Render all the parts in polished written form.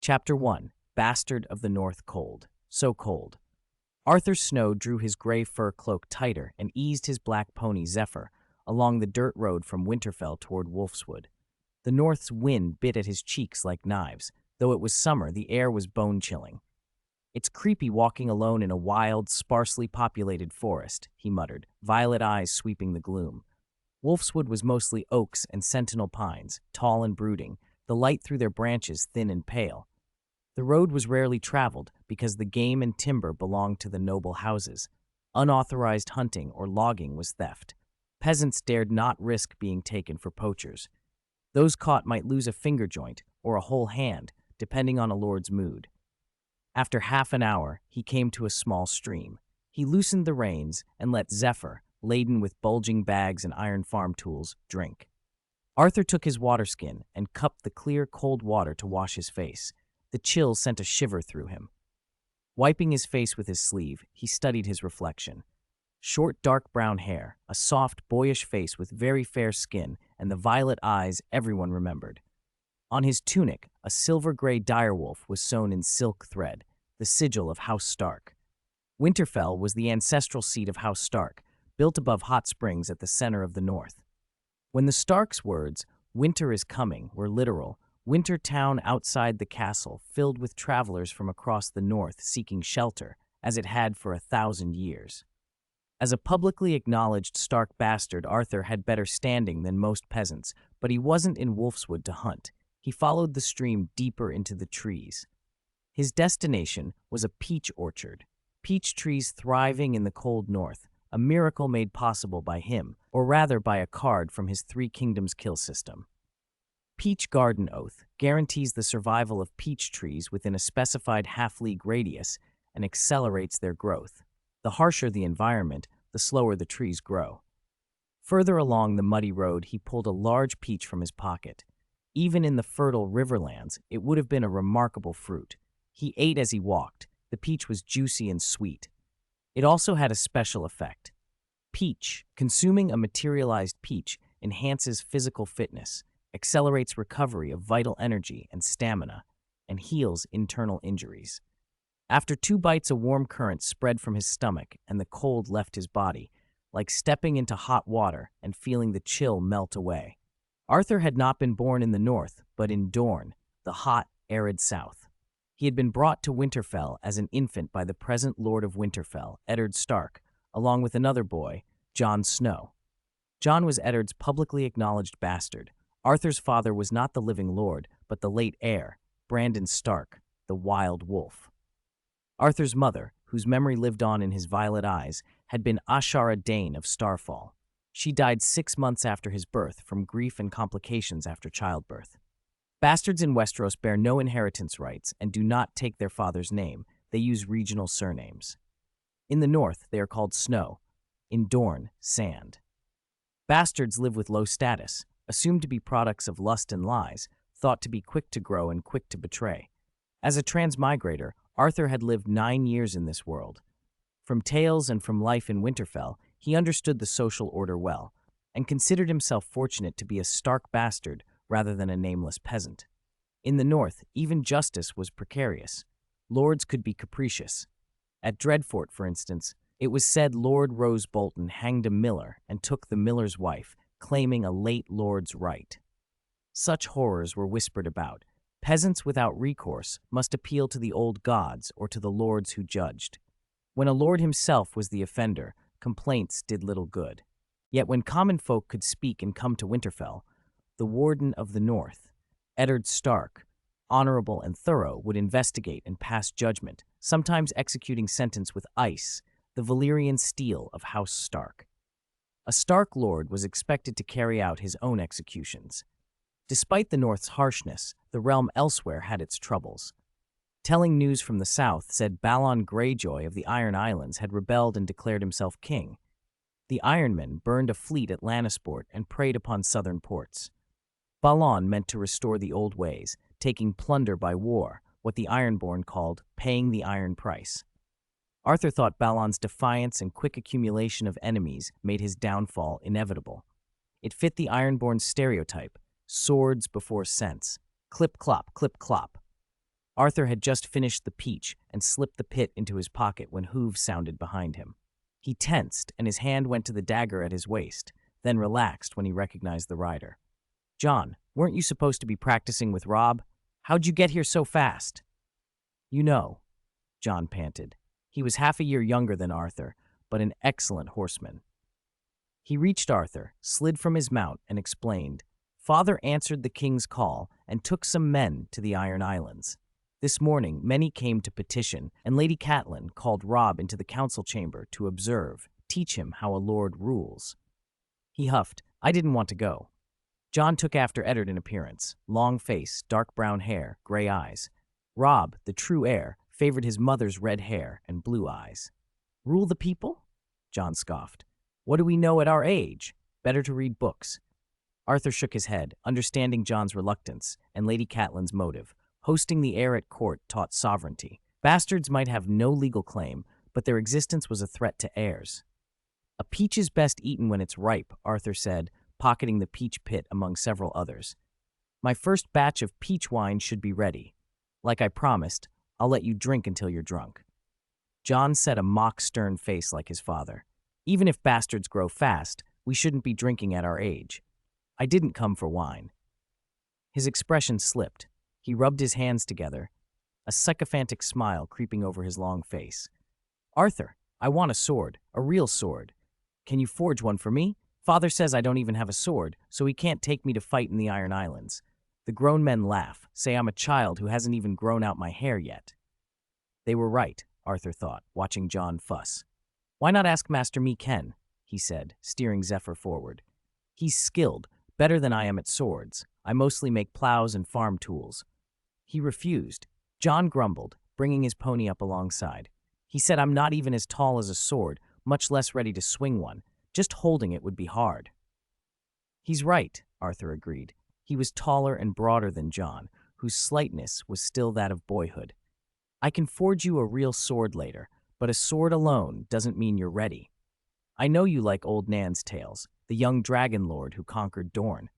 Chapter 1. Bastard of the North Cold. So cold. Arthur Snow drew his gray fur cloak tighter and eased his black pony Zephyr along the dirt road from Winterfell toward Wolfswood. The north's wind bit at his cheeks like knives. Though it was summer, the air was bone-chilling. "It's creepy walking alone in a wild, sparsely populated forest," he muttered, violet eyes sweeping the gloom. Wolfswood was mostly oaks and sentinel pines, tall and brooding, the light through their branches thin and pale. The road was rarely traveled because the game and timber belonged to the noble houses. Unauthorized hunting or logging was theft. Peasants dared not risk being taken for poachers. Those caught might lose a finger joint or a whole hand, depending on a lord's mood. After half an hour, he came to a small stream. He loosened the reins and let Zephyr, laden with bulging bags and iron farm tools, drink. Arthur took his waterskin and cupped the clear, cold water to wash his face. The chill sent a shiver through him. Wiping his face with his sleeve, he studied his reflection. Short, dark brown hair, a soft, boyish face with very fair skin, and the violet eyes everyone remembered. On his tunic, a silver-gray direwolf was sewn in silk thread, the sigil of House Stark. Winterfell was the ancestral seat of House Stark, built above hot springs at the center of the north. When the Starks' words, "Winter is coming," were literal, Winter Town outside the castle filled with travelers from across the north seeking shelter, as it had for 1,000 years. As a publicly acknowledged Stark bastard, Arthur had better standing than most peasants, but he wasn't in Wolfswood to hunt. He followed the stream deeper into the trees. His destination was a peach orchard, peach trees thriving in the cold north, a miracle made possible by him, or rather by a card from his Three Kingdoms kill system. Peach Garden Oath guarantees the survival of peach trees within a specified half-league radius and accelerates their growth. The harsher the environment, the slower the trees grow. Further along the muddy road, he pulled a large peach from his pocket. Even in the fertile riverlands, it would have been a remarkable fruit. He ate as he walked. The peach was juicy and sweet. It also had a special effect. Peach, consuming a materialized peach, enhances physical fitness, accelerates recovery of vital energy and stamina, and heals internal injuries. After 2 bites, a warm current spread from his stomach and the cold left his body, like stepping into hot water and feeling the chill melt away. Arthur had not been born in the north, but in Dorne, the hot, arid south. He had been brought to Winterfell as an infant by the present Lord of Winterfell, Eddard Stark, along with another boy, Jon Snow. Jon was Eddard's publicly acknowledged bastard. Arthur's father was not the living lord, but the late heir, Brandon Stark, the Wild Wolf. Arthur's mother, whose memory lived on in his violet eyes, had been Ashara Dane of Starfall. She died 6 months after his birth from grief and complications after childbirth. Bastards in Westeros bear no inheritance rights and do not take their father's name. They use regional surnames. In the north, they are called Snow. In Dorne, Sand. Bastards live with low status, assumed to be products of lust and lies, thought to be quick to grow and quick to betray. As a transmigrator, Arthur had lived 9 years in this world. From tales and from life in Winterfell, he understood the social order well, and considered himself fortunate to be a Stark bastard rather than a nameless peasant. In the north, even justice was precarious. Lords could be capricious. At Dreadfort, for instance, it was said Lord Rose Bolton hanged a miller and took the miller's wife, claiming a late lord's right. Such horrors were whispered about. Peasants without recourse must appeal to the old gods or to the lords who judged. When a lord himself was the offender, complaints did little good. Yet when common folk could speak and come to Winterfell, the Warden of the North, Eddard Stark, honorable and thorough, would investigate and pass judgment, sometimes executing sentence with ice, the Valyrian steel of House Stark. A Stark lord was expected to carry out his own executions. Despite the North's harshness, the realm elsewhere had its troubles. Telling news from the south said Balon Greyjoy of the Iron Islands had rebelled and declared himself king. The Ironmen burned a fleet at Lannisport and preyed upon southern ports. Balon meant to restore the old ways, taking plunder by war, what the Ironborn called paying the iron price. Arthur thought Balon's defiance and quick accumulation of enemies made his downfall inevitable. It fit the Ironborn stereotype, swords before sense, clip-clop, clip-clop. Arthur had just finished the peach and slipped the pit into his pocket when hooves sounded behind him. He tensed, and his hand went to the dagger at his waist, then relaxed when he recognized the rider. "John, weren't you supposed to be practicing with Rob? How'd you get here so fast?" "You know," John panted. He was half a year younger than Arthur, but an excellent horseman. He reached Arthur, slid from his mount, and explained. "Father answered the king's call and took some men to the Iron Islands. This morning, many came to petition, and Lady Catelyn called Rob into the council chamber to observe, teach him how a lord rules." He huffed. "I didn't want to go." John took after Eddard in appearance, long face, dark brown hair, gray eyes. Rob, the true heir, favored his mother's red hair and blue eyes. "Rule the people?" John scoffed. "What do we know at our age? Better to read books." Arthur shook his head, understanding John's reluctance and Lady Catelyn's motive. Hosting the heir at court taught sovereignty. Bastards might have no legal claim, but their existence was a threat to heirs. "A peach is best eaten when it's ripe," Arthur said, pocketing the peach pit among several others. "My first batch of peach wine should be ready. Like I promised, I'll let you drink until you're drunk." John set a mock stern face like his father. "Even if bastards grow fast, we shouldn't be drinking at our age. I didn't come for wine." His expression slipped. He rubbed his hands together, a sycophantic smile creeping over his long face. "Arthur, I want a sword, a real sword. Can you forge one for me? Father says I don't even have a sword, so he can't take me to fight in the Iron Islands." The grown men laugh, say I'm a child who hasn't even grown out my hair yet. They were right, Arthur thought, watching John fuss. "Why not ask Master Me Ken?" he said, steering Zephyr forward. "He's skilled, better than I am at swords. I mostly make plows and farm tools." He refused. John grumbled, bringing his pony up alongside. He said, "I'm not even as tall as a sword, much less ready to swing one. Just holding it would be hard." "He's right," Arthur agreed. He was taller and broader than John, whose slightness was still that of boyhood. "I can forge you a real sword later, but a sword alone doesn't mean you're ready. I know you like old Nan's tales, the young dragon lord who conquered Dorne."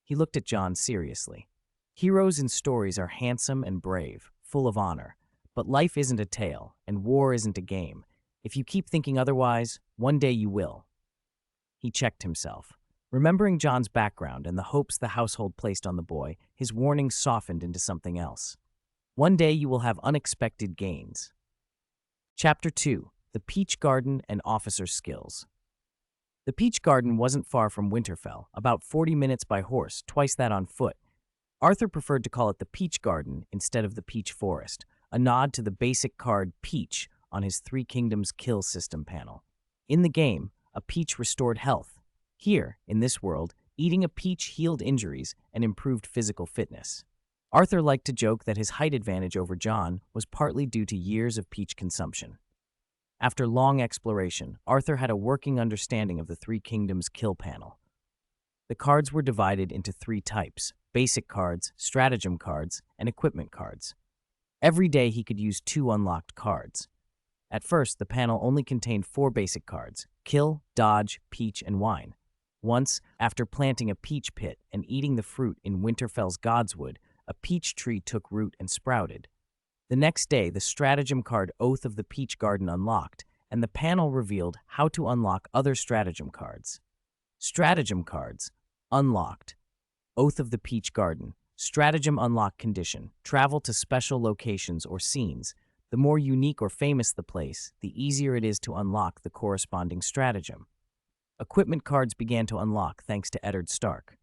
He looked at John seriously. "Heroes in stories are handsome and brave, full of honor. But life isn't a tale, and war isn't a game. If you keep thinking otherwise, one day you will." He checked himself. Remembering John's background and the hopes the household placed on the boy, his warning softened into something else. "One day you will have unexpected gains." Chapter 2. The Peach Garden and Officer Skills. The Peach Garden wasn't far from Winterfell, about 40 minutes by horse, twice that on foot. Arthur preferred to call it the Peach Garden instead of the Peach Forest, a nod to the basic card Peach on his Three Kingdoms kill system panel. In the game, a peach restored health. Here, in this world, eating a peach healed injuries and improved physical fitness. Arthur liked to joke that his height advantage over John was partly due to years of peach consumption. After long exploration, Arthur had a working understanding of the Three Kingdoms kill panel. The cards were divided into 3 types: basic cards, stratagem cards, and equipment cards. Every day he could use 2 unlocked cards. At first, the panel only contained 4 basic cards: kill, dodge, peach, and wine. Once, after planting a peach pit and eating the fruit in Winterfell's Godswood, a peach tree took root and sprouted. The next day, the stratagem card Oath of the Peach Garden unlocked, and the panel revealed how to unlock other stratagem cards. Stratagem cards. Unlocked. Oath of the Peach Garden. Stratagem unlock condition. Travel to special locations or scenes. The more unique or famous the place, the easier it is to unlock the corresponding stratagem. Equipment cards began to unlock thanks to Eddard Stark.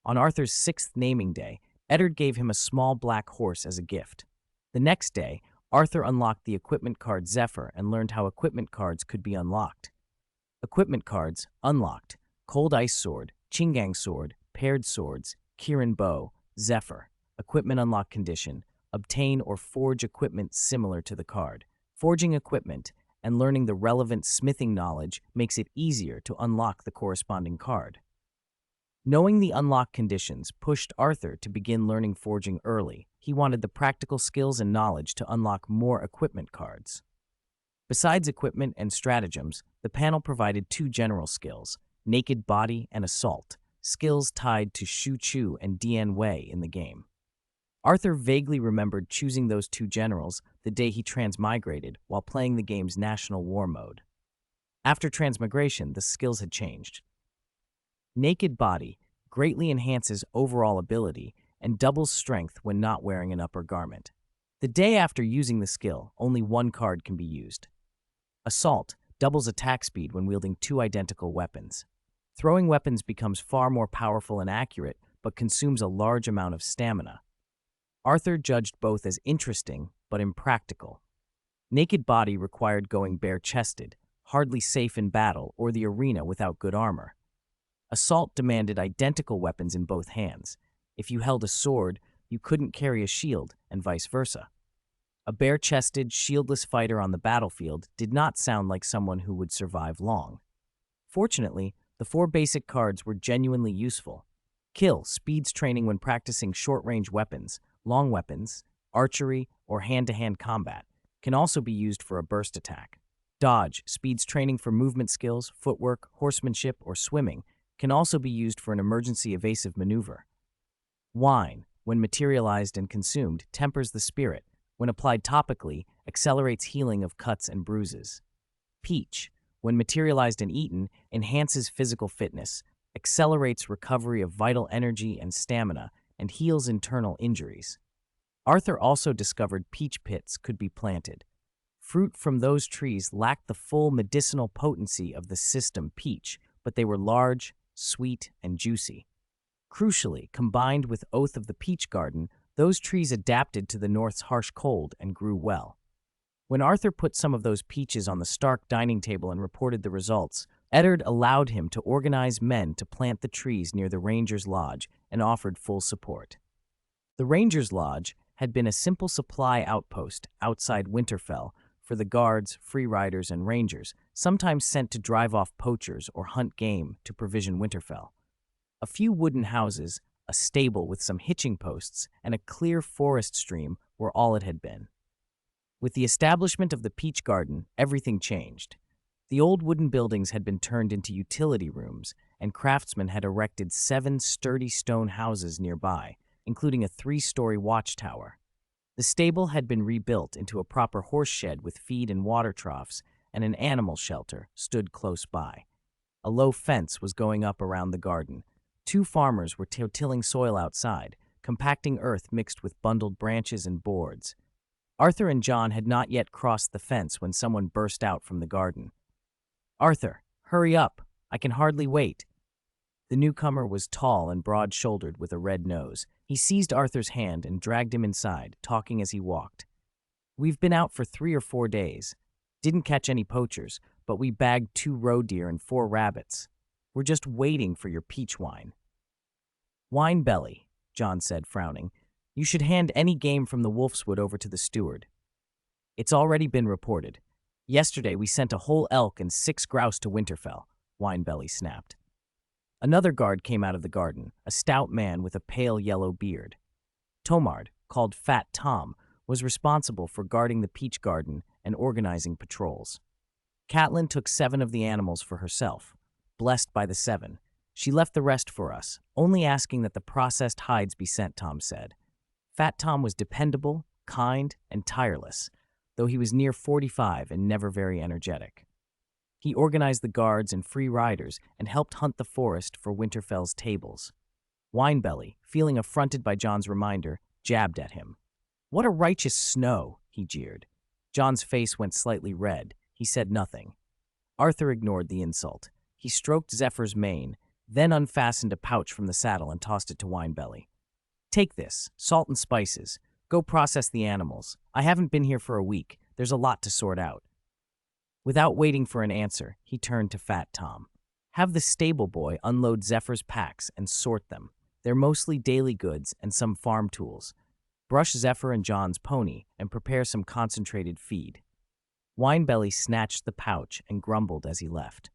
On Arthur's 6th naming day, Eddard gave him a small black horse as a gift. The next day, Arthur unlocked the equipment card Zephyr and learned how equipment cards could be unlocked. Equipment cards unlocked: Cold Ice Sword, Chingang Sword, Paired Swords, Kirin Bow, Zephyr. Equipment unlock condition: obtain or forge equipment similar to the card. Forging equipment and learning the relevant smithing knowledge makes it easier to unlock the corresponding card. Knowing the unlock conditions pushed Arthur to begin learning forging early. He wanted the practical skills and knowledge to unlock more equipment cards. Besides equipment and stratagems, the panel provided 2 general skills: Naked Body and Assault, skills tied to Shu Chu and Dian Wei in the game. Arthur vaguely remembered choosing those two generals the day he transmigrated while playing the game's National War mode. After transmigration, the skills had changed. Naked Body greatly enhances overall ability and doubles strength when not wearing an upper garment. The day after using the skill, only one card can be used. Assault doubles attack speed when wielding two identical weapons. Throwing weapons becomes far more powerful and accurate, but consumes a large amount of stamina. Arthur judged both as interesting but impractical. Naked Body required going bare-chested, hardly safe in battle or the arena without good armor. Assault demanded identical weapons in both hands. If you held a sword, you couldn't carry a shield, and vice versa. A bare-chested, shieldless fighter on the battlefield did not sound like someone who would survive long. Fortunately, the four basic cards were genuinely useful. Kill speeds training when practicing short-range weapons, long weapons, archery, or hand-to-hand combat, can also be used for a burst attack. Dodge speeds training for movement skills, footwork, horsemanship, or swimming, can also be used for an emergency evasive maneuver. Wine, when materialized and consumed, tempers the spirit. When applied topically, accelerates healing of cuts and bruises. Peach, when materialized and eaten, enhances physical fitness, accelerates recovery of vital energy and stamina, and heals internal injuries. Arthur also discovered peach pits could be planted. Fruit from those trees lacked the full medicinal potency of the system peach, but they were large, sweet, and juicy. Crucially, combined with Oath of the Peach Garden, those trees adapted to the North's harsh cold and grew well. When Arthur put some of those peaches on the Stark dining table and reported the results, Eddard allowed him to organize men to plant the trees near the Rangers' Lodge and offered full support. The Rangers' Lodge had been a simple supply outpost outside Winterfell for the guards, free riders, and rangers, sometimes sent to drive off poachers or hunt game to provision Winterfell. A few wooden houses, a stable with some hitching posts, and a clear forest stream were all it had been. With the establishment of the Peach Garden, everything changed. The old wooden buildings had been turned into utility rooms, and craftsmen had erected 7 sturdy stone houses nearby, including a 3-story watchtower. The stable had been rebuilt into a proper horse shed with feed and water troughs, and an animal shelter stood close by. A low fence was going up around the garden. 2 farmers were tilling soil outside, compacting earth mixed with bundled branches and boards. Arthur and Jon had not yet crossed the fence when someone burst out from the garden. "Arthur, hurry up! I can hardly wait." The newcomer was tall and broad-shouldered with a red nose. He seized Arthur's hand and dragged him inside, talking as he walked. "We've been out for 3 or 4 days. Didn't catch any poachers, but we bagged 2 roe deer and 4 rabbits. We're just waiting for your peach wine." "Wine belly," Jon said, frowning. "You should hand any game from the Wolfswood over to the steward." "It's already been reported. Yesterday we sent a whole elk and 6 grouse to Winterfell," Winebelly snapped. Another guard came out of the garden, a stout man with a pale yellow beard. Tomard, called Fat Tom, was responsible for guarding the peach garden and organizing patrols. Catelyn took 7 of the animals for herself. Blessed by the 7, she left the rest for us, only asking that the processed hides be sent, Tom said. Fat Tom was dependable, kind, and tireless, though he was near 45 and never very energetic. He organized the guards and free riders and helped hunt the forest for Winterfell's tables. Winebelly, feeling affronted by Jon's reminder, jabbed at him. "What a righteous snow," he jeered. Jon's face went slightly red. He said nothing. Arthur ignored the insult. He stroked Zephyr's mane, then unfastened a pouch from the saddle and tossed it to Winebelly. "Take this, salt and spices. Go process the animals. I haven't been here for a week. There's a lot to sort out." Without waiting for an answer, he turned to Fat Tom. "Have the stable boy unload Zephyr's packs and sort them. They're mostly daily goods and some farm tools. Brush Zephyr and Jon's pony and prepare some concentrated feed." Winebelly snatched the pouch and grumbled as he left.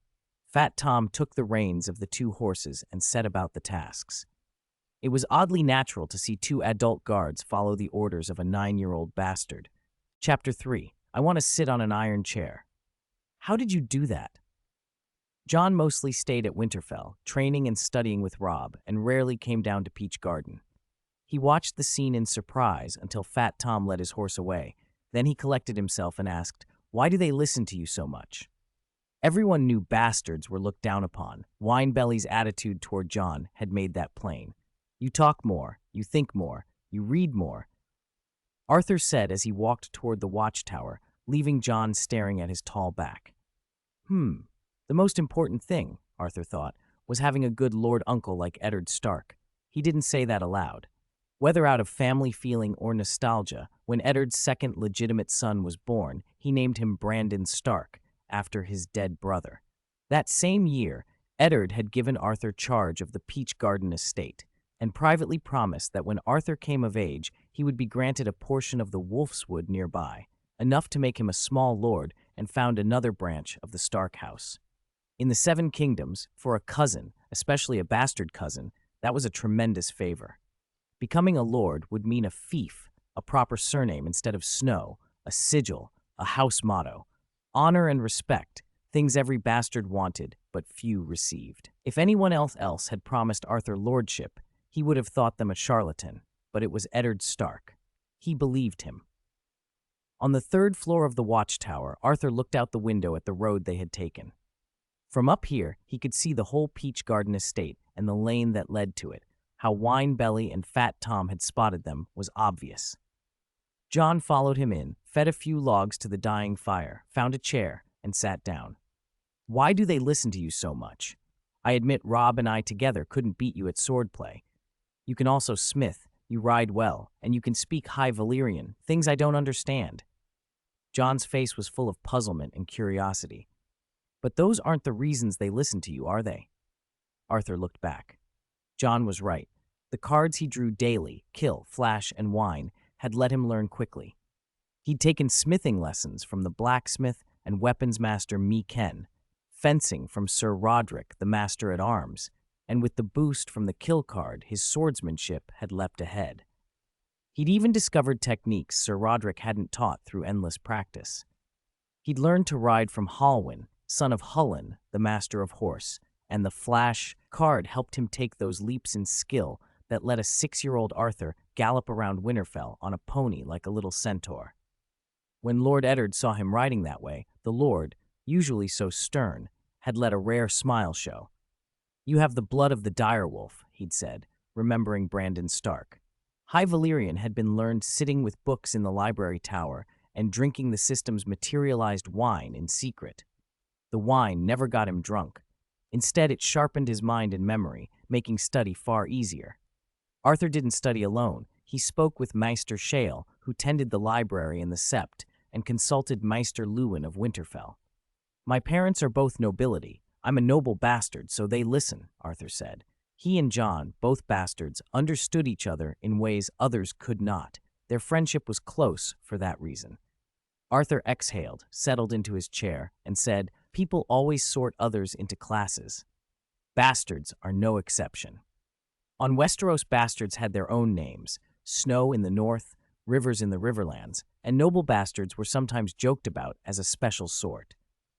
Fat Tom took the reins of the 2 horses and set about the tasks. It was oddly natural to see 2 adult guards follow the orders of a 9-year-old bastard. Chapter 3. I want to sit on an iron chair. How did you do that? Jon mostly stayed at Winterfell, training and studying with Robb, and rarely came down to Peach Garden. He watched the scene in surprise until Fat Tom led his horse away. Then he collected himself and asked, "Why do they listen to you so much?" Everyone knew bastards were looked down upon. Winebelly's attitude toward Jon had made that plain. "You talk more, you think more, you read more," Arthur said as he walked toward the watchtower, leaving Jon staring at his tall back. The most important thing, Arthur thought, was having a good Lord Uncle like Eddard Stark. He didn't say that aloud. Whether out of family feeling or nostalgia, when Eddard's second legitimate son was born, he named him Brandon Stark, after his dead brother. That same year, Eddard had given Arthur charge of the Peach Garden estate, and privately promised that when Arthur came of age, he would be granted a portion of the Wolfswood nearby, enough to make him a small lord and found another branch of the Stark house. In the Seven Kingdoms, for a cousin, especially a bastard cousin, that was a tremendous favor. Becoming a lord would mean a fief, a proper surname instead of Snow, a sigil, a house motto, honor and respect, things every bastard wanted but few received. If anyone else had promised Arthur lordship, he would have thought them a charlatan, but it was Eddard Stark. He believed him. On the third floor of the watchtower, Arthur looked out the window at the road they had taken. From up here, he could see the whole Peach Garden estate and the lane that led to it. How Winebelly and Fat Tom had spotted them was obvious. Jon followed him in, fed a few logs to the dying fire, found a chair, and sat down. "Why do they listen to you so much? I admit Robb and I together couldn't beat you at swordplay. You can also smith, you ride well, and you can speak High Valyrian, things I don't understand." Jon's face was full of puzzlement and curiosity. "But those aren't the reasons they listen to you, are they?" Arthur looked back. Jon was right. The cards he drew daily, kill, flash, and wine, had let him learn quickly. He'd taken smithing lessons from the blacksmith and weapons master Ken, fencing from Sir Roderick, the master at arms, and with the boost from the kill card, his swordsmanship had leapt ahead. He'd even discovered techniques Sir Roderick hadn't taught through endless practice. He'd learned to ride from Halwyn, son of Hullen, the master of horse, and the flash card helped him take those leaps in skill that let a 6-year-old Arthur gallop around Winterfell on a pony like a little centaur. When Lord Eddard saw him riding that way, the Lord, usually so stern, had let a rare smile show. "You have the blood of the direwolf," he'd said, remembering Brandon Stark. High Valyrian had been learned sitting with books in the library tower and drinking the system's materialized wine in secret. The wine never got him drunk. Instead, it sharpened his mind and memory, making study far easier. Arthur didn't study alone. He spoke with Maester Shale, who tended the library in the Sept, and consulted Maester Lewin of Winterfell. "My parents are both nobility. I'm a noble bastard, so they listen," Arthur said. He and Jon, both bastards, understood each other in ways others could not. Their friendship was close for that reason. Arthur exhaled, settled into his chair, and said, "People always sort others into classes. Bastards are no exception." On Westeros, bastards had their own names: Snow in the north, Rivers in the Riverlands, and noble bastards were sometimes joked about as a special sort.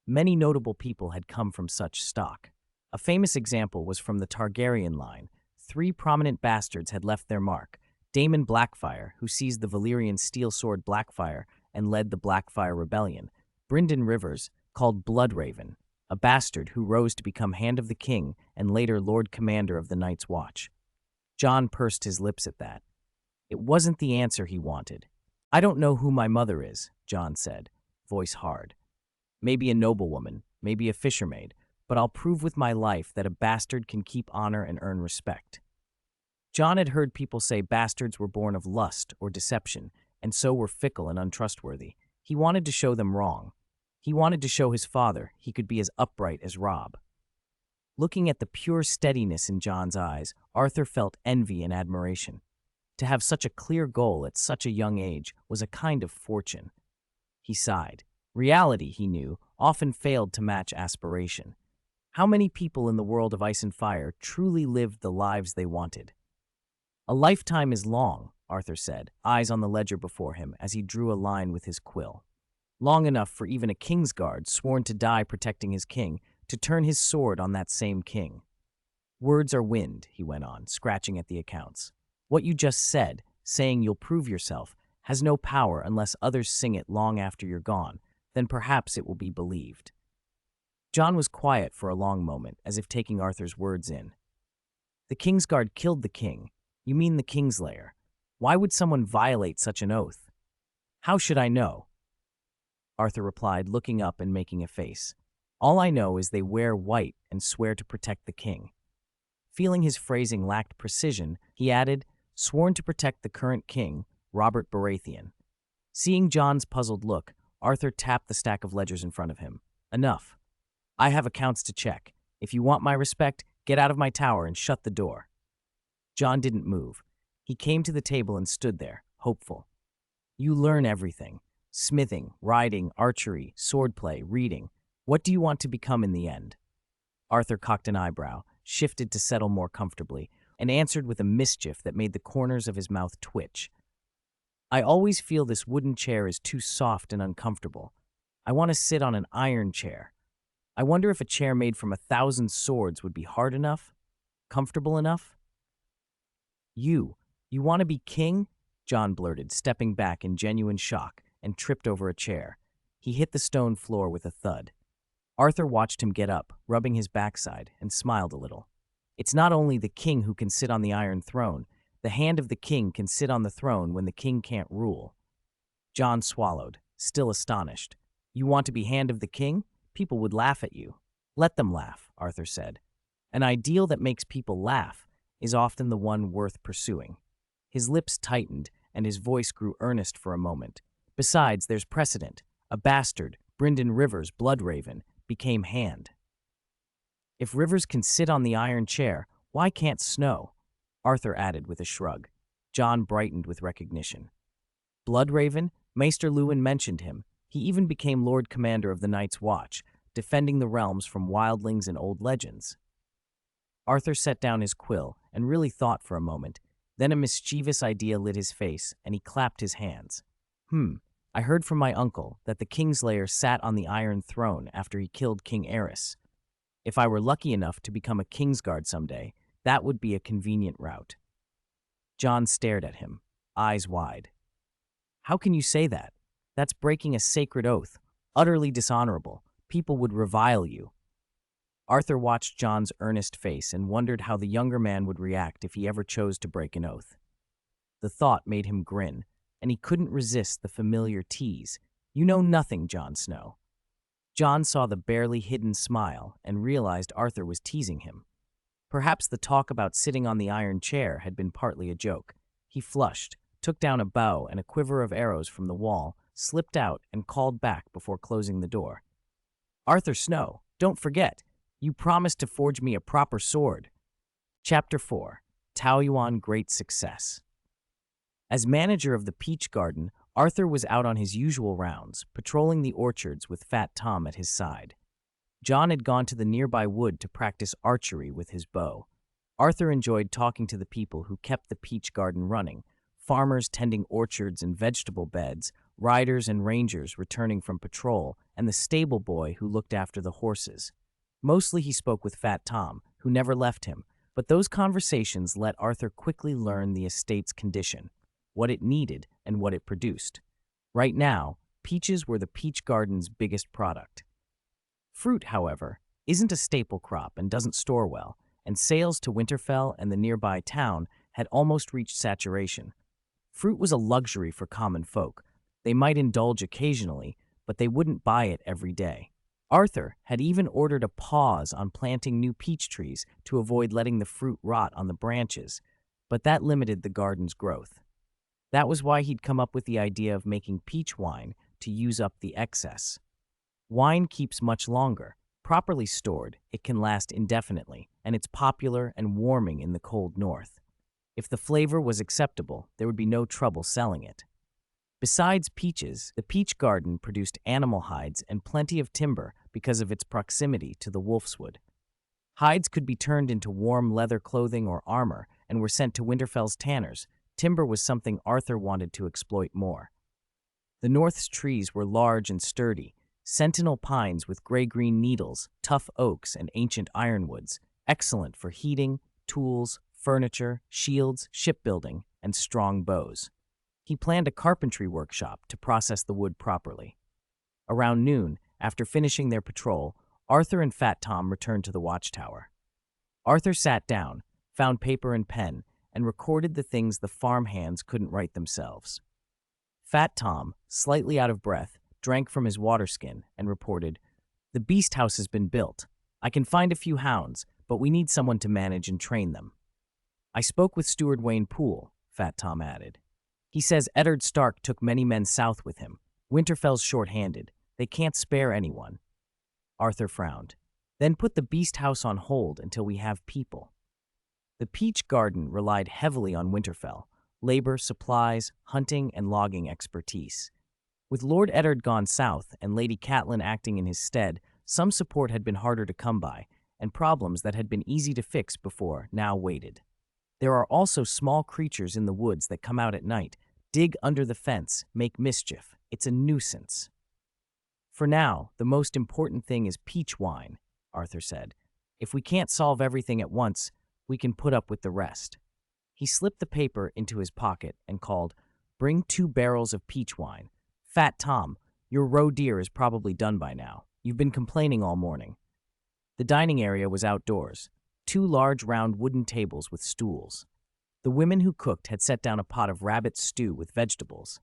Many notable people had come from such stock. A famous example was from the Targaryen line. 3 prominent bastards had left their mark: Daemon Blackfyre, who seized the Valyrian steel sword Blackfyre and led the Blackfyre Rebellion; Brynden Rivers, called Bloodraven, a bastard who rose to become Hand of the King and later Lord Commander of the Night's Watch. Jon pursed his lips at that. It wasn't the answer he wanted. "I don't know who my mother is," Jon said, voice hard. "Maybe a noblewoman, maybe a fishermaid, but I'll prove with my life that a bastard can keep honor and earn respect." Jon had heard people say bastards were born of lust or deception, and so were fickle and untrustworthy. He wanted to show them wrong. He wanted to show his father he could be as upright as Robb. Looking at the pure steadiness in Jon's eyes, Arthur felt envy and admiration. To have such a clear goal at such a young age was a kind of fortune. He sighed. Reality, he knew, often failed to match aspiration. How many people in the world of ice and fire truly lived the lives they wanted? "A lifetime is long," Arthur said, eyes on the ledger before him as he drew a line with his quill. Long enough for even a Kingsguard sworn to die protecting his king to turn his sword on that same king. "Words are wind," he went on, scratching at the accounts. What you just said, saying you'll prove yourself, has no power unless others sing it long after you're gone. Then perhaps it will be believed." Jon was quiet for a long moment, as if taking Arthur's words in. "The Kingsguard killed the king. You mean the Kingslayer. Why would someone violate such an oath?" "How should I know?" Arthur replied, looking up and making a face. "All I know is they wear white and swear to protect the king." Feeling his phrasing lacked precision, he added, "Sworn to protect the current king, Robert Baratheon." Seeing Jon's puzzled look, Arthur tapped the stack of ledgers in front of him. "Enough. I have accounts to check. If you want my respect, get out of my tower and shut the door." Jon didn't move. He came to the table and stood there, hopeful. "You learn everything. Smithing, riding, archery, swordplay, reading. What do you want to become in the end?" Arthur cocked an eyebrow, shifted to settle more comfortably, and answered with a mischief that made the corners of his mouth twitch. "I always feel this wooden chair is too soft and uncomfortable. I want to sit on an iron chair. I wonder if a chair made from 1,000 swords would be hard enough? Comfortable enough?" You want to be king?" Jon blurted, stepping back in genuine shock, and tripped over a chair. He hit the stone floor with a thud. Arthur watched him get up, rubbing his backside, and smiled a little. "It's not only the king who can sit on the Iron Throne. The hand of the king can sit on the throne when the king can't rule." Jon swallowed, still astonished. "You want to be hand of the king? People would laugh at you." "Let them laugh," Arthur said. "An ideal that makes people laugh is often the one worth pursuing." His lips tightened, and his voice grew earnest for a moment. "Besides, there's precedent. A bastard, Brynden Rivers, Bloodraven, became hand. If Rivers can sit on the iron chair, why can't Snow?" Arthur added with a shrug. Jon brightened with recognition. "Bloodraven? Maester Luwin mentioned him. He even became Lord Commander of the Night's Watch, defending the realms from wildlings and old legends." Arthur set down his quill and really thought for a moment. Then a mischievous idea lit his face, and he clapped his hands. I heard from my uncle that the Kingslayer sat on the Iron Throne after he killed King Aerys. If I were lucky enough to become a Kingsguard someday, that would be a convenient route." Jon stared at him, eyes wide. "How can you say that? That's breaking a sacred oath, utterly dishonorable. People would revile you." Arthur watched Jon's earnest face and wondered how the younger man would react if he ever chose to break an oath. The thought made him grin, and he couldn't resist the familiar tease. "You know nothing, Jon Snow." Jon saw the barely hidden smile and realized Arthur was teasing him. Perhaps the talk about sitting on the iron chair had been partly a joke. He flushed, took down a bow and a quiver of arrows from the wall, slipped out, and called back before closing the door. "Arthur Snow, don't forget, you promised to forge me a proper sword." Chapter 4. Tao Yuan Great Success. As manager of the Peach Garden, Arthur was out on his usual rounds, patrolling the orchards with Fat Tom at his side. Jon had gone to the nearby wood to practice archery with his bow. Arthur enjoyed talking to the people who kept the Peach Garden running, farmers tending orchards and vegetable beds, riders and rangers returning from patrol, and the stable boy who looked after the horses. Mostly he spoke with Fat Tom, who never left him, but those conversations let Arthur quickly learn the estate's condition, what it needed and what it produced. Right now, peaches were the Peach Garden's biggest product. Fruit, however, isn't a staple crop and doesn't store well, and sales to Winterfell and the nearby town had almost reached saturation. Fruit was a luxury for common folk. They might indulge occasionally, but they wouldn't buy it every day. Arthur had even ordered a pause on planting new peach trees to avoid letting the fruit rot on the branches, but that limited the garden's growth. That was why he'd come up with the idea of making peach wine to use up the excess. Wine keeps much longer. Properly stored, it can last indefinitely, and it's popular and warming in the cold north. If the flavor was acceptable, there would be no trouble selling it. Besides peaches, the Peach Garden produced animal hides and plenty of timber because of its proximity to the wolfswood. Hides could be turned into warm leather clothing or armor and were sent to Winterfell's tanners. Timber was something Arthur wanted to exploit more. The North's trees were large and sturdy, sentinel pines with gray-green needles, tough oaks, and ancient ironwoods, excellent for heating, tools, furniture, shields, shipbuilding, and strong bows. He planned a carpentry workshop to process the wood properly. Around noon, after finishing their patrol, Arthur and Fat Tom returned to the watchtower. Arthur sat down, found paper and pen, and recorded the things the farm hands couldn't write themselves. Fat Tom, slightly out of breath, drank from his water skin and reported, "The beast house has been built. I can find a few hounds, but we need someone to manage and train them." "I spoke with Steward Wayne Poole," Fat Tom added. "He says Eddard Stark took many men south with him. Winterfell's short-handed. They can't spare anyone." Arthur frowned. "Then put the beast house on hold until we have people." The Peach Garden relied heavily on Winterfell, labor, supplies, hunting, and logging expertise. With Lord Eddard gone south and Lady Catelyn acting in his stead, some support had been harder to come by, and problems that had been easy to fix before now waited. There are also small creatures in the woods that come out at night, dig under the fence, make mischief. It's a nuisance. "For now, the most important thing is peach wine," Arthur said. "If we can't solve everything at once, we can put up with the rest." He slipped the paper into his pocket and called, "Bring 2 barrels of peach wine. Fat Tom, your roe deer is probably done by now. You've been complaining all morning." The dining area was outdoors, 2 large round wooden tables with stools. The women who cooked had set down a pot of rabbit stew with vegetables.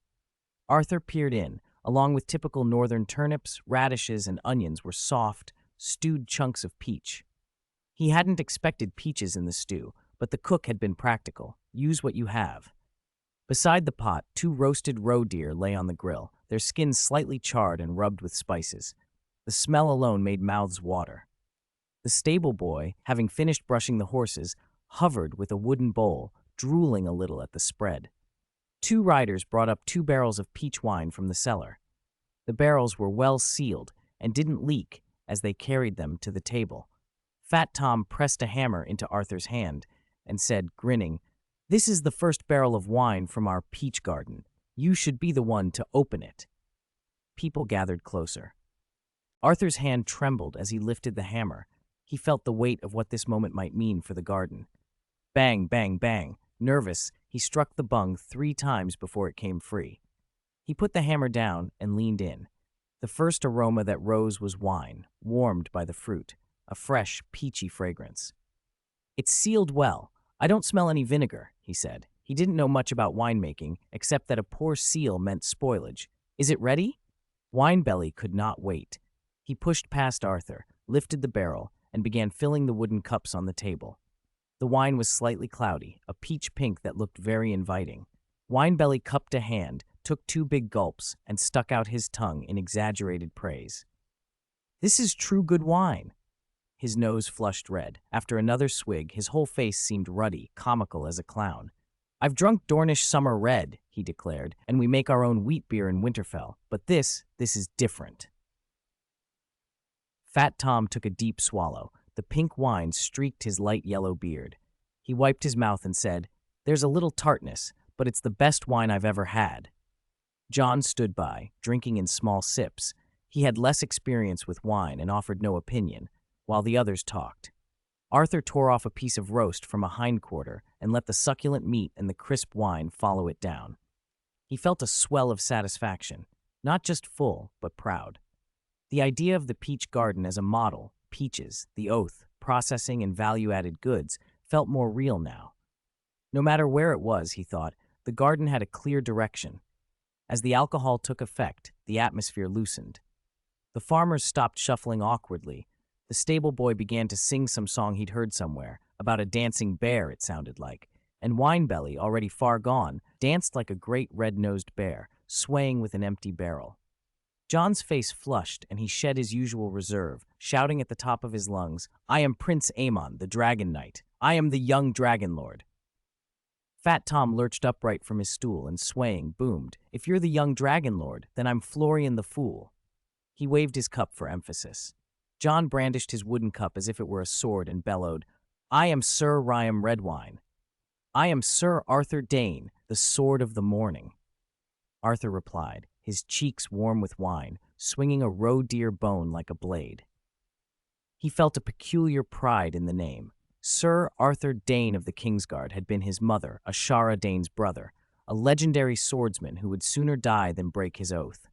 Arthur peered in. Along with typical northern turnips, radishes, and onions were soft, stewed chunks of peach. He hadn't expected peaches in the stew, but the cook had been practical. Use what you have. Beside the pot, 2 roasted roe deer lay on the grill, their skins slightly charred and rubbed with spices. The smell alone made mouths water. The stable boy, having finished brushing the horses, hovered with a wooden bowl, drooling a little at the spread. 2 riders brought up 2 barrels of peach wine from the cellar. The barrels were well sealed and didn't leak as they carried them to the table. Fat Tom pressed a hammer into Arthur's hand and said, grinning, "This is the first barrel of wine from our peach garden. You should be the one to open it." People gathered closer. Arthur's hand trembled as he lifted the hammer. He felt the weight of what this moment might mean for the garden. Bang, bang, bang. Nervous, he struck the bung 3 times before it came free. He put the hammer down and leaned in. The first aroma that rose was wine, warmed by the fruit, a fresh, peachy fragrance. "It's sealed well. I don't smell any vinegar," he said. He didn't know much about winemaking, except that a poor seal meant spoilage. "Is it ready?" Winebelly could not wait. He pushed past Arthur, lifted the barrel, and began filling the wooden cups on the table. The wine was slightly cloudy, a peach pink that looked very inviting. Winebelly cupped a hand, took 2 big gulps, and stuck out his tongue in exaggerated praise. "This is true good wine." His nose flushed red. After another swig, his whole face seemed ruddy, comical as a clown. "I've drunk Dornish Summer Red," he declared, "and we make our own wheat beer in Winterfell, but this is different." Fat Tom took a deep swallow. The pink wine streaked his light yellow beard. He wiped his mouth and said, "There's a little tartness, but it's the best wine I've ever had." John stood by, drinking in small sips. He had less experience with wine and offered no opinion, while the others talked. Arthur tore off a piece of roast from a hindquarter and let the succulent meat and the crisp wine follow it down. He felt a swell of satisfaction, not just full, but proud. The idea of the peach garden as a model, peaches, the oath, processing, and value-added goods felt more real now. No matter where it was, he thought, the garden had a clear direction. As the alcohol took effect, the atmosphere loosened. The farmers stopped shuffling awkwardly. The stable boy began to sing some song he'd heard somewhere, about a dancing bear, it sounded like, and Winebelly, already far gone, danced like a great red-nosed bear, swaying with an empty barrel. John's face flushed, and he shed his usual reserve, shouting at the top of his lungs, "I am Prince Aemon, the Dragon Knight. I am the young Dragon Lord." Fat Tom lurched upright from his stool and, swaying, boomed, "If you're the young Dragon Lord, then I'm Florian the Fool." He waved his cup for emphasis. John brandished his wooden cup as if it were a sword and bellowed, "I am Sir Ryam Redwine. I am Sir Arthur Dane, the Sword of the Morning." Arthur replied, his cheeks warm with wine, swinging a roe deer bone like a blade. He felt a peculiar pride in the name. Sir Arthur Dane of the Kingsguard had been his mother, Ashara Dane's brother, a legendary swordsman who would sooner die than break his oath.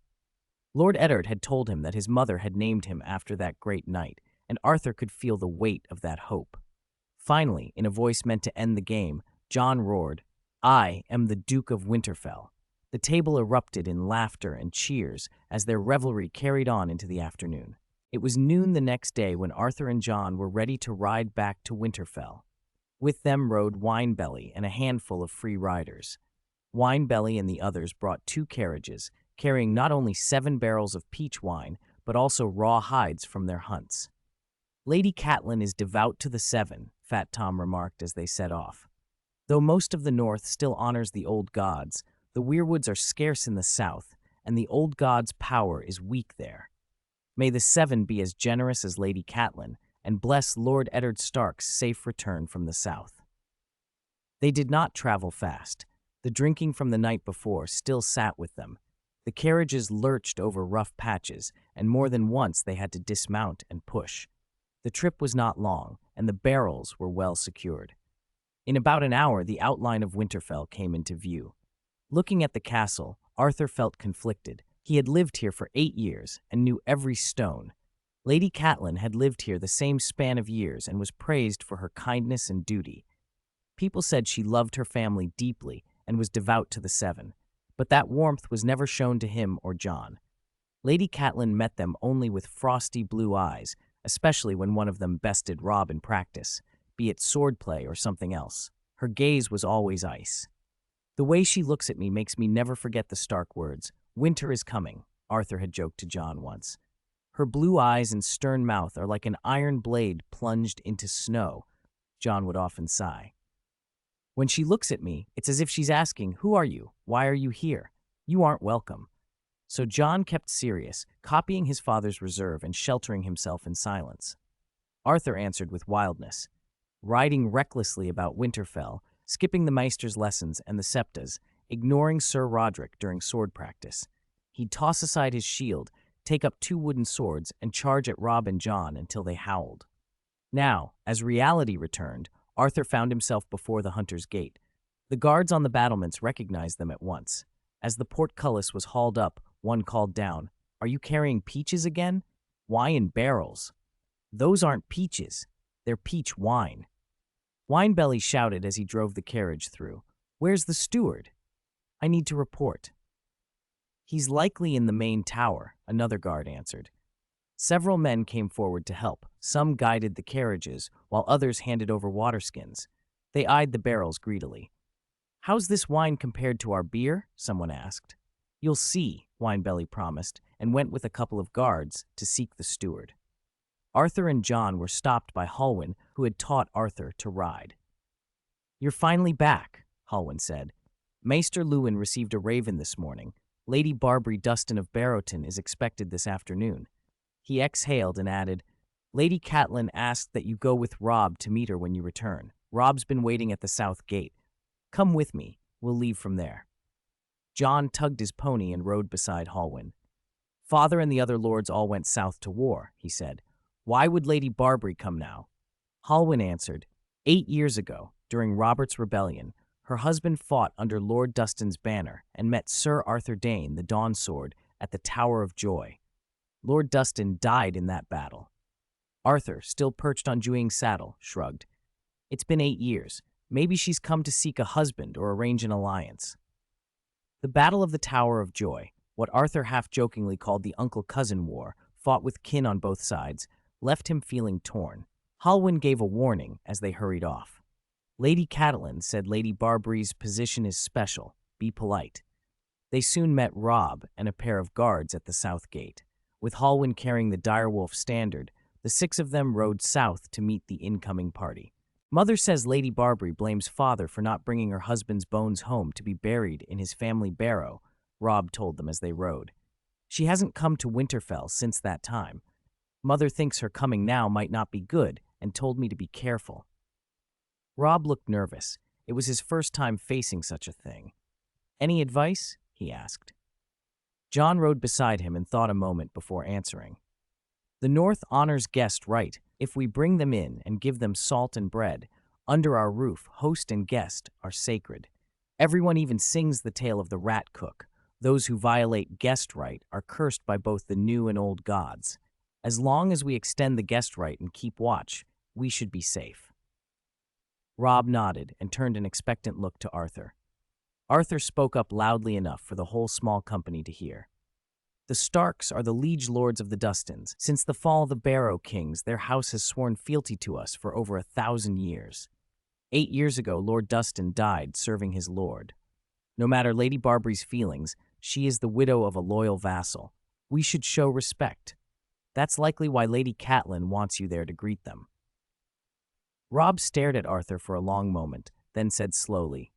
Lord Eddard had told him that his mother had named him after that great night, and Arthur could feel the weight of that hope. Finally, in a voice meant to end the game, Jon roared, "I am the Duke of Winterfell." The table erupted in laughter and cheers as their revelry carried on into the afternoon. It was noon the next day when Arthur and Jon were ready to ride back to Winterfell. With them rode Winebelly and a handful of free riders. Winebelly and the others brought 2 carriages, carrying not only 7 barrels of peach wine, but also raw hides from their hunts. "Lady Catelyn is devout to the 7, Fat Tom remarked as they set off. Though most of the North still honors the old gods, the weirwoods are scarce in the South, and the old gods' power is weak there. May the 7 be as generous as Lady Catelyn, and bless Lord Eddard Stark's safe return from the South." They did not travel fast. The drinking from the night before still sat with them. The carriages lurched over rough patches, and more than once they had to dismount and push. The trip was not long, and the barrels were well secured. In about an hour, the outline of Winterfell came into view. Looking at the castle, Arthur felt conflicted. He had lived here for 8 years and knew every stone. Lady Catelyn had lived here the same span of years and was praised for her kindness and duty. People said she loved her family deeply and was devout to the 7, but that warmth was never shown to him or Jon. Lady Catelyn met them only with frosty blue eyes, especially when one of them bested Robb in practice, be it swordplay or something else. Her gaze was always ice. "The way she looks at me makes me never forget the Stark words, 'Winter is coming,'" Arthur had joked to Jon once. "Her blue eyes and stern mouth are like an iron blade plunged into snow," Jon would often sigh. "When she looks at me, it's as if she's asking, 'Who are you? Why are you here? You aren't welcome.'" So Jon kept serious, copying his father's reserve and sheltering himself in silence. Arthur answered with wildness, riding recklessly about Winterfell, skipping the Maester's lessons and the septas, ignoring Sir Roderick during sword practice. He'd toss aside his shield, take up 2 wooden swords, and charge at Robb and Jon until they howled. Now, as reality returned, Arthur found himself before the Hunter's Gate. The guards on the battlements recognized them at once. As the portcullis was hauled up, one called down, "Are you carrying peaches again? Why in barrels?" "Those aren't peaches. They're peach wine." Winebelly shouted as he drove the carriage through, "Where's the steward? I need to report." "He's likely in the main tower," another guard answered. Several men came forward to help. Some guided the carriages, while others handed over waterskins. They eyed the barrels greedily. "How's this wine compared to our beer?" someone asked. "You'll see," Winebelly promised, and went with a couple of guards to seek the steward. Arthur and Jon were stopped by Halwyn, who had taught Arthur to ride. "You're finally back," Halwyn said. "Maester Luwin received a raven this morning. Lady Barbary Dustin of Barrowton is expected this afternoon." He exhaled and added, "Lady Catelyn asked that you go with Robb to meet her when you return. Robb's been waiting at the south gate. Come with me. We'll leave from there." Jon tugged his pony and rode beside Halwyn. "Father and the other lords all went south to war," he said. "Why would Lady Barbary come now?" Halwyn answered, 8 years ago, during Robert's rebellion, her husband fought under Lord Dustin's banner and met Sir Arthur Dane, the Dawn Sword, at the Tower of Joy. Lord Dustin died in that battle." Arthur, still perched on Juing's saddle, shrugged. "It's been 8 years. Maybe she's come to seek a husband or arrange an alliance." The Battle of the Tower of Joy, what Arthur half-jokingly called the uncle-cousin war, fought with kin on both sides, left him feeling torn. Halwyn gave a warning as they hurried off. "Lady Catelyn said Lady Barbary's position is special. Be polite." They soon met Robb and a pair of guards at the south gate. With Halwyn carrying the direwolf standard, the 6 of them rode south to meet the incoming party. "Mother says Lady Barbary blames father for not bringing her husband's bones home to be buried in his family barrow," Robb told them as they rode. "She hasn't come to Winterfell since that time. Mother thinks her coming now might not be good and told me to be careful." Robb looked nervous. It was his first time facing such a thing. "Any advice?" he asked. Jon rode beside him and thought a moment before answering. "The North honors guest right. If we bring them in and give them salt and bread, under our roof, host and guest are sacred. Everyone even sings the tale of the rat cook. Those who violate guest right are cursed by both the new and old gods. As long as we extend the guest right and keep watch, we should be safe." Robb nodded and turned an expectant look to Arthur. Arthur spoke up loudly enough for the whole small company to hear. "The Starks are the liege lords of the Dustins. Since the fall of the Barrow Kings, their house has sworn fealty to us for over 1,000 years. 8 years ago, Lord Dustin died serving his lord. No matter Lady Barbry's feelings, she is the widow of a loyal vassal. We should show respect. That's likely why Lady Catelyn wants you there to greet them." Robb stared at Arthur for a long moment, then said slowly,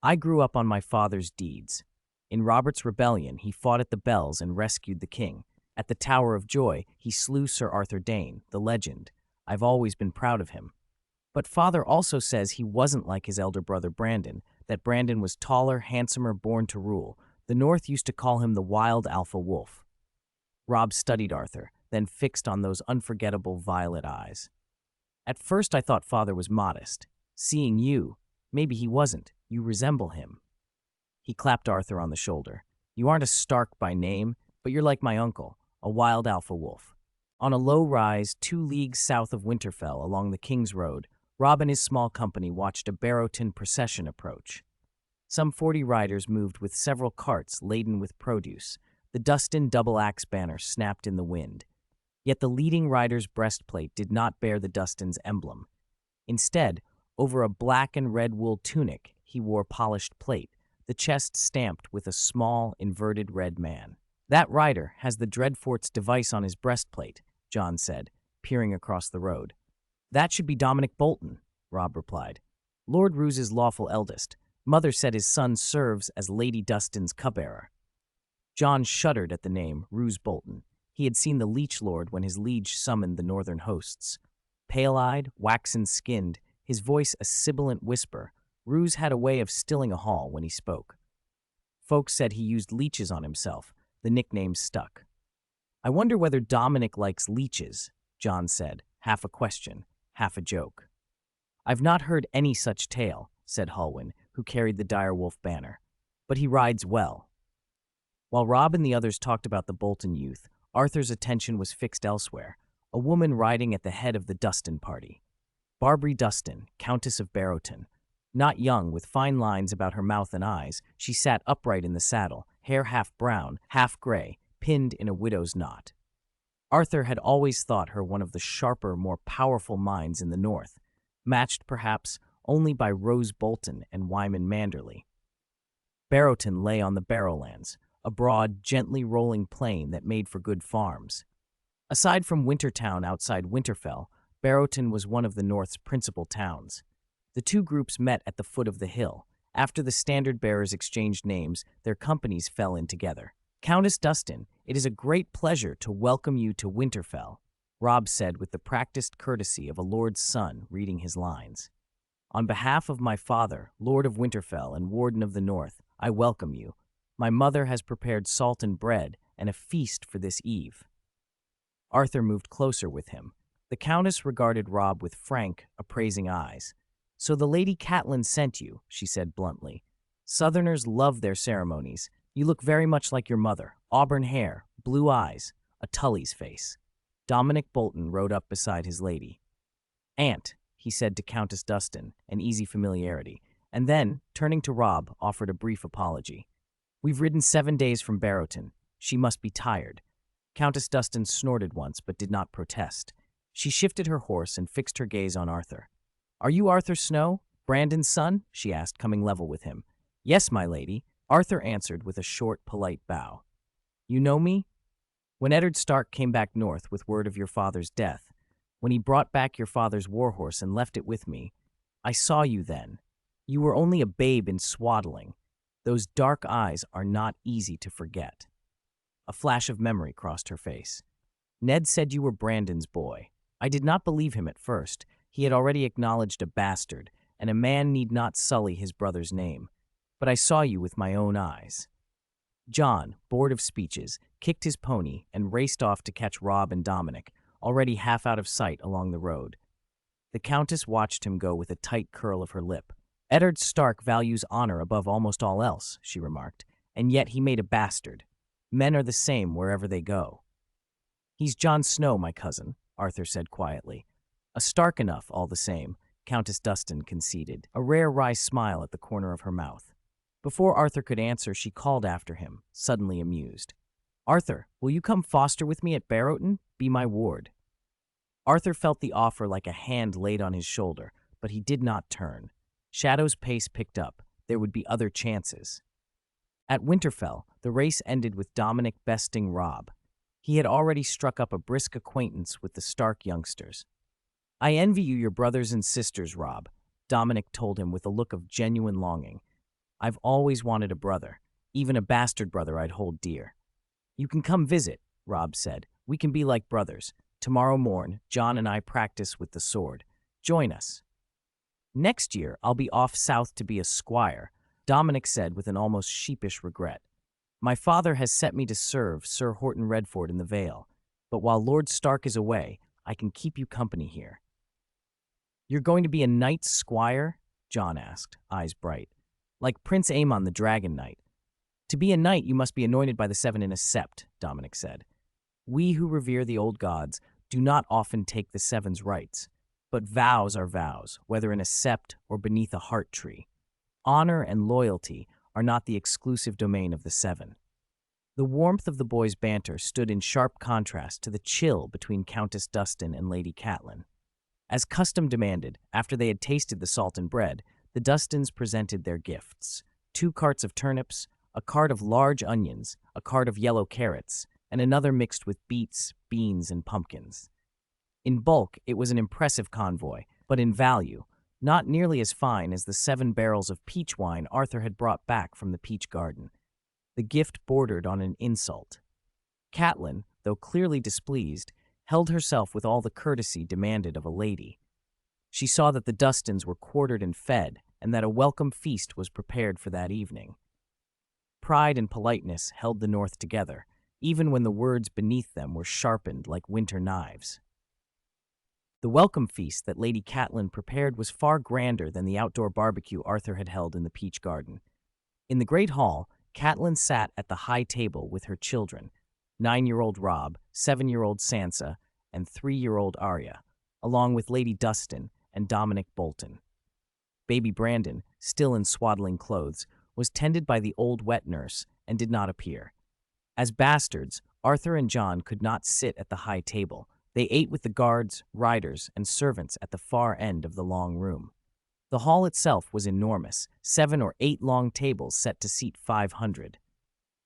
"I grew up on my father's deeds. In Robert's rebellion, he fought at the Bells and rescued the king. At the Tower of Joy, he slew Sir Arthur Dane, the legend. I've always been proud of him. But father also says he wasn't like his elder brother Brandon, that Brandon was taller, handsomer, born to rule. The North used to call him the wild alpha wolf." Robb studied Arthur, then fixed on those unforgettable violet eyes. "At first I thought father was modest. Seeing you, maybe he wasn't. You resemble him." He clapped Arthur on the shoulder. "You aren't a Stark by name, but you're like my uncle, a wild alpha wolf." On a low rise 2 leagues south of Winterfell along the King's Road, Robb and his small company watched a Barrowton procession approach. Some 40 riders moved with several carts laden with produce. The Dustin double-axe banner snapped in the wind. Yet the leading rider's breastplate did not bear the Dustin's emblem. Instead, over a black and red wool tunic, he wore polished plate, the chest stamped with a small, inverted red man. "That rider has the Dreadfort's device on his breastplate," Jon said, peering across the road. "That should be Dominic Bolton," Robb replied. "Lord Roose's lawful eldest. Mother said his son serves as Lady Dustin's cupbearer." Jon shuddered at the name, Roose Bolton. He had seen the Leech Lord when his liege summoned the northern hosts. Pale-eyed, waxen-skinned, his voice a sibilant whisper, Roose had a way of stilling a hall when he spoke. Folks said he used leeches on himself. The nickname stuck. "I wonder whether Dominic likes leeches," Jon said, half a question, half a joke. "I've not heard any such tale," said Hulwyn, who carried the direwolf banner. "But he rides well." While Robb and the others talked about the Bolton youth, Arthur's attention was fixed elsewhere, a woman riding at the head of the Dustin party. Barbry Dustin, Countess of Barrowton. Not young, with fine lines about her mouth and eyes, she sat upright in the saddle, hair half brown, half gray, pinned in a widow's knot. Arthur had always thought her one of the sharper, more powerful minds in the North, matched perhaps only by Rose Bolton and Wyman Manderley. Barrowton lay on the Barrowlands, a broad, gently rolling plain that made for good farms. Aside from Wintertown outside Winterfell, Barrowton was one of the North's principal towns. The two groups met at the foot of the hill. After the standard-bearers exchanged names, their companies fell in together. "Countess Dustin, it is a great pleasure to welcome you to Winterfell," Robb said with the practiced courtesy of a lord's son reading his lines. "On behalf of my father, Lord of Winterfell and Warden of the North, I welcome you. My mother has prepared salt and bread and a feast for this eve." Arthur moved closer with him. The Countess regarded Robb with frank, appraising eyes. "So the Lady Catelyn sent you," she said bluntly. "Southerners love their ceremonies. You look very much like your mother. Auburn hair, blue eyes, a Tully's face." Dominic Bolton rode up beside his lady. "Aunt," he said to Countess Dustin, an easy familiarity, and then, turning to Robb, offered a brief apology. "We've ridden 7 days from Barrowton. She must be tired." Countess Dustin snorted once, but did not protest. She shifted her horse and fixed her gaze on Arthur. "Are you Arthur Snow, Brandon's son?" she asked, coming level with him. "Yes, my lady," Arthur answered with a short, polite bow. "You know me? When Eddard Stark came back north with word of your father's death, when he brought back your father's warhorse and left it with me, I saw you then. You were only a babe in swaddling. Those dark eyes are not easy to forget." A flash of memory crossed her face. "Ned said you were Brandon's boy. I did not believe him at first. He had already acknowledged a bastard, and a man need not sully his brother's name. But I saw you with my own eyes." Jon, bored of speeches, kicked his pony and raced off to catch Robb and Dominic, already half out of sight along the road. The Countess watched him go with a tight curl of her lip. Eddard Stark values honor above almost all else, she remarked, and yet he made a bastard. Men are the same wherever they go. He's Jon Snow, my cousin, Arthur said quietly. A Stark enough, all the same, Countess Dustin conceded, a rare wry smile at the corner of her mouth. Before Arthur could answer, she called after him, suddenly amused. Arthur, will you come foster with me at Barrowton? Be my ward. Arthur felt the offer like a hand laid on his shoulder, but he did not turn. Shadow's pace picked up. There would be other chances. At Winterfell, the race ended with Dominic besting Robb. He had already struck up a brisk acquaintance with the Stark youngsters. I envy you your brothers and sisters, Robb, Dominic told him with a look of genuine longing. I've always wanted a brother, even a bastard brother I'd hold dear. You can come visit, Robb said. We can be like brothers. Tomorrow morn, John and I practice with the sword. Join us. Next year, I'll be off south to be a squire, Dominic said with an almost sheepish regret. My father has set me to serve Sir Horton Redford in the Vale, but while Lord Stark is away, I can keep you company here. You're going to be a knight's squire? John asked, eyes bright. Like Prince Aemon the Dragon Knight. To be a knight, you must be anointed by the Seven in a sept, Dominic said. We who revere the old gods do not often take the Seven's rights, but vows are vows, whether in a sept or beneath a heart tree. Honor and loyalty are not the exclusive domain of the Seven. The warmth of the boys' banter stood in sharp contrast to the chill between Countess Dustin and Lady Catelyn. As custom demanded, after they had tasted the salt and bread, the Dustins presented their gifts. 2 carts of turnips, a cart of large onions, a cart of yellow carrots, and another mixed with beets, beans, and pumpkins. In bulk, it was an impressive convoy, but in value, not nearly as fine as the 7 barrels of peach wine Arthur had brought back from the peach garden. The gift bordered on an insult. Catelyn, though clearly displeased, held herself with all the courtesy demanded of a lady. She saw that the Dustins were quartered and fed, and that a welcome feast was prepared for that evening. Pride and politeness held the North together, even when the words beneath them were sharpened like winter knives. The welcome feast that Lady Catelyn prepared was far grander than the outdoor barbecue Arthur had held in the peach garden. In the great hall, Catelyn sat at the high table with her children, 9-year-old Robb, 7-year-old Sansa, and 3-year-old Arya, along with Lady Dustin and Dominic Bolton. Baby Brandon, still in swaddling clothes, was tended by the old wet nurse and did not appear. As bastards, Arthur and John could not sit at the high table. They ate with the guards, riders, and servants at the far end of the long room. The hall itself was enormous, 7 or 8 long tables set to seat 500.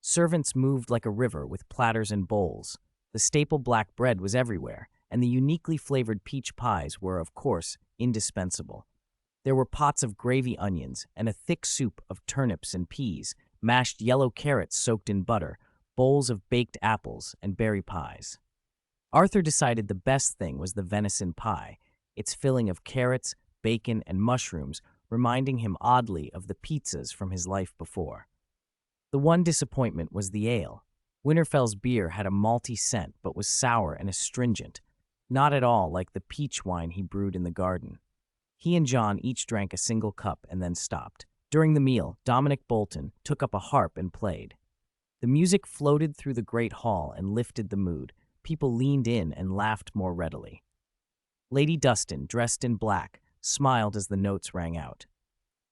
Servants moved like a river with platters and bowls. The staple black bread was everywhere, and the uniquely flavored peach pies were, of course, indispensable. There were pots of gravy onions and a thick soup of turnips and peas, mashed yellow carrots soaked in butter, bowls of baked apples, and berry pies. Arthur decided the best thing was the venison pie, its filling of carrots, bacon, and mushrooms, reminding him oddly of the pizzas from his life before. The one disappointment was the ale. Winterfell's beer had a malty scent but was sour and astringent, not at all like the peach wine he brewed in the garden. He and John each drank a single cup and then stopped. During the meal, Dominic Bolton took up a harp and played. The music floated through the great hall and lifted the mood. People leaned in and laughed more readily. Lady Dustin, dressed in black, smiled as the notes rang out.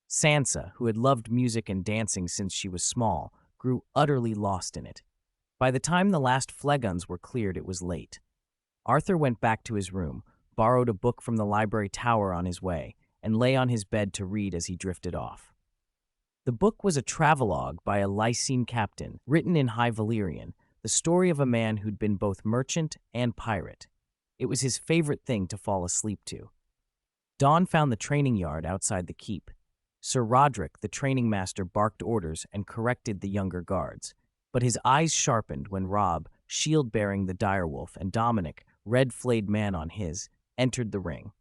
Sansa, who had loved music and dancing since she was small, grew utterly lost in it. By the time the last fleguns were cleared, it was late. Arthur went back to his room, borrowed a book from the library tower on his way, and lay on his bed to read as he drifted off. The book was a travelogue by a Lycene captain, written in High Valyrian, the story of a man who'd been both merchant and pirate. It was his favorite thing to fall asleep to. Dawn found the training yard outside the keep. Sir Roderick, the training master, barked orders and corrected the younger guards, but his eyes sharpened when Robb, shield-bearing the direwolf, and Dominic, red-flayed man on his, entered the ring.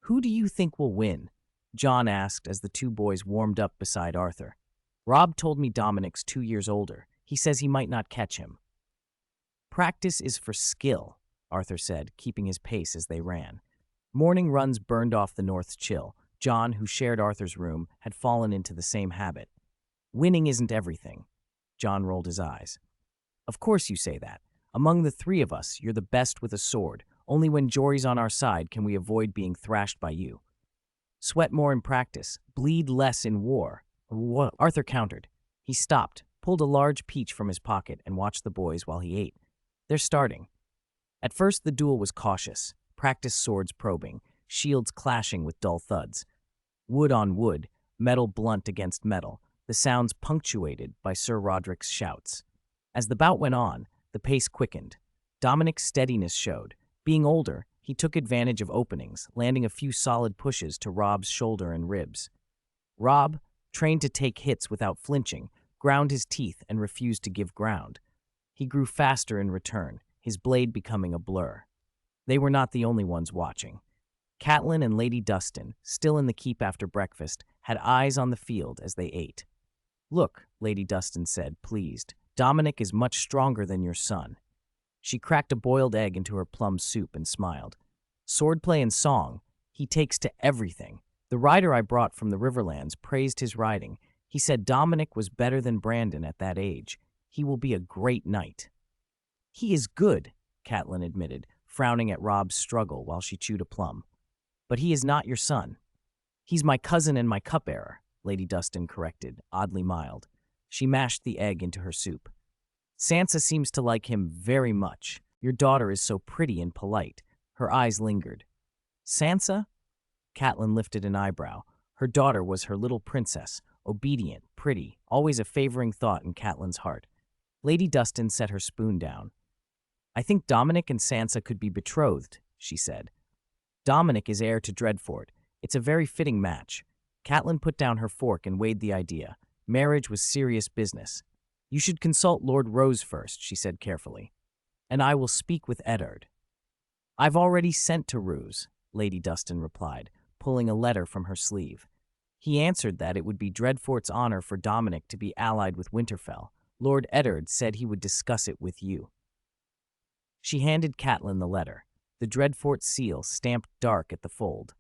"Who do you think will win?" John asked as the 2 boys warmed up beside Arthur. "Robb told me Dominic's 2 years older. He says he might not catch him." "Practice is for skill," Arthur said, keeping his pace as they ran. Morning runs burned off the North's chill. John, who shared Arthur's room, had fallen into the same habit. Winning isn't everything. John rolled his eyes. Of course you say that. Among the three of us, you're the best with a sword. Only when Jory's on our side can we avoid being thrashed by you. Sweat more in practice, bleed less in war. What? Arthur countered. He stopped, pulled a large peach from his pocket, and watched the boys while he ate. They're starting. At first the duel was cautious, practice swords probing, shields clashing with dull thuds. Wood on wood, metal blunt against metal, the sounds punctuated by Sir Roderick's shouts. As the bout went on, the pace quickened. Dominic's steadiness showed. Being older, he took advantage of openings, landing a few solid pushes to Rob's shoulder and ribs. Rob, trained to take hits without flinching, ground his teeth and refused to give ground. He grew faster in return, his blade becoming a blur. They were not the only ones watching. Catelyn and Lady Dustin, still in the keep after breakfast, had eyes on the field as they ate. "Look," Lady Dustin said, pleased, "Dominic is much stronger than your son." She cracked a boiled egg into her plum soup and smiled. "Swordplay and song, he takes to everything. The rider I brought from the Riverlands praised his riding. He said Dominic was better than Brandon at that age. He will be a great knight." "He is good," Catelyn admitted, frowning at Rob's struggle while she chewed a plum. "But he is not your son." "He's my cousin and my cupbearer," Lady Dustin corrected, oddly mild. She mashed the egg into her soup. "Sansa seems to like him very much. Your daughter is so pretty and polite." Her eyes lingered. "Sansa?" Catelyn lifted an eyebrow. Her daughter was her little princess, obedient, pretty, always a favoring thought in Catelyn's heart. Lady Dustin set her spoon down. "I think Dominic and Sansa could be betrothed," she said. "Dominic is heir to Dreadfort. It's a very fitting match." Catelyn put down her fork and weighed the idea. Marriage was serious business. "You should consult Lord Rose first," she said carefully. "And I will speak with Eddard." "I've already sent to Roose," Lady Dustin replied, pulling a letter from her sleeve. "He answered that it would be Dreadfort's honor for Dominic to be allied with Winterfell. Lord Eddard said he would discuss it with you." She handed Catelyn the letter, the Dreadfort seal stamped dark at the fold.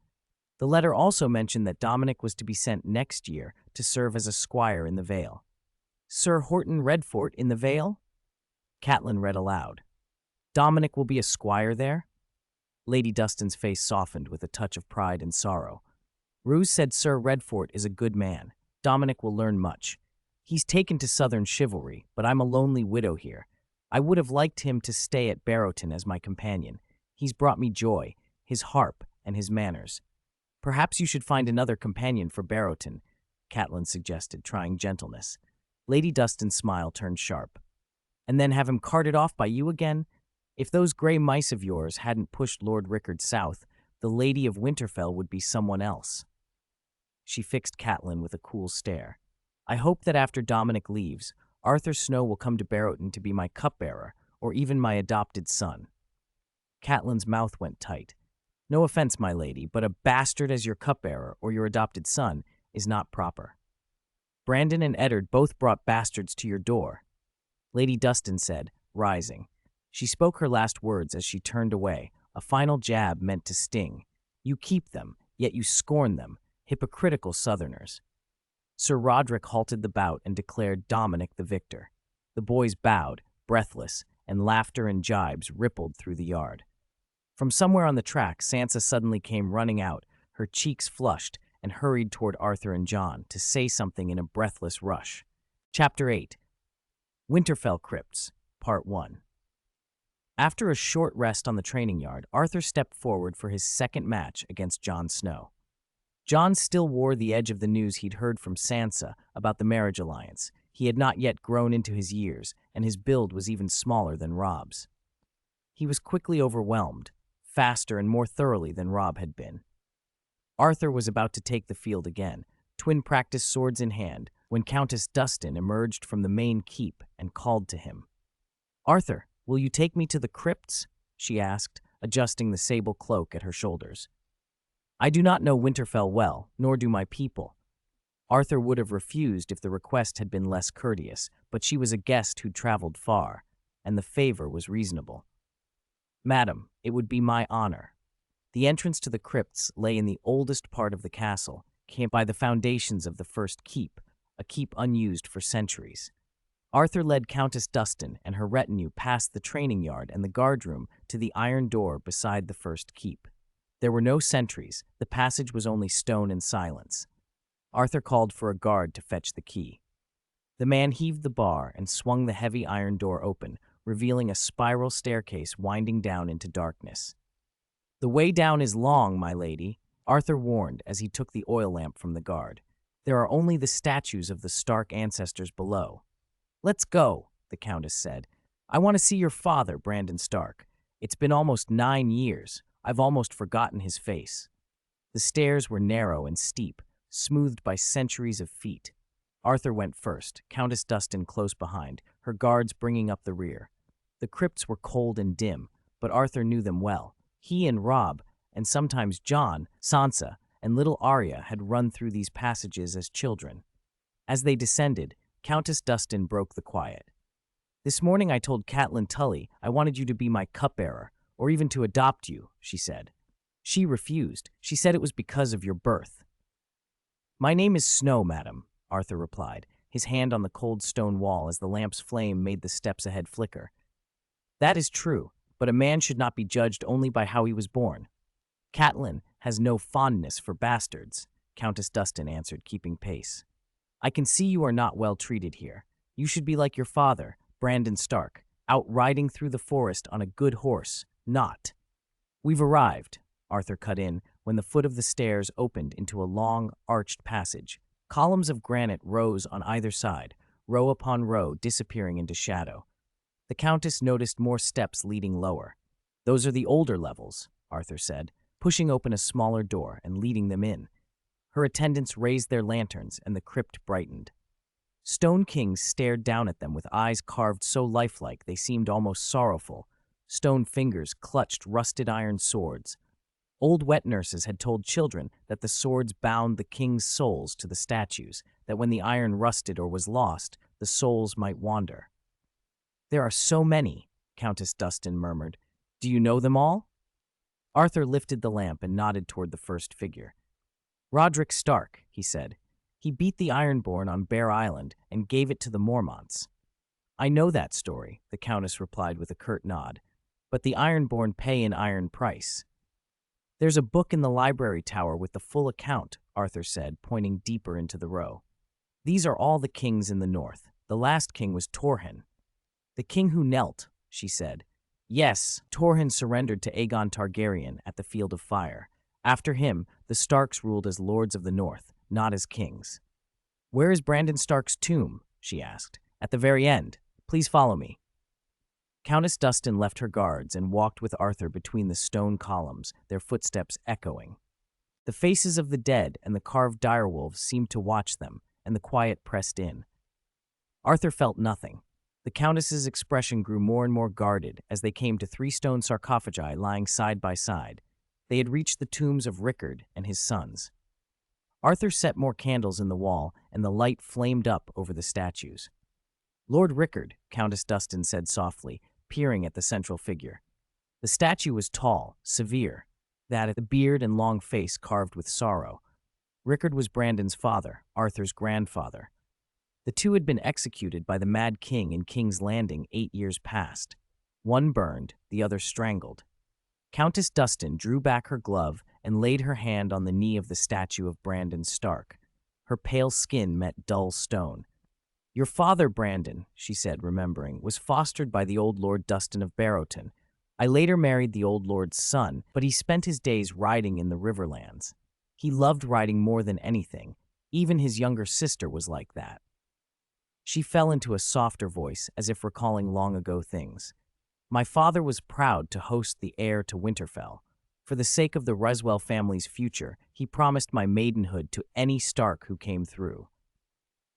The letter also mentioned that Dominic was to be sent next year to serve as a squire in the Vale. "Sir Horton Redfort in the Vale?" Catelyn read aloud. "Dominic will be a squire there?" Lady Dustin's face softened with a touch of pride and sorrow. "Roose said Sir Redfort is a good man. Dominic will learn much. He's taken to southern chivalry, but I'm a lonely widow here. I would have liked him to stay at Barrowton as my companion. He's brought me joy, his harp and his manners." "Perhaps you should find another companion for Barrowton," Catelyn suggested, trying gentleness. Lady Dustin's smile turned sharp. "And then have him carted off by you again? If those gray mice of yours hadn't pushed Lord Rickard south, the Lady of Winterfell would be someone else." She fixed Catelyn with a cool stare. "I hope that after Dominic leaves, Arthur Snow will come to Barrowton to be my cupbearer, or even my adopted son." Catelyn's mouth went tight. "No offense, my lady, but a bastard as your cupbearer or your adopted son is not proper. Brandon and Eddard both brought bastards to your door," Lady Dustin said, rising. She spoke her last words as she turned away, a final jab meant to sting. "You keep them, yet you scorn them, hypocritical Southerners." Sir Roderick halted the bout and declared Dominic the victor. The boys bowed, breathless, and laughter and jibes rippled through the yard. From somewhere on the track, Sansa suddenly came running out, her cheeks flushed, and hurried toward Arthur and John to say something in a breathless rush. Chapter 8. Winterfell Crypts, Part 1. After a short rest on the training yard, Arthur stepped forward for his second match against Jon Snow. Jon still wore the edge of the news he'd heard from Sansa about the marriage alliance. He had not yet grown into his years, and his build was even smaller than Rob's. He was quickly overwhelmed, faster and more thoroughly than Rob had been. Arthur was about to take the field again, twin practice swords in hand, when Countess Dustin emerged from the main keep and called to him. "Arthur, will you take me to the crypts?" she asked, adjusting the sable cloak at her shoulders. "I do not know Winterfell well, nor do my people." Arthur would have refused if the request had been less courteous, but she was a guest who'd traveled far, and the favor was reasonable. Madam, it would be my honor. The entrance to the crypts lay in the oldest part of the castle, camped by the foundations of the first keep, a keep unused for centuries. Arthur led Countess Dustin and her retinue past the training yard and the guardroom to the iron door beside the first keep. There were no sentries, the passage was only stone and silence. Arthur called for a guard to fetch the key. The man heaved the bar and swung the heavy iron door open, revealing a spiral staircase winding down into darkness. "The way down is long, my lady," Arthur warned as he took the oil lamp from the guard. "There are only the statues of the Stark ancestors below." "Let's go," the Countess said. "I want to see your father, Brandon Stark. It's been almost 9 years. I've almost forgotten his face." The stairs were narrow and steep, smoothed by centuries of feet. Arthur went first, Countess Dustin close behind, her guards bringing up the rear. The crypts were cold and dim, but Arthur knew them well. He and Rob, and sometimes John, Sansa, and little Arya had run through these passages as children. As they descended, Countess Dustin broke the quiet. "This morning I told Catelyn Tully I wanted you to be my cupbearer, or even to adopt you," she said. "She refused. She said it was because of your birth." "My name is Snow, madam," Arthur replied, his hand on the cold stone wall as the lamp's flame made the steps ahead flicker. "That is true, but a man should not be judged only by how he was born." "Catelyn has no fondness for bastards," Countess Dustin answered, keeping pace. "I can see you are not well treated here. You should be like your father, Brandon Stark, out riding through the forest on a good horse, not—" "We've arrived," Arthur cut in when the foot of the stairs opened into a long, arched passage. Columns of granite rose on either side, row upon row disappearing into shadow. The Countess noticed more steps leading lower. "Those are the older levels," Arthur said, pushing open a smaller door and leading them in. Her attendants raised their lanterns and the crypt brightened. Stone Kings stared down at them with eyes carved so lifelike they seemed almost sorrowful. Stone fingers clutched rusted iron swords. Old wet nurses had told children that the swords bound the king's souls to the statues, that when the iron rusted or was lost, the souls might wander. "There are so many," Countess Dustin murmured. "Do you know them all?" Arthur lifted the lamp and nodded toward the first figure. "Roderick Stark," he said. "He beat the Ironborn on Bear Island and gave it to the Mormonts." "I know that story," the Countess replied with a curt nod. "But the Ironborn pay an iron price." "There's a book in the library tower with the full account," Arthur said, pointing deeper into the row. "These are all the kings in the north. The last king was Torhin." "The king who knelt," she said. "Yes, Torhin surrendered to Aegon Targaryen at the Field of Fire. After him, the Starks ruled as lords of the north, not as kings." "Where is Brandon Stark's tomb?" she asked. "At the very end. Please follow me." Countess Dustin left her guards and walked with Arthur between the stone columns, their footsteps echoing. The faces of the dead and the carved direwolves seemed to watch them, and the quiet pressed in. Arthur felt nothing. The Countess's expression grew more and more guarded as they came to 3 stone sarcophagi lying side by side. They had reached the tombs of Rickard and his sons. Arthur set more candles in the wall, and the light flamed up over the statues. "Lord Rickard," Countess Dustin said softly, peering at the central figure. The statue was tall, severe, the beard and long face carved with sorrow. Rickard was Brandon's father, Arthur's grandfather. The two had been executed by the Mad King in King's Landing 8 years past. One burned, the other strangled. Countess Dustin drew back her glove and laid her hand on the knee of the statue of Brandon Stark. Her pale skin met dull stone. "Your father, Brandon," she said, remembering, "was fostered by the old Lord Dustin of Barrowton. I later married the old lord's son, but he spent his days riding in the Riverlands. He loved riding more than anything. Even his younger sister was like that." She fell into a softer voice, as if recalling long-ago things. "My father was proud to host the heir to Winterfell. For the sake of the Reswell family's future, he promised my maidenhood to any Stark who came through."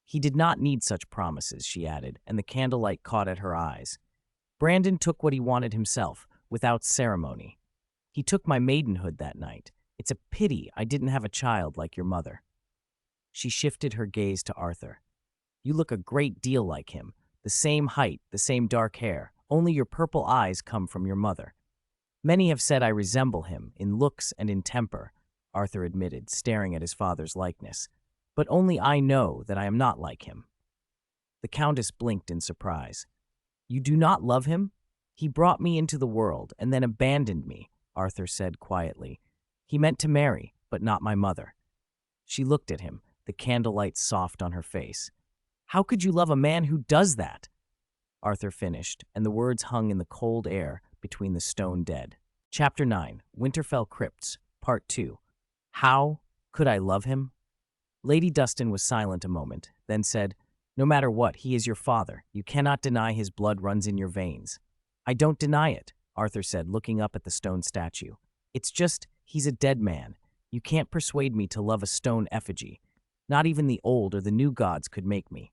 "He did not need such promises," she added, and the candlelight caught at her eyes. "Brandon took what he wanted himself, without ceremony. He took my maidenhood that night. It's a pity I didn't have a child like your mother." She shifted her gaze to Arthur. "You look a great deal like him. The same height, the same dark hair. Only your purple eyes come from your mother." Many have said I resemble him in looks and in temper, Arthur admitted, staring at his father's likeness. But only I know that I am not like him. The Countess blinked in surprise. You do not love him? He brought me into the world and then abandoned me, Arthur said quietly. He meant to marry, but not my mother. She looked at him, the candlelight soft on her face. How could you love a man who does that? Arthur finished, and the words hung in the cold air between the stone dead. Chapter 9, Winterfell Crypts, Part 2. How could I love him? Lady Dustin was silent a moment, then said, No matter what, he is your father. You cannot deny his blood runs in your veins. I don't deny it, Arthur said, looking up at the stone statue. It's just, he's a dead man. You can't persuade me to love a stone effigy. Not even the old or the new gods could make me.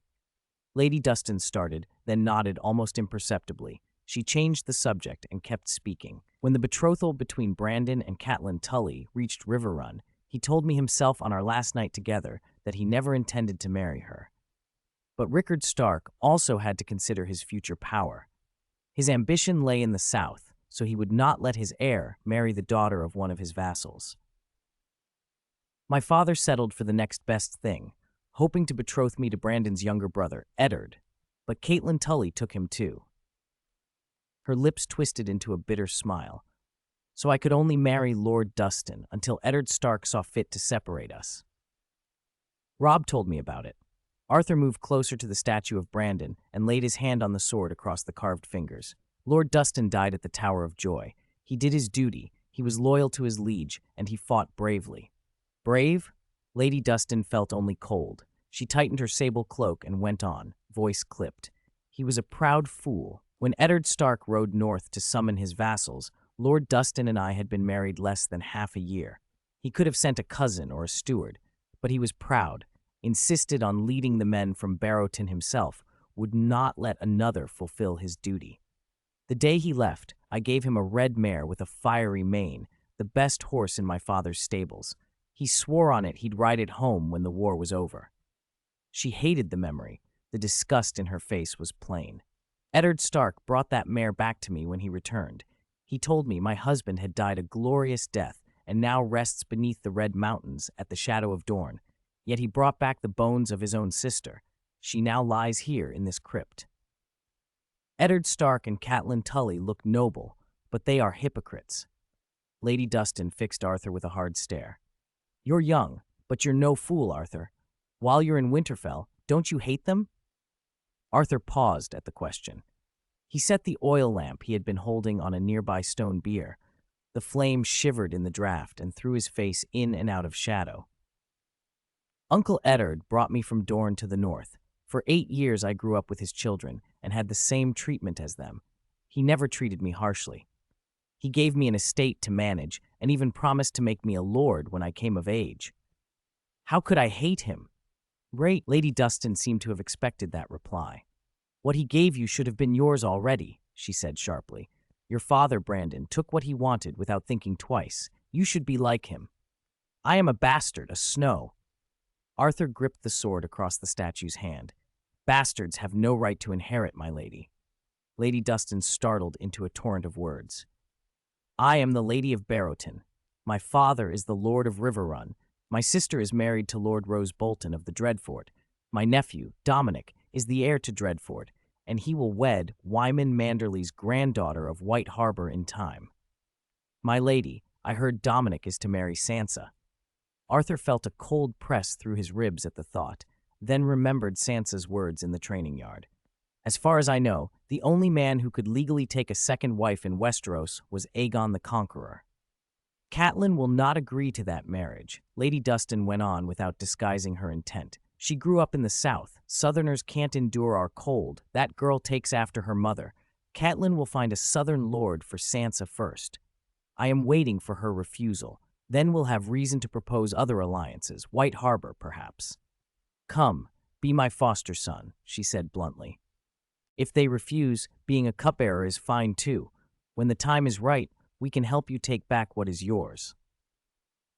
Lady Dustin started, then nodded almost imperceptibly. She changed the subject and kept speaking. When the betrothal between Brandon and Catelyn Tully reached Riverrun, he told me himself on our last night together that he never intended to marry her. But Rickard Stark also had to consider his future power. His ambition lay in the south, so he would not let his heir marry the daughter of one of his vassals. My father settled for the next best thing, hoping to betroth me to Brandon's younger brother, Eddard, but Catelyn Tully took him too. Her lips twisted into a bitter smile. So I could only marry Lord Dustin until Eddard Stark saw fit to separate us. Robb told me about it. Arthur moved closer to the statue of Brandon and laid his hand on the sword across the carved fingers. Lord Dustin died at the Tower of Joy. He did his duty, he was loyal to his liege, and he fought bravely. Brave? Lady Dustin felt only cold. She tightened her sable cloak and went on, voice clipped. He was a proud fool. When Eddard Stark rode north to summon his vassals, Lord Dustin and I had been married less than half a year. He could have sent a cousin or a steward, but he was proud, insisted on leading the men from Barrowton himself, would not let another fulfill his duty. The day he left, I gave him a red mare with a fiery mane, the best horse in my father's stables. He swore on it he'd ride it home when the war was over. She hated the memory. The disgust in her face was plain. Eddard Stark brought that mare back to me when he returned. He told me my husband had died a glorious death and now rests beneath the Red Mountains at the shadow of Dorne. Yet he brought back the bones of his own sister. She now lies here in this crypt. Eddard Stark and Catelyn Tully look noble, but they are hypocrites. Lady Dustin fixed Arthur with a hard stare. You're young, but you're no fool, Arthur. While you're in Winterfell, don't you hate them? Arthur paused at the question. He set the oil lamp he had been holding on a nearby stone bier. The flame shivered in the draught and threw his face in and out of shadow. Uncle Eddard brought me from Dorne to the north. For 8 years I grew up with his children and had the same treatment as them. He never treated me harshly. He gave me an estate to manage and even promised to make me a lord when I came of age. How could I hate him? Lady Dustin seemed to have expected that reply. What he gave you should have been yours already, she said sharply. Your father, Brandon, took what he wanted without thinking twice. You should be like him. I am a bastard, a Snow. Arthur gripped the sword across the statue's hand. Bastards have no right to inherit, my lady. Lady Dustin startled into a torrent of words. I am the Lady of Barrowton. My father is the Lord of Riverrun. My sister is married to Lord Rose Bolton of the Dreadfort. My nephew, Dominic, is the heir to Dreadfort, and he will wed Wyman Manderley's granddaughter of White Harbor in time. My lady, I heard Dominic is to marry Sansa. Arthur felt a cold press through his ribs at the thought, then remembered Sansa's words in the training yard. As far as I know, the only man who could legally take a second wife in Westeros was Aegon the Conqueror. Catelyn will not agree to that marriage, Lady Dustin went on without disguising her intent. She grew up in the South. Southerners can't endure our cold. That girl takes after her mother. Catelyn will find a Southern lord for Sansa first. I am waiting for her refusal. Then we'll have reason to propose other alliances, White Harbor, perhaps. Come, be my foster son, she said bluntly. If they refuse, being a cupbearer is fine too. When the time is right, we can help you take back what is yours.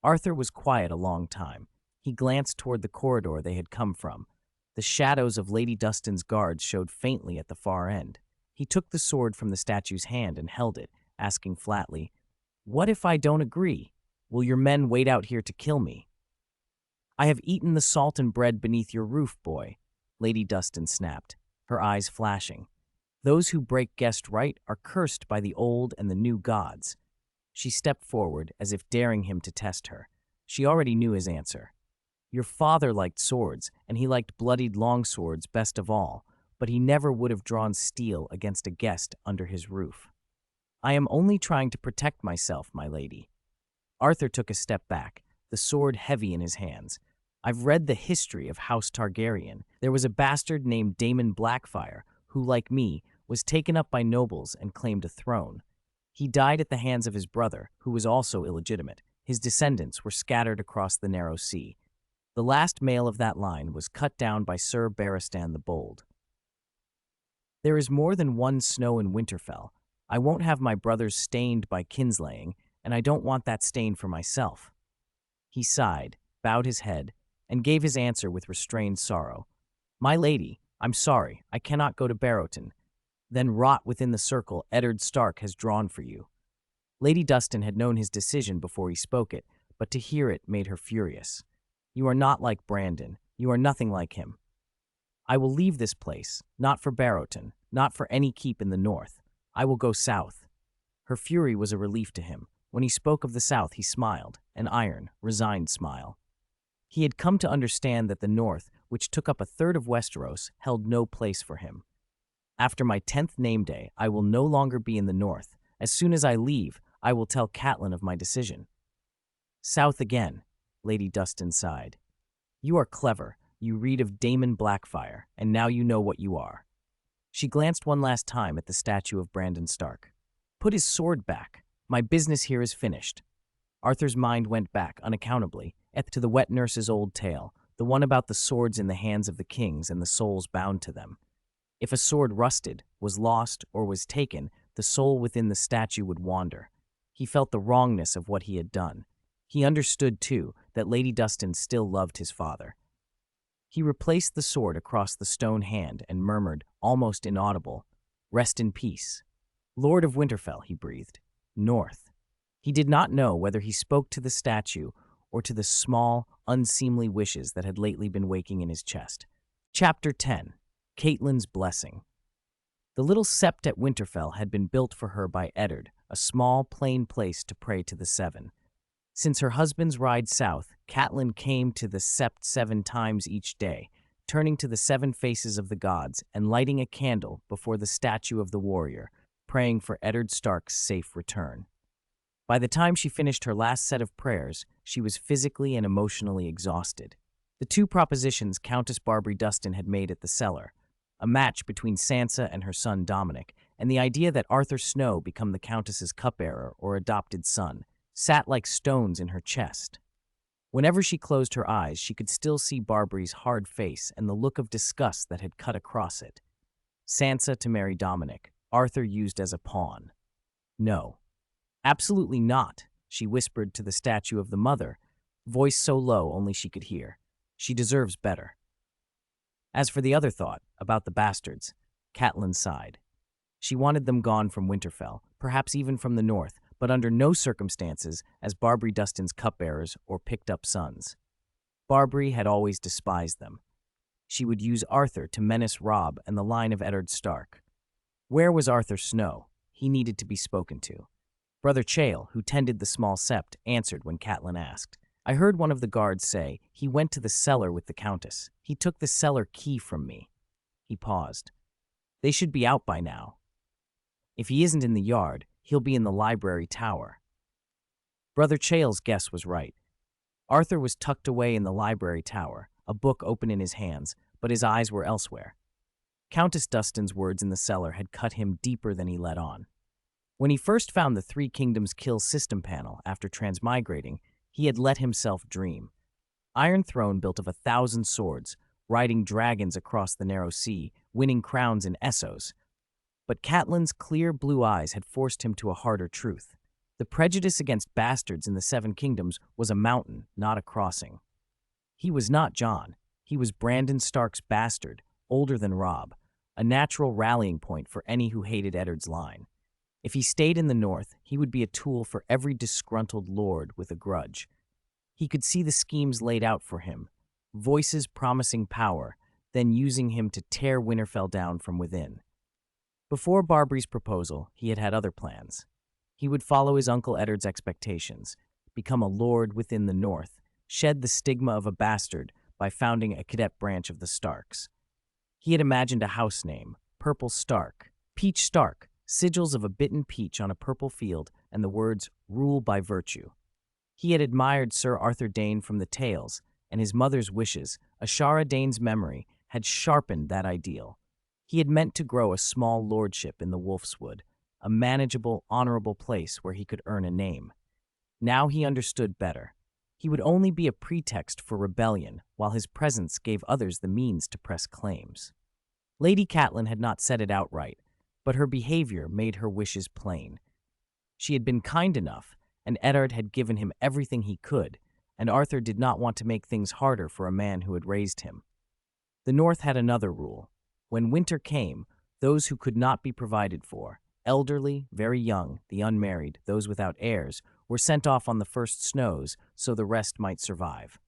Arthur was quiet a long time. He glanced toward the corridor they had come from. The shadows of Lady Dustin's guards showed faintly at the far end. He took the sword from the statue's hand and held it, asking flatly, What if I don't agree? Will your men wait out here to kill me? I have eaten the salt and bread beneath your roof, boy, Lady Dustin snapped, her eyes flashing. Those who break guest right are cursed by the old and the new gods. She stepped forward as if daring him to test her. She already knew his answer. Your father liked swords, and he liked bloodied longswords best of all, but he never would have drawn steel against a guest under his roof. I am only trying to protect myself, my lady. Arthur took a step back, the sword heavy in his hands. I've read the history of House Targaryen. There was a bastard named Daemon Blackfyre, who, like me, was taken up by nobles and claimed a throne. He died at the hands of his brother, who was also illegitimate. His descendants were scattered across the narrow sea. The last male of that line was cut down by Sir Barristan the Bold. There is more than one snow in Winterfell. I won't have my brothers stained by kinslaying, and I don't want that stain for myself. He sighed, bowed his head, and gave his answer with restrained sorrow. My lady, I'm sorry, I cannot go to Barrowton. Then rot within the circle Eddard Stark has drawn for you. Lady Dustin had known his decision before he spoke it, but to hear it made her furious. You are not like Brandon. You are nothing like him. I will leave this place, not for Barrowton, not for any keep in the north. I will go south. Her fury was a relief to him. When he spoke of the south, he smiled, an iron, resigned smile. He had come to understand that the north, which took up a third of Westeros, held no place for him. After my 10th name day, I will no longer be in the north. As soon as I leave, I will tell Catelyn of my decision. South again, Lady Dustin sighed. You are clever. You read of Daemon Blackfyre, and now you know what you are. She glanced one last time at the statue of Brandon Stark. Put his sword back. My business here is finished. Arthur's mind went back, unaccountably, to the wet nurse's old tale, the one about the swords in the hands of the kings and the souls bound to them. If a sword rusted, was lost, or was taken, the soul within the statue would wander. He felt the wrongness of what he had done. He understood, too, that Lady Dustin still loved his father. He replaced the sword across the stone hand and murmured, almost inaudible, "Rest in peace." Lord of Winterfell, he breathed. North. He did not know whether he spoke to the statue or to the small, unseemly wishes that had lately been waking in his chest. Chapter 10. Catelyn's Blessing. The little sept at Winterfell had been built for her by Eddard, a small, plain place to pray to the Seven. Since her husband's ride south, Catelyn came to the sept 7 times each day, turning to the 7 faces of the gods and lighting a candle before the statue of the warrior, praying for Eddard Stark's safe return. By the time she finished her last set of prayers, she was physically and emotionally exhausted. The 2 propositions Countess Barbary Dustin had made at the cellar, a match between Sansa and her son Dominic, and the idea that Arthur Snow become the Countess's cupbearer or adopted son, sat like stones in her chest. Whenever she closed her eyes, she could still see Barbary's hard face and the look of disgust that had cut across it. Sansa to marry Dominic, Arthur used as a pawn. No. Absolutely not, she whispered to the statue of the mother, voice so low only she could hear. She deserves better. As for the other thought, about the bastards, Catelyn sighed. She wanted them gone from Winterfell, perhaps even from the north, but under no circumstances as Barbary Dustin's cupbearers or picked-up sons. Barbary had always despised them. She would use Arthur to menace Robb and the line of Eddard Stark. Where was Arthur Snow? He needed to be spoken to. Brother Chael, who tended the small sept, answered when Catelyn asked. I heard one of the guards say, he went to the cellar with the Countess. He took the cellar key from me. He paused. They should be out by now. If he isn't in the yard, he'll be in the library tower. Brother Chael's guess was right. Arthur was tucked away in the library tower, a book open in his hands, but his eyes were elsewhere. Countess Dustin's words in the cellar had cut him deeper than he let on. When he first found the 3 Kingdoms kill system panel after transmigrating, he had let himself dream. Iron Throne built of 1,000 swords, riding dragons across the narrow sea, winning crowns in Essos. But Catelyn's clear blue eyes had forced him to a harder truth. The prejudice against bastards in the 7 Kingdoms was a mountain, not a crossing. He was not Jon. He was Brandon Stark's bastard, older than Robb, a natural rallying point for any who hated Eddard's line. If he stayed in the north, he would be a tool for every disgruntled lord with a grudge. He could see the schemes laid out for him, voices promising power, then using him to tear Winterfell down from within. Before Barbry's proposal, he had had other plans. He would follow his Uncle Eddard's expectations, become a lord within the north, shed the stigma of a bastard by founding a cadet branch of the Starks. He had imagined a house name, Purple Stark, Peach Stark, sigils of a bitten peach on a purple field, and the words, "Rule by virtue." He had admired Sir Arthur Dayne from the tales, and his mother's wishes, Ashara Dayne's memory, had sharpened that ideal. He had meant to grow a small lordship in the Wolfswood, a manageable, honorable place where he could earn a name. Now he understood better. He would only be a pretext for rebellion, while his presence gave others the means to press claims. Lady Catelyn had not said it outright, but her behavior made her wishes plain. She had been kind enough, and Eddard had given him everything he could, and Arthur did not want to make things harder for a man who had raised him. The North had another rule. When winter came, those who could not be provided for, elderly, very young, the unmarried, those without heirs, were sent off on the first snows so the rest might survive.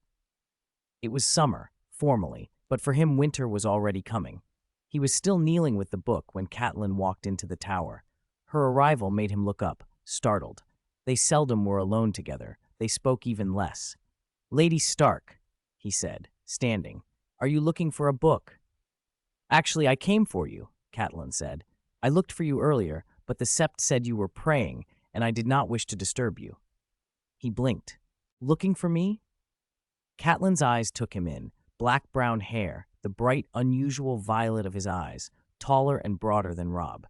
It was summer, formally, but for him winter was already coming. He was still kneeling with the book when Catelyn walked into the tower. Her arrival made him look up, startled. They seldom were alone together. They spoke even less. "Lady Stark," he said, standing, "are you looking for a book?" "Actually, I came for you," Catelyn said. "I looked for you earlier, but the sept said you were praying, and I did not wish to disturb you." He blinked. "Looking for me?" Catelyn's eyes took him in, black-brown hair, the bright, unusual violet of his eyes, taller and broader than Robb.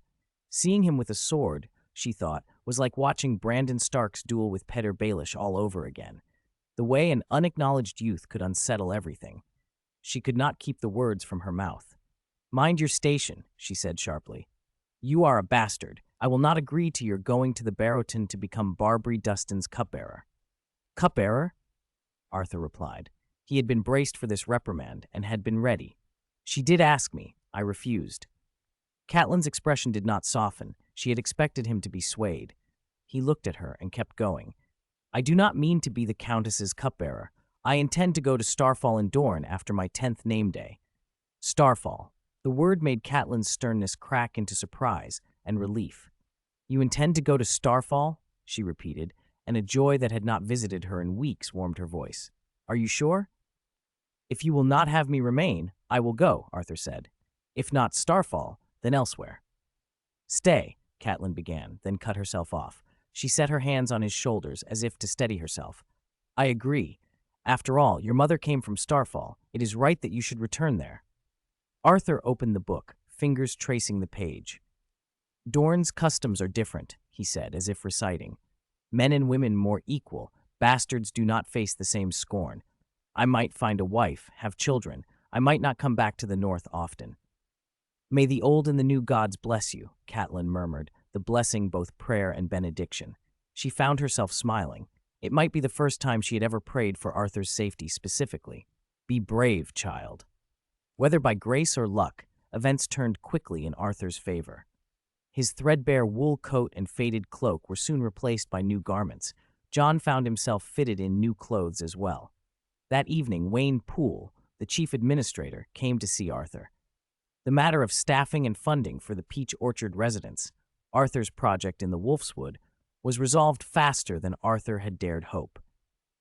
Seeing him with a sword, she thought, was like watching Brandon Stark's duel with Petyr Baelish all over again. The way an unacknowledged youth could unsettle everything. She could not keep the words from her mouth. "Mind your station," she said sharply. "You are a bastard. I will not agree to your going to the Barrowton to become Barbary Dustin's cupbearer." "Cupbearer?" Arthur replied. He had been braced for this reprimand and had been ready. "She did ask me. I refused." Catelyn's expression did not soften. She had expected him to be swayed. He looked at her and kept going. "I do not mean to be the Countess's cupbearer. I intend to go to Starfall in Dorne after my 10th name day." Starfall. The word made Catelyn's sternness crack into surprise and relief. "You intend to go to Starfall?" she repeated, and a joy that had not visited her in weeks warmed her voice. "Are you sure?" "If you will not have me remain, I will go," Arthur said. "If not Starfall, then elsewhere." "Stay," Catelyn began, then cut herself off. She set her hands on his shoulders as if to steady herself. "I agree. After all, your mother came from Starfall. It is right that you should return there." Arthur opened the book, fingers tracing the page. "Dorne's customs are different," he said, as if reciting. "Men and women more equal. Bastards do not face the same scorn. I might find a wife, have children. I might not come back to the north often." "May the old and the new gods bless you," Catelyn murmured, the blessing both prayer and benediction. She found herself smiling. It might be the first time she had ever prayed for Arthur's safety specifically. "Be brave, child." Whether by grace or luck, events turned quickly in Arthur's favor. His threadbare wool coat and faded cloak were soon replaced by new garments. Jon found himself fitted in new clothes as well. That evening, Wayne Poole, the chief administrator, came to see Arthur. The matter of staffing and funding for the Peach Orchard residents, Arthur's project in the Wolfswood, was resolved faster than Arthur had dared hope.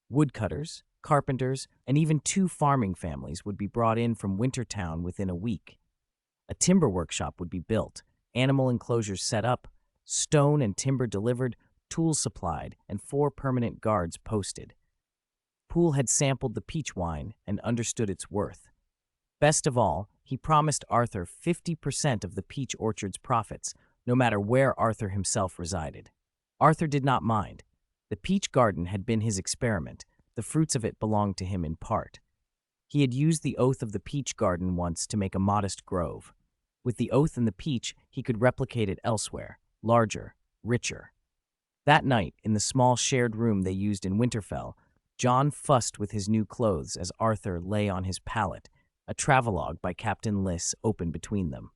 Woodcutters, carpenters, and even 2 farming families would be brought in from Wintertown within a week. A timber workshop would be built, animal enclosures set up, stone and timber delivered, tools supplied, and 4 permanent guards posted. Poole had sampled the peach wine and understood its worth. Best of all, he promised Arthur 50% of the Peach Orchard's profits, no matter where Arthur himself resided. Arthur did not mind. The peach garden had been his experiment. The fruits of it belonged to him in part. He had used the oath of the peach garden once to make a modest grove. With the oath and the peach, he could replicate it elsewhere, larger, richer. That night, in the small shared room they used in Winterfell, Jon fussed with his new clothes as Arthur lay on his pallet, a travelogue by Captain Liss open between them.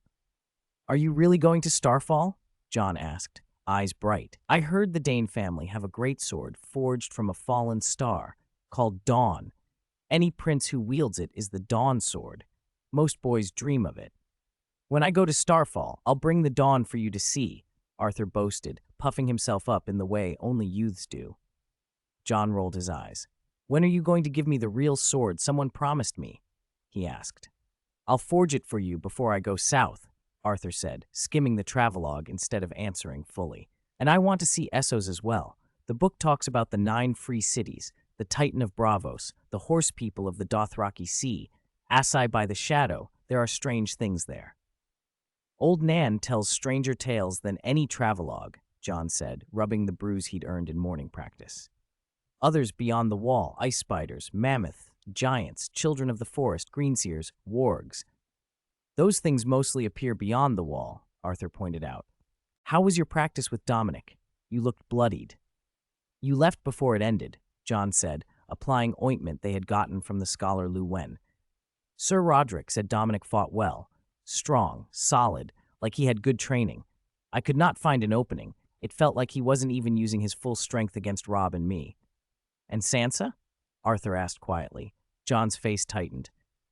"Are you really going to Starfall?" Jon asked. eyes bright. "I heard the Dane family have a great sword forged from a fallen star, called Dawn. Any prince who wields it is the Dawn sword. Most boys dream of it. When I go to Starfall, I'll bring the Dawn for you to see," Arthur boasted, puffing himself up in the way only youths do. Jon rolled his eyes. "When are you going to give me the real sword someone promised me?" he asked. "I'll forge it for you before I go south," Arthur said, skimming the travelogue instead of answering fully. "And I want to see Essos as well. The book talks about the 9 free cities, the Titan of Braavos, the horse people of the Dothraki Sea, Assai by the Shadow. There are strange things there." "Old Nan tells stranger tales than any travelogue," Jon said, rubbing the bruise he'd earned in morning practice. "Others beyond the wall, ice spiders, mammoth, giants, children of the forest, greenseers, wargs. Those things mostly appear beyond the wall," Arthur pointed out. "How was your practice with Dominic? You looked bloodied." "You left before it ended," Jon said, applying ointment they had gotten from the scholar Lu Wen. "Sir Roderick said Dominic fought well, strong, solid, like he had good training. I could not find an opening. It felt like he wasn't even using his full strength against Robb and me." "And Sansa?" Arthur asked quietly. Jon's face tightened.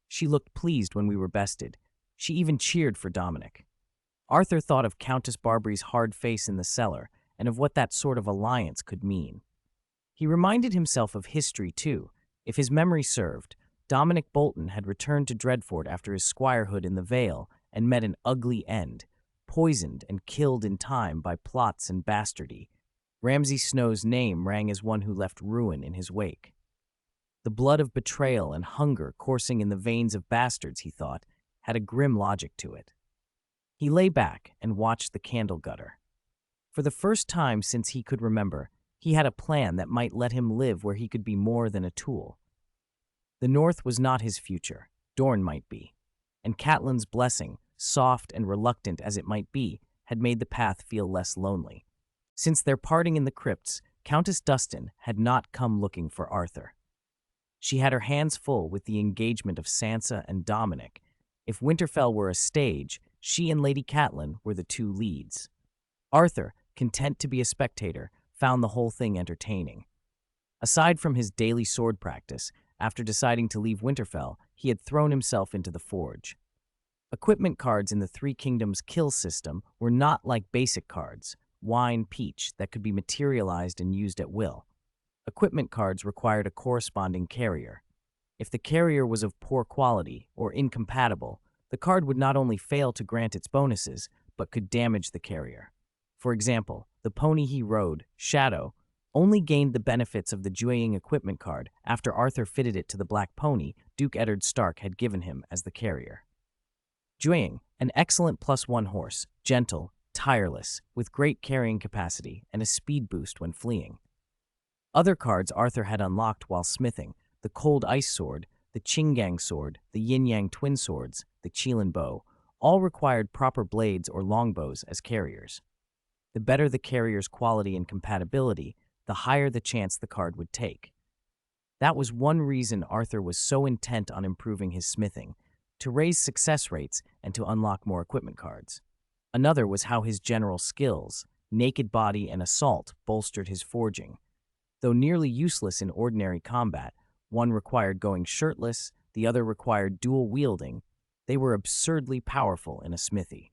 "She looked pleased when we were bested. She even cheered for Dominic." Arthur thought of Countess Barbary's hard face in the cellar and of what that sort of alliance could mean. He reminded himself of history, too. If his memory served, Dominic Bolton had returned to Dreadfort after his squirehood in the Vale and met an ugly end, poisoned and killed in time by plots and bastardy. Ramsay Snow's name rang as one who left ruin in his wake. The blood of betrayal and hunger coursing in the veins of bastards, he thought, had a grim logic to it. He lay back and watched the candle gutter. For the first time since he could remember, he had a plan that might let him live where he could be more than a tool. The North was not his future. Dorne might be. And Catelyn's blessing, soft and reluctant as it might be, had made the path feel less lonely. Since their parting in the crypts, Countess Dustin had not come looking for Arthur. She had her hands full with the engagement of Sansa and Dominic. If Winterfell were a stage, she and Lady Catelyn were the 2 leads. Arthur, content to be a spectator, found the whole thing entertaining. Aside from his daily sword practice, after deciding to leave Winterfell, he had thrown himself into the forge. Equipment cards in the Three Kingdoms kill system were not like basic cards, wine, peach, that could be materialized and used at will. Equipment cards required a corresponding carrier. If the carrier was of poor quality or incompatible, the card would not only fail to grant its bonuses, but could damage the carrier. For example, the pony he rode, Shadow, only gained the benefits of the Jueying equipment card after Arthur fitted it to the black pony Duke Eddard Stark had given him as the carrier. Jueying, an excellent +1 horse, gentle, tireless, with great carrying capacity and a speed boost when fleeing. Other cards Arthur had unlocked while smithing: the Cold Ice Sword, the Chingang Sword, the Yin-Yang Twin Swords, the Qilin Bow, all required proper blades or longbows as carriers. The better the carrier's quality and compatibility, the higher the chance the card would take. That was one reason Arthur was so intent on improving his smithing, to raise success rates and to unlock more equipment cards. Another was how his general skills, naked body and assault, bolstered his forging. Though nearly useless in ordinary combat, one required going shirtless, the other required dual wielding, they were absurdly powerful in a smithy.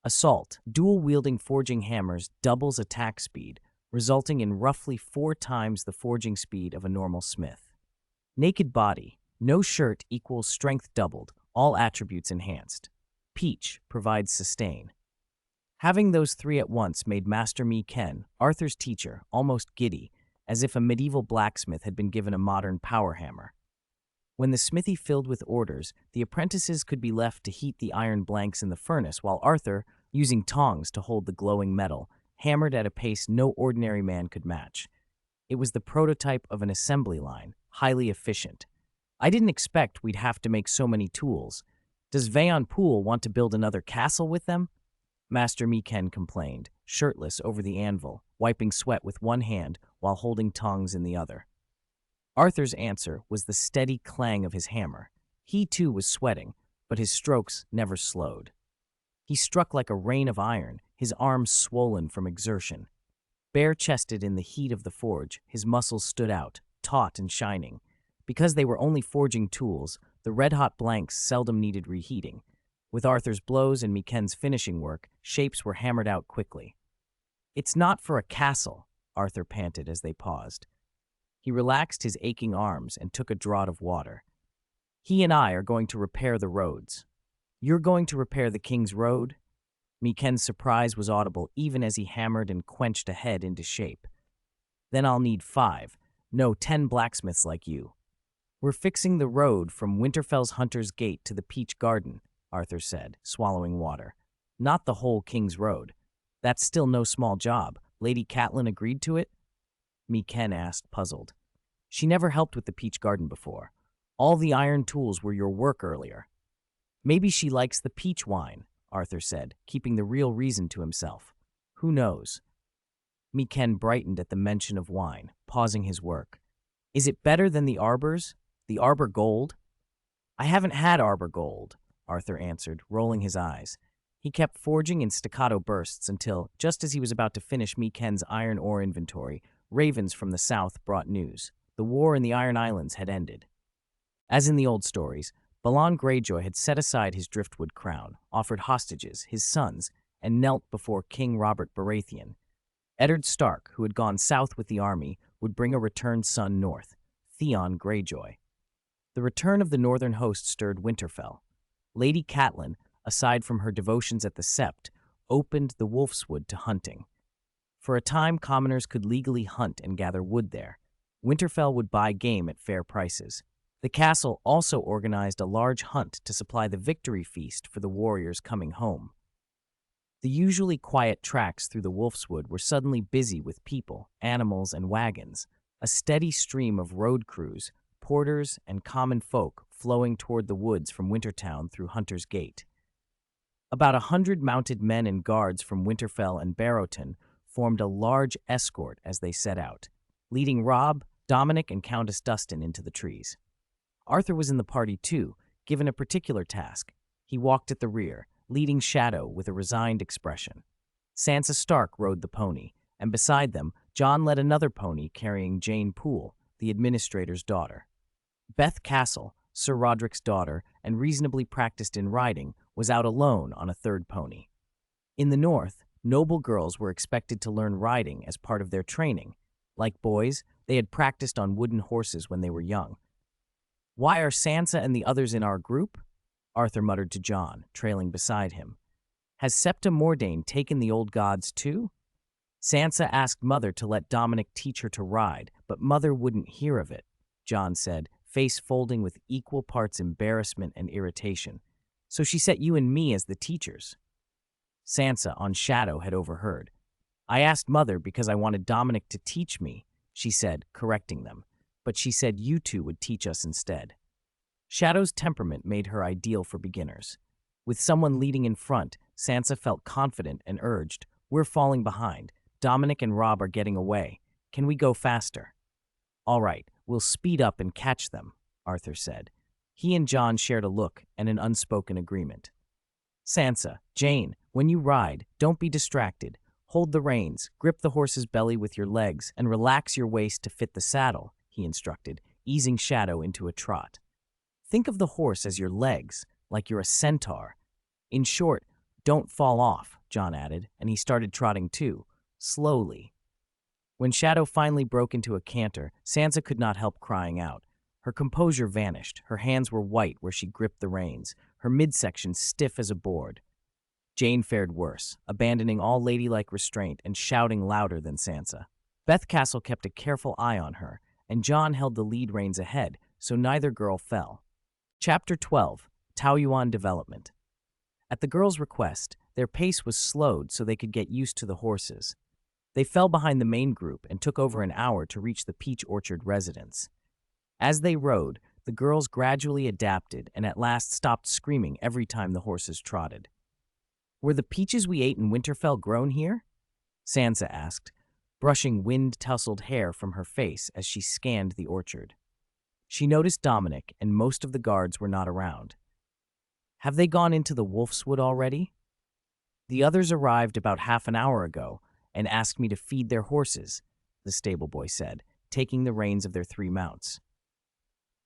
Assault, dual-wielding forging hammers doubles attack speed, resulting in roughly 4 times the forging speed of a normal smith. Naked body, no shirt equals strength doubled, all attributes enhanced. Peach provides sustain. Having those 3 at once made Master Mi Ken, Arthur's teacher, almost giddy, as if a medieval blacksmith had been given a modern power hammer. When the smithy filled with orders, the apprentices could be left to heat the iron blanks in the furnace, while Arthur, using tongs to hold the glowing metal, hammered at a pace no ordinary man could match. It was the prototype of an assembly line, highly efficient. "I didn't expect we'd have to make so many tools. Does Vayon Poole want to build another castle with them?" Master Mi Ken complained, shirtless over the anvil, wiping sweat with one hand while holding tongs in the other. Arthur's answer was the steady clang of his hammer. He too was sweating, but his strokes never slowed. He struck like a rain of iron, his arms swollen from exertion. Bare-chested in the heat of the forge, his muscles stood out, taut and shining. Because they were only forging tools, the red-hot blanks seldom needed reheating. With Arthur's blows and Miken's finishing work, shapes were hammered out quickly. "It's not for a castle," Arthur panted as they paused. He relaxed his aching arms and took a draught of water. "He and I are going to repair the roads." "You're going to repair the King's Road?" Miken's surprise was audible even as he hammered and quenched a head into shape. "Then I'll need 5, no 10 blacksmiths like you." "We're fixing the road from Winterfell's Hunter's Gate to the Peach Garden," Arthur said, swallowing water. "Not the whole King's Road. That's still no small job. Lady Catelyn agreed to it?" Miken asked, puzzled. "She never helped with the Peach Garden before. All the iron tools were your work earlier." "Maybe she likes the peach wine," Arthur said, keeping the real reason to himself. "Who knows?" Miken brightened at the mention of wine, pausing his work. "Is it better than the Arbors? The Arbor Gold?" "I haven't had Arbor Gold," Arthur answered, rolling his eyes. He kept forging in staccato bursts until, just as he was about to finish Miken's iron ore inventory, ravens from the south brought news. The war in the Iron Islands had ended. As in the old stories, Balon Greyjoy had set aside his driftwood crown, offered hostages, his sons, and knelt before King Robert Baratheon. Eddard Stark, who had gone south with the army, would bring a returned son north, Theon Greyjoy. The return of the northern host stirred Winterfell. Lady Catelyn, aside from her devotions at the Sept, opened the Wolfswood to hunting. For a time, commoners could legally hunt and gather wood there. Winterfell would buy game at fair prices. The castle also organized a large hunt to supply the victory feast for the warriors coming home. The usually quiet tracks through the Wolfswood were suddenly busy with people, animals, and wagons, a steady stream of road crews, porters, and common folk flowing toward the woods from Wintertown through Hunter's Gate. About 100 mounted men and guards from Winterfell and Barrowton formed a large escort as they set out, leading Robb, Dominic, and Countess Dustin into the trees. Arthur was in the party too, given a particular task. He walked at the rear, leading Shadow with a resigned expression. Sansa Stark rode the pony, and beside them, Jon led another pony carrying Jane Poole, the administrator's daughter. Beth Castle, Sir Roderick's daughter and reasonably practiced in riding, was out alone on a third pony. In the north, noble girls were expected to learn riding as part of their training. Like boys, they had practiced on wooden horses when they were young. "Why are Sansa and the others in our group?" Arthur muttered to Jon, trailing beside him. "Has Septa Mordane taken the old gods too?" "Sansa asked Mother to let Dominic teach her to ride, but Mother wouldn't hear of it," Jon said, face folding with equal parts embarrassment and irritation. "So she set you and me as the teachers." Sansa, on Shadow, had overheard. "I asked Mother because I wanted Dominic to teach me," she said, correcting them, "but she said you two would teach us instead." Shadow's temperament made her ideal for beginners. With someone leading in front, Sansa felt confident and urged, "We're falling behind. Dominic and Robb are getting away. Can we go faster?" "All right, we'll speed up and catch them," Arthur said. He and Jon shared a look and an unspoken agreement. "Sansa, Jane, when you ride, don't be distracted. Hold the reins, grip the horse's belly with your legs, and relax your waist to fit the saddle," he instructed, easing Shadow into a trot. "Think of the horse as your legs, like you're a centaur. In short, don't fall off," Jon added, and he started trotting too, slowly. When Shadow finally broke into a canter, Sansa could not help crying out. Her composure vanished, her hands were white where she gripped the reins, her midsection stiff as a board. Jane fared worse, abandoning all ladylike restraint and shouting louder than Sansa. Beth Castle kept a careful eye on her, and Jon held the lead reins ahead, so neither girl fell. Chapter 12, Tao Yuan Development. At the girls' request, their pace was slowed so they could get used to the horses. They fell behind the main group and took over an hour to reach the Peach Orchard residence. As they rode, the girls gradually adapted and at last stopped screaming every time the horses trotted. "Were the peaches we ate in Winterfell grown here?" Sansa asked, brushing wind-tousled hair from her face as she scanned the orchard. She noticed Dominic and most of the guards were not around. "Have they gone into the Wolfswood already?" The others arrived about half an hour ago and asked me to feed their horses, the stable boy said, taking the reins of their 3 mounts.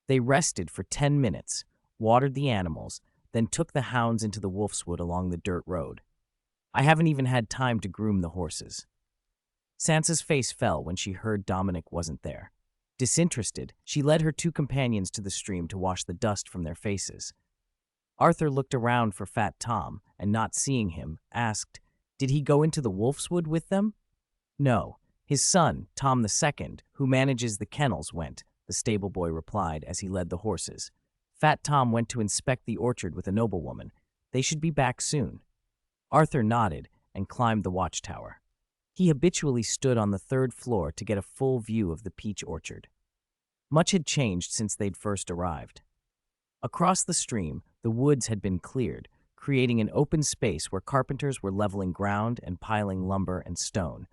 They rested for 10 minutes, watered the animals, then took the hounds into the wolfswood along the dirt road. I haven't even had time to groom the horses. Sansa's face fell when she heard Dominic wasn't there. Disinterested, she led her 2 companions to the stream to wash the dust from their faces. Arthur looked around for Fat Tom, and not seeing him, asked, "Did he go into the wolfswood with them?" "No. His son, Tom II, who manages the kennels, went," the stable boy replied as he led the horses. "Fat Tom went to inspect the orchard with a noblewoman. They should be back soon." Arthur nodded and climbed the watchtower. He habitually stood on the 3rd floor to get a full view of the peach orchard. Much had changed since they'd first arrived. Across the stream, the woods had been cleared, creating an open space where carpenters were leveling ground and piling lumber and stone.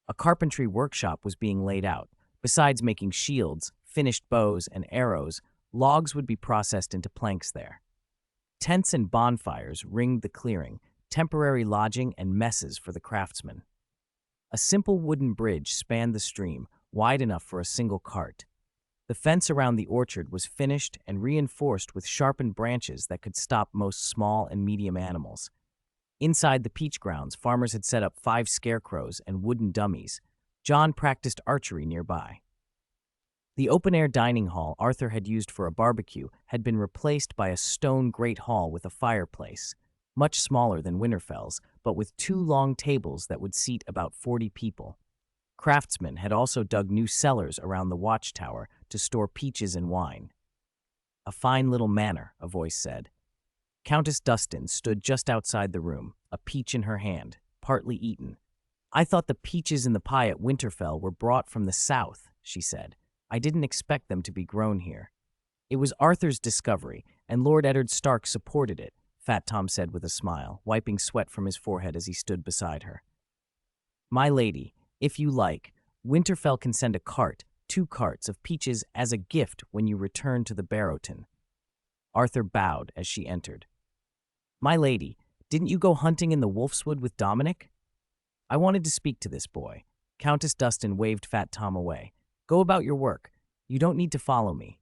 A carpentry workshop was being laid out. Besides making shields, finished bows, and arrows, logs would be processed into planks there. Tents and bonfires ringed the clearing, temporary lodging and messes for the craftsmen. A simple wooden bridge spanned the stream, wide enough for a single cart. The fence around the orchard was finished and reinforced with sharpened branches that could stop most small and medium animals. Inside the peach grounds, farmers had set up 5 scarecrows and wooden dummies. John practiced archery nearby. The open-air dining hall Arthur had used for a barbecue had been replaced by a stone great hall with a fireplace, much smaller than Winterfell's, but with 2 long tables that would seat about 40 people. Craftsmen had also dug new cellars around the watchtower to store peaches and wine. "A fine little manor," a voice said. Countess Dustin stood just outside the room, a peach in her hand, partly eaten. "I thought the peaches in the pie at Winterfell were brought from the south," she said. "I didn't expect them to be grown here." "It was Arthur's discovery, and Lord Eddard Stark supported it," Fat Tom said with a smile, wiping sweat from his forehead as he stood beside her. "My lady, if you like, Winterfell can send a cart, 2 carts of peaches as a gift when you return to the Barrowton." Arthur bowed as she entered. "My lady, didn't you go hunting in the Wolfswood with Dominic?" "I wanted to speak to this boy." Countess Dustin waved Fat Tom away. "Go about your work. You don't need to follow me."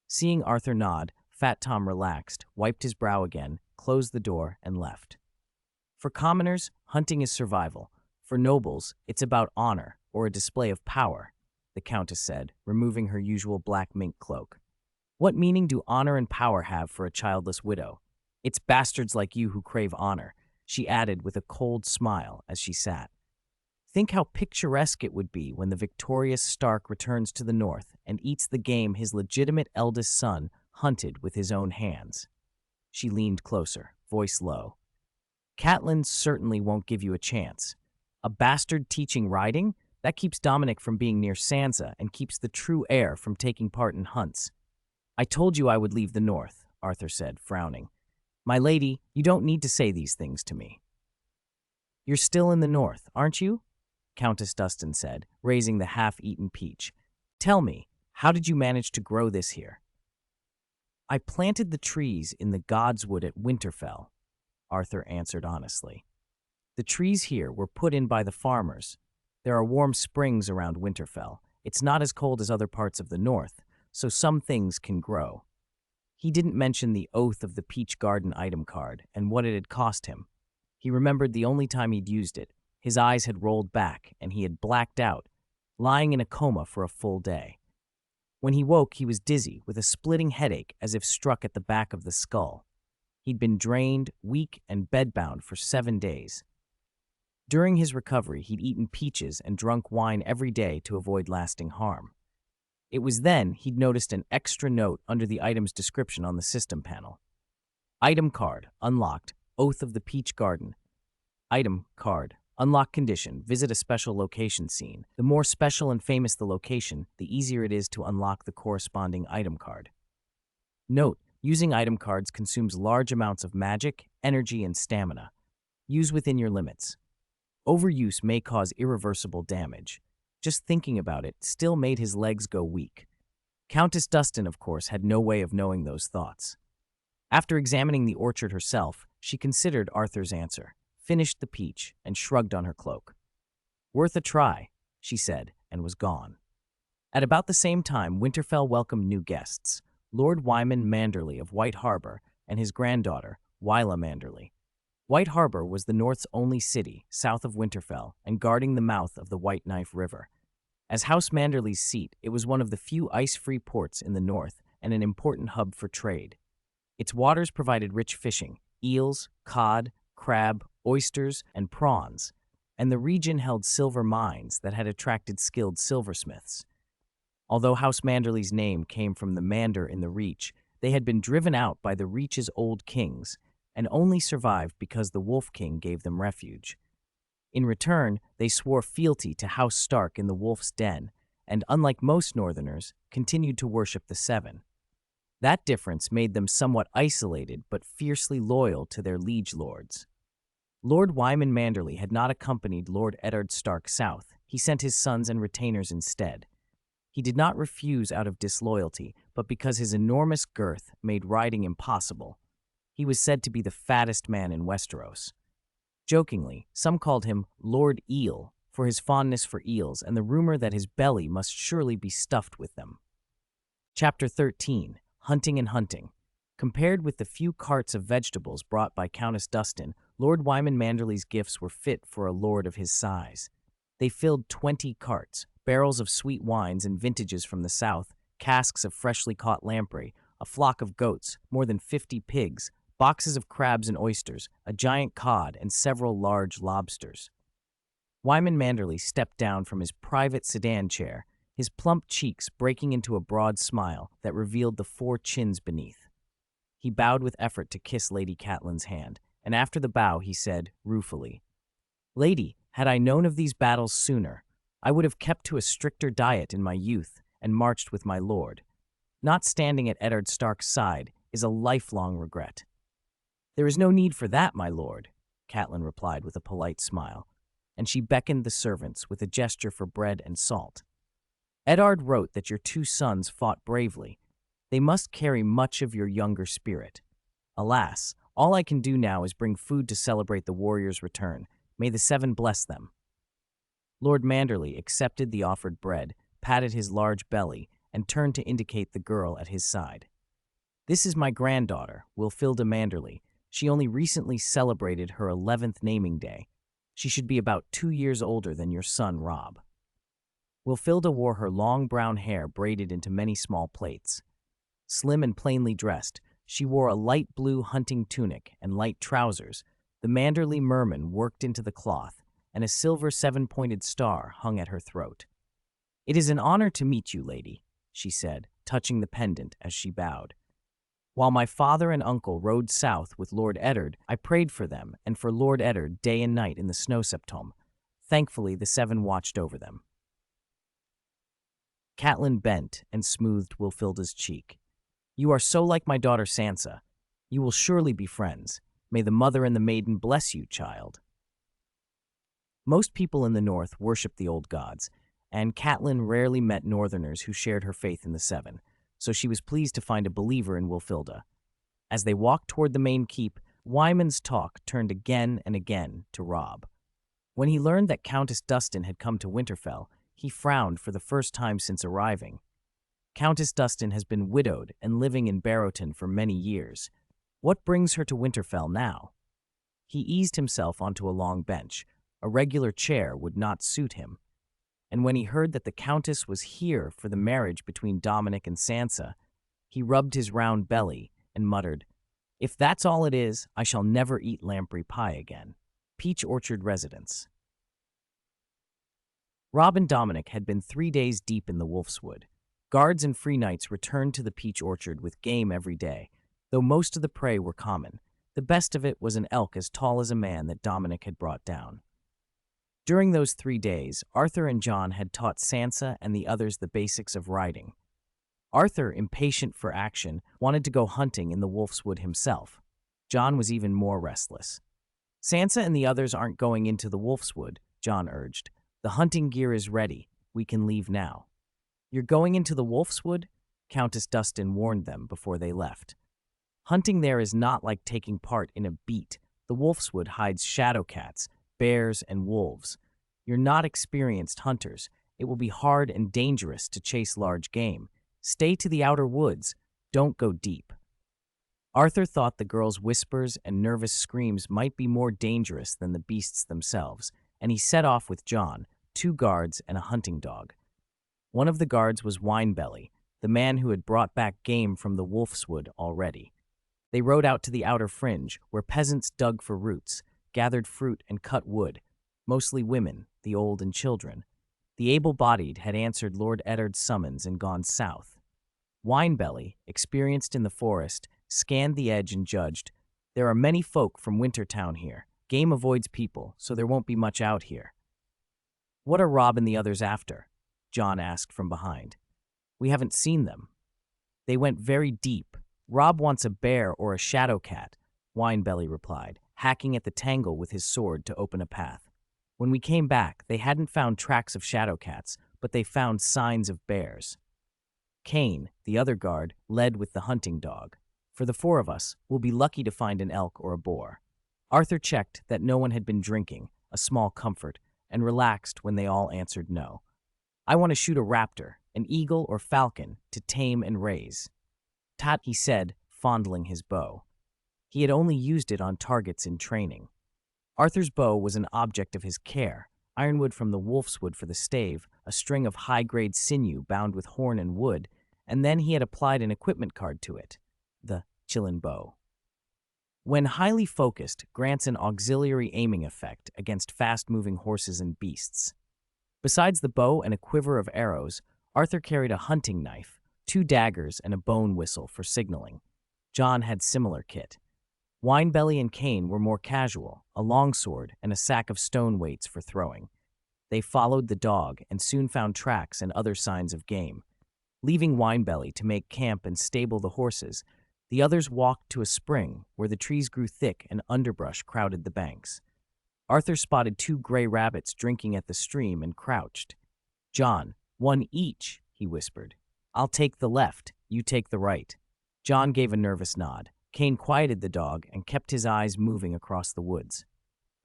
Seeing Arthur nod, Fat Tom relaxed, wiped his brow again, closed the door, and left. For commoners, hunting is survival. For nobles, it's about honor or a display of power, the Countess said, removing her usual black mink cloak. "What meaning do honor and power have for a childless widow? It's bastards like you who crave honor," she added with a cold smile as she sat. "Think how picturesque it would be when the victorious Stark returns to the north and eats the game his legitimate eldest son hunted with his own hands." She leaned closer, voice low. "Catelyn certainly won't give you a chance. A bastard teaching riding? That keeps Dominic from being near Sansa and keeps the true heir from taking part in hunts." "I told you I would leave the north," Arthur said, frowning. "My lady, you don't need to say these things to me." "You're still in the north, aren't you?" Countess Dustin said, raising the half-eaten peach. "Tell me, how did you manage to grow this here?" "I planted the trees in the Godswood at Winterfell," Arthur answered honestly. "The trees here were put in by the farmers. There are warm springs around Winterfell. It's not as cold as other parts of the north, so some things can grow." He didn't mention the oath of the Peach Garden item card and what it had cost him. He remembered the only time he'd used it. His eyes had rolled back, and he had blacked out, lying in a coma for a full day. When he woke, he was dizzy, with a splitting headache as if struck at the back of the skull. He'd been drained, weak, and bedbound for 7 days. During his recovery, he'd eaten peaches and drunk wine every day to avoid lasting harm. It was then he'd noticed an extra note under the item's description on the system panel. Item card, unlocked, Oath of the Peach Garden. Item card, unlock condition, visit a special location scene. The more special and famous the location, the easier it is to unlock the corresponding item card. Note, using item cards consumes large amounts of magic, energy, and stamina. Use within your limits. Overuse may cause irreversible damage. Just thinking about it still made his legs go weak. Countess Dustin, of course, had no way of knowing those thoughts. After examining the orchard herself, she considered Arthur's answer. finished the peach, and shrugged on her cloak. "Worth a try," she said, and was gone. At about the same time, Winterfell welcomed new guests, Lord Wyman Manderley of White Harbor and his granddaughter, Wyla Manderley. White Harbor was the North's only city, south of Winterfell, and guarding the mouth of the White Knife River. As House Manderley's seat, it was one of the few ice-free ports in the north and an important hub for trade. Its waters provided rich fishing, eels, cod, crab, oysters, and prawns, and the region held silver mines that had attracted skilled silversmiths. Although House Manderley's name came from the Mander in the Reach, they had been driven out by the Reach's old kings and only survived because the Wolf King gave them refuge. In return, they swore fealty to House Stark in the Wolf's Den and, unlike most Northerners, continued to worship the Seven. That difference made them somewhat isolated but fiercely loyal to their liege lords. Lord Wyman Manderley had not accompanied Lord Eddard Stark south. He sent his sons and retainers instead. He did not refuse out of disloyalty, but because his enormous girth made riding impossible. He was said to be the fattest man in Westeros. Jokingly, some called him Lord Eel for his fondness for eels and the rumor that his belly must surely be stuffed with them. Chapter 13. Hunting and Hunting. Compared with the few carts of vegetables brought by Countess Dustin, Lord Wyman Manderley's gifts were fit for a lord of his size. They filled 20 carts, barrels of sweet wines and vintages from the south, casks of freshly caught lamprey, a flock of goats, more than 50 pigs, boxes of crabs and oysters, a giant cod, and several large lobsters. Wyman Manderley stepped down from his private sedan chair, his plump cheeks breaking into a broad smile that revealed the 4 chins beneath. He bowed with effort to kiss Lady Catelyn's hand, and after the bow he said, ruefully, "Lady, had I known of these battles sooner, I would have kept to a stricter diet in my youth and marched with my lord. Not standing at Eddard Stark's side is a lifelong regret." "There is no need for that, my lord," Catelyn replied with a polite smile, and she beckoned the servants with a gesture for bread and salt. "Eddard wrote that your 2 sons fought bravely. They must carry much of your younger spirit. Alas, all I can do now is bring food to celebrate the warrior's return. May the Seven bless them." Lord Manderley accepted the offered bread, patted his large belly, and turned to indicate the girl at his side. "This is my granddaughter, Wilfilda Manderley. She only recently celebrated her 11th naming day. She should be about 2 years older than your son, Rob." Wilfilda wore her long brown hair braided into many small plaits. Slim and plainly dressed, she wore a light blue hunting tunic and light trousers, the Manderley merman worked into the cloth, and a silver 7-pointed star hung at her throat. "It is an honor to meet you, lady," she said, touching the pendant as she bowed. "While my father and uncle rode south with Lord Eddard, I prayed for them and for Lord Eddard day and night in the snow septum. Thankfully, the Seven watched over them." Catelyn bent and smoothed Wilfilda's cheek. "You are so like my daughter Sansa. You will surely be friends. May the mother and the maiden bless you, child." Most people in the north worshiped the old gods, and Catelyn rarely met northerners who shared her faith in the Seven, so she was pleased to find a believer in Wilfilda. As they walked toward the main keep, Wyman's talk turned again and again to Robb. When he learned that Countess Dustin had come to Winterfell, he frowned for the first time since arriving. Countess Dustin has been widowed and living in Barrowton for many years. What brings her to Winterfell now? He eased himself onto a long bench. A regular chair would not suit him. And when he heard that the Countess was here for the marriage between Dominic and Sansa, he rubbed his round belly and muttered, "If that's all it is, I shall never eat lamprey pie again." Peach Orchard Residence. Robb and Dominic had been 3 days deep in the Wolf's Wood. Guards and free knights returned to the peach orchard with game every day, though most of the prey were common. The best of it was an elk as tall as a man that Dominic had brought down. During those 3 days, Arthur and Jon had taught Sansa and the others the basics of riding. Arthur, impatient for action, wanted to go hunting in the Wolf's Wood himself. Jon was even more restless. "Sansa and the others aren't going into the Wolf's Wood," Jon urged. "The hunting gear is ready. We can leave now." "You're going into the Wolf's Wood?" Countess Dustin warned them before they left. "Hunting there is not like taking part in a beat. The Wolfswood hides shadow cats, bears, and wolves. You're not experienced hunters. It will be hard and dangerous to chase large game. Stay to the outer woods. Don't go deep. Arthur thought the girl's whispers and nervous screams might be more dangerous than the beasts themselves, and he set off with John, 2 guards, and a hunting dog. One of the guards was Winebelly, the man who had brought back game from the Wolfswood already. They rode out to the outer fringe, where peasants dug for roots, gathered fruit, and cut wood, mostly women, the old and children. The able-bodied had answered Lord Eddard's summons and gone south. Winebelly, experienced in the forest, scanned the edge and judged, "There are many folk from Wintertown here. Game avoids people, so there won't be much out here." "What are Rob and the others after?" John asked from behind. "We haven't seen them." "They went very deep. Rob wants a bear or a shadow cat," Winebelly replied, hacking at the tangle with his sword to open a path. "When we came back, they hadn't found tracks of shadow cats, but they found signs of bears." Kane, the other guard, led with the hunting dog. "For the 4 of us, we'll be lucky to find an elk or a boar." Arthur checked that no one had been drinking, a small comfort, and relaxed when they all answered no. "I want to shoot a raptor, an eagle or falcon, to tame and raise." "Tat," he said, fondling his bow. He had only used it on targets in training. Arthur's bow was an object of his care, ironwood from the wolfswood for the stave, a string of high-grade sinew bound with horn and wood, and then he had applied an equipment card to it, the Chillin bow. When highly focused, grants an auxiliary aiming effect against fast-moving horses and beasts. Besides the bow and a quiver of arrows, Arthur carried a hunting knife, 2 daggers, and a bone whistle for signaling. John had similar kit. Winebelly and Kane were more casual, a longsword and a sack of stone weights for throwing. They followed the dog and soon found tracks and other signs of game. Leaving Winebelly to make camp and stable the horses, the others walked to a spring where the trees grew thick and underbrush crowded the banks. Arthur spotted 2 gray rabbits drinking at the stream and crouched. "John, 1 each," he whispered. "I'll take the left, you take the right." John gave a nervous nod. Kane quieted the dog and kept his eyes moving across the woods.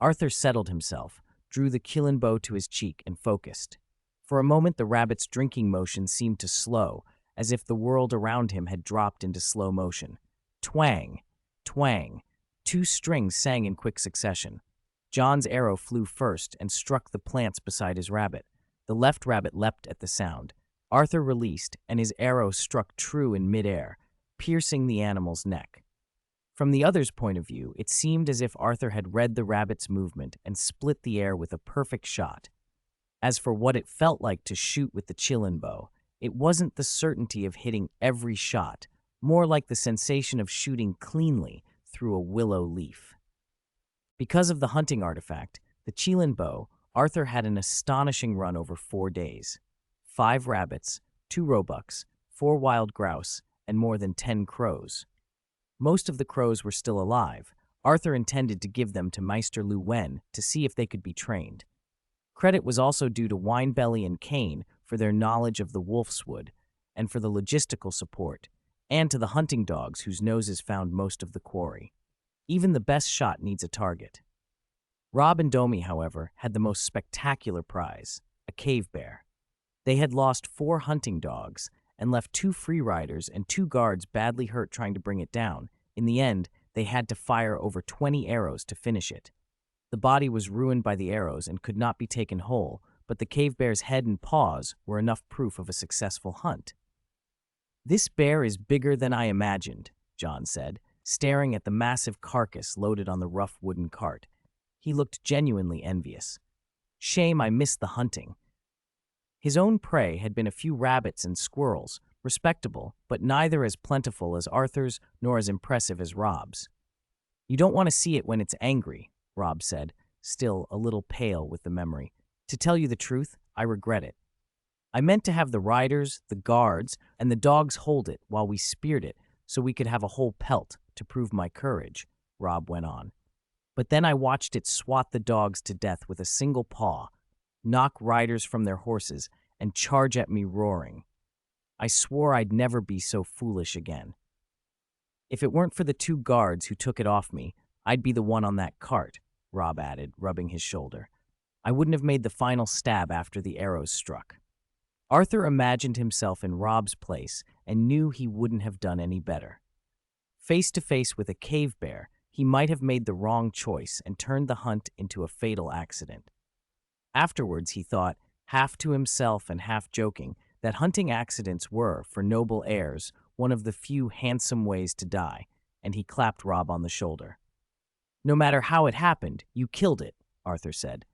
Arthur settled himself, drew the Chillin bow to his cheek, and focused. For a moment the rabbit's drinking motion seemed to slow, as if the world around him had dropped into slow motion. Twang! Twang! 2 strings sang in quick succession. John's arrow flew first and struck the plants beside his rabbit. The left rabbit leapt at the sound. Arthur released, and his arrow struck true in midair, piercing the animal's neck. From the other's point of view, it seemed as if Arthur had read the rabbit's movement and split the air with a perfect shot. As for what it felt like to shoot with the Chillin bow, it wasn't the certainty of hitting every shot, more like the sensation of shooting cleanly through a willow leaf. Because of the hunting artifact, the Chillin bow, Arthur had an astonishing run over 4 days. 5 rabbits, 2 roebucks, 4 wild grouse, and more than 10 crows. Most of the crows were still alive. Arthur intended to give them to Meister Lu Wen to see if they could be trained. Credit was also due to Winebelly and Kane for their knowledge of the wolfswood and for the logistical support, and to the hunting dogs whose noses found most of the quarry. Even the best shot needs a target. Rob and Domi, however, had the most spectacular prize, a cave bear. They had lost 4 hunting dogs and left 2 free riders and 2 guards badly hurt trying to bring it down. In the end, they had to fire over 20 arrows to finish it. The body was ruined by the arrows and could not be taken whole, but the cave bear's head and paws were enough proof of a successful hunt. "This bear is bigger than I imagined," John said, staring at the massive carcass loaded on the rough wooden cart. He looked genuinely envious. "Shame I missed the hunting." His own prey had been a few rabbits and squirrels, respectable, but neither as plentiful as Arthur's nor as impressive as Rob's. "You don't want to see it when it's angry," Rob said, still a little pale with the memory. "To tell you the truth, I regret it. I meant to have the riders, the guards, and the dogs hold it while we speared it so we could have a whole pelt to prove my courage," Rob went on. "But then I watched it swat the dogs to death with a single paw, knock riders from their horses, and charge at me roaring. I swore I'd never be so foolish again. If it weren't for the 2 guards who took it off me, I'd be the one on that cart, Robb added, rubbing his shoulder. I wouldn't have made the final stab after the arrows struck. Arthur imagined himself in Robb's place and knew he wouldn't have done any better. Face to face with a cave bear, he might have made the wrong choice and turned the hunt into a fatal accident. Afterwards, he thought, half to himself and half joking, that hunting accidents were, for noble heirs, one of the few handsome ways to die, and he clapped Robb on the shoulder. No matter how it happened, you killed it, Arthur said.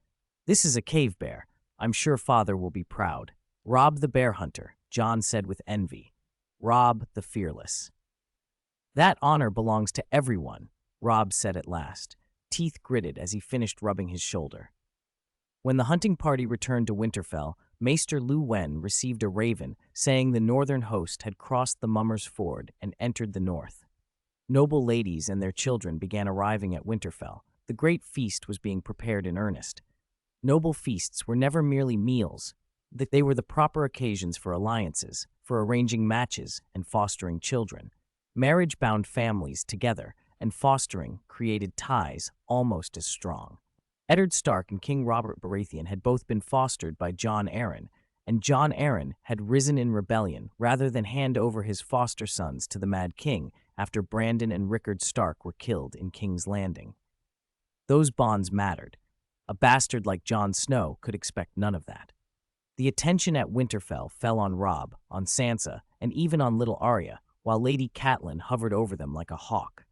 This is a cave bear. I'm sure Father will be proud. Robb the bear hunter, Jon said with envy. Robb the fearless. That honor belongs to everyone, Robb said at last, teeth gritted as he finished rubbing his shoulder. When the hunting party returned to Winterfell, Maester Lu Wen received a raven saying the northern host had crossed the Mummers Ford and entered the north. Noble ladies and their children began arriving at Winterfell. The great feast was being prepared in earnest. Noble feasts were never merely meals. They were the proper occasions for alliances, for arranging matches and fostering children. Marriage bound families together, and fostering created ties almost as strong. Eddard Stark and King Robert Baratheon had both been fostered by Jon Arryn, and Jon Arryn had risen in rebellion rather than hand over his foster sons to the Mad King after Brandon and Rickard Stark were killed in King's Landing. Those bonds mattered. A bastard like Jon Snow could expect none of that. The attention at Winterfell fell on Robb, on Sansa, and even on little Arya, while Lady Catelyn hovered over them like a hawk.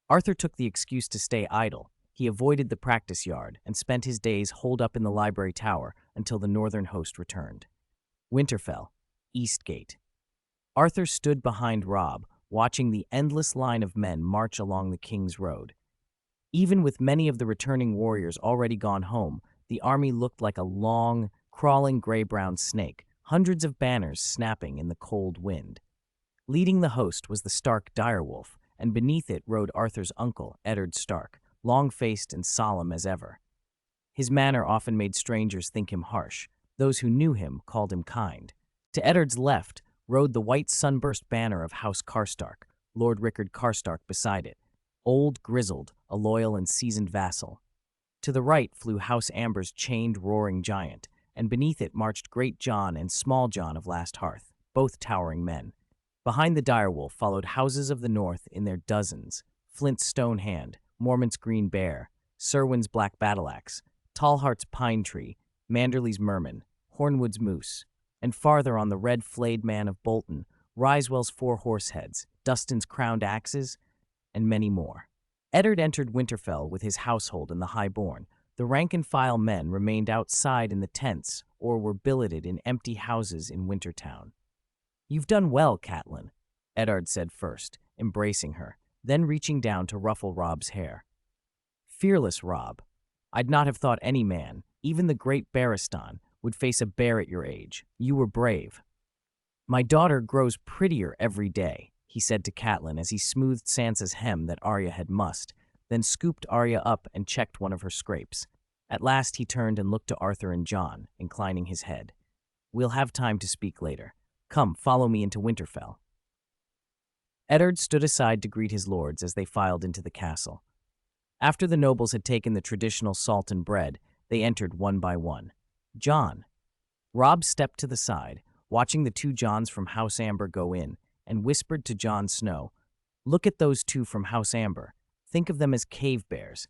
Arthur took the excuse to stay idle. He avoided the practice yard and spent his days holed up in the library tower until the northern host returned. Winterfell, Eastgate. Arthur stood behind Robb, watching the endless line of men march along the King's Road. Even with many of the returning warriors already gone home, the army looked like a long, crawling gray-brown snake, hundreds of banners snapping in the cold wind. Leading the host was the Stark direwolf, and beneath it rode Arthur's uncle, Eddard Stark, long-faced and solemn as ever. His manner often made strangers think him harsh. Those who knew him called him kind. To Eddard's left rode the white sunburst banner of House Karstark, Lord Rickard Karstark beside it, old, grizzled, a loyal and seasoned vassal. To the right flew House Amber's chained, roaring giant, and beneath it marched Great John and Small John of Last Hearth, both towering men. Behind the direwolf followed houses of the north in their dozens, Flint's Stone Hand, Mormont's Green Bear, Serwyn's Black Battleaxe, Tallheart's Pine Tree, Manderley's Merman, Hornwood's Moose, and farther on the Red Flayed Man of Bolton, Risewell's Four Horseheads, Dustin's Crowned Axes, and many more. Eddard entered Winterfell with his household and the highborn. The rank-and-file men remained outside in the tents or were billeted in empty houses in Wintertown. "You've done well, Catelyn," Eddard said first, embracing her, then reaching down to ruffle Robb's hair. "Fearless, Robb. I'd not have thought any man, even the great Barristan, would face a bear at your age. You were brave." "My daughter grows prettier every day," he said to Catelyn as he smoothed Sansa's hem that Arya had mussed, then scooped Arya up and checked one of her scrapes. At last he turned and looked to Arthur and Jon, inclining his head. "We'll have time to speak later. Come, follow me into Winterfell." Eddard stood aside to greet his lords as they filed into the castle. After the nobles had taken the traditional salt and bread, they entered one by one. Jon. Robb stepped to the side, watching the two Johns from House Amber go in, and whispered to Jon Snow, "Look at those two from House Amber. Think of them as cave bears.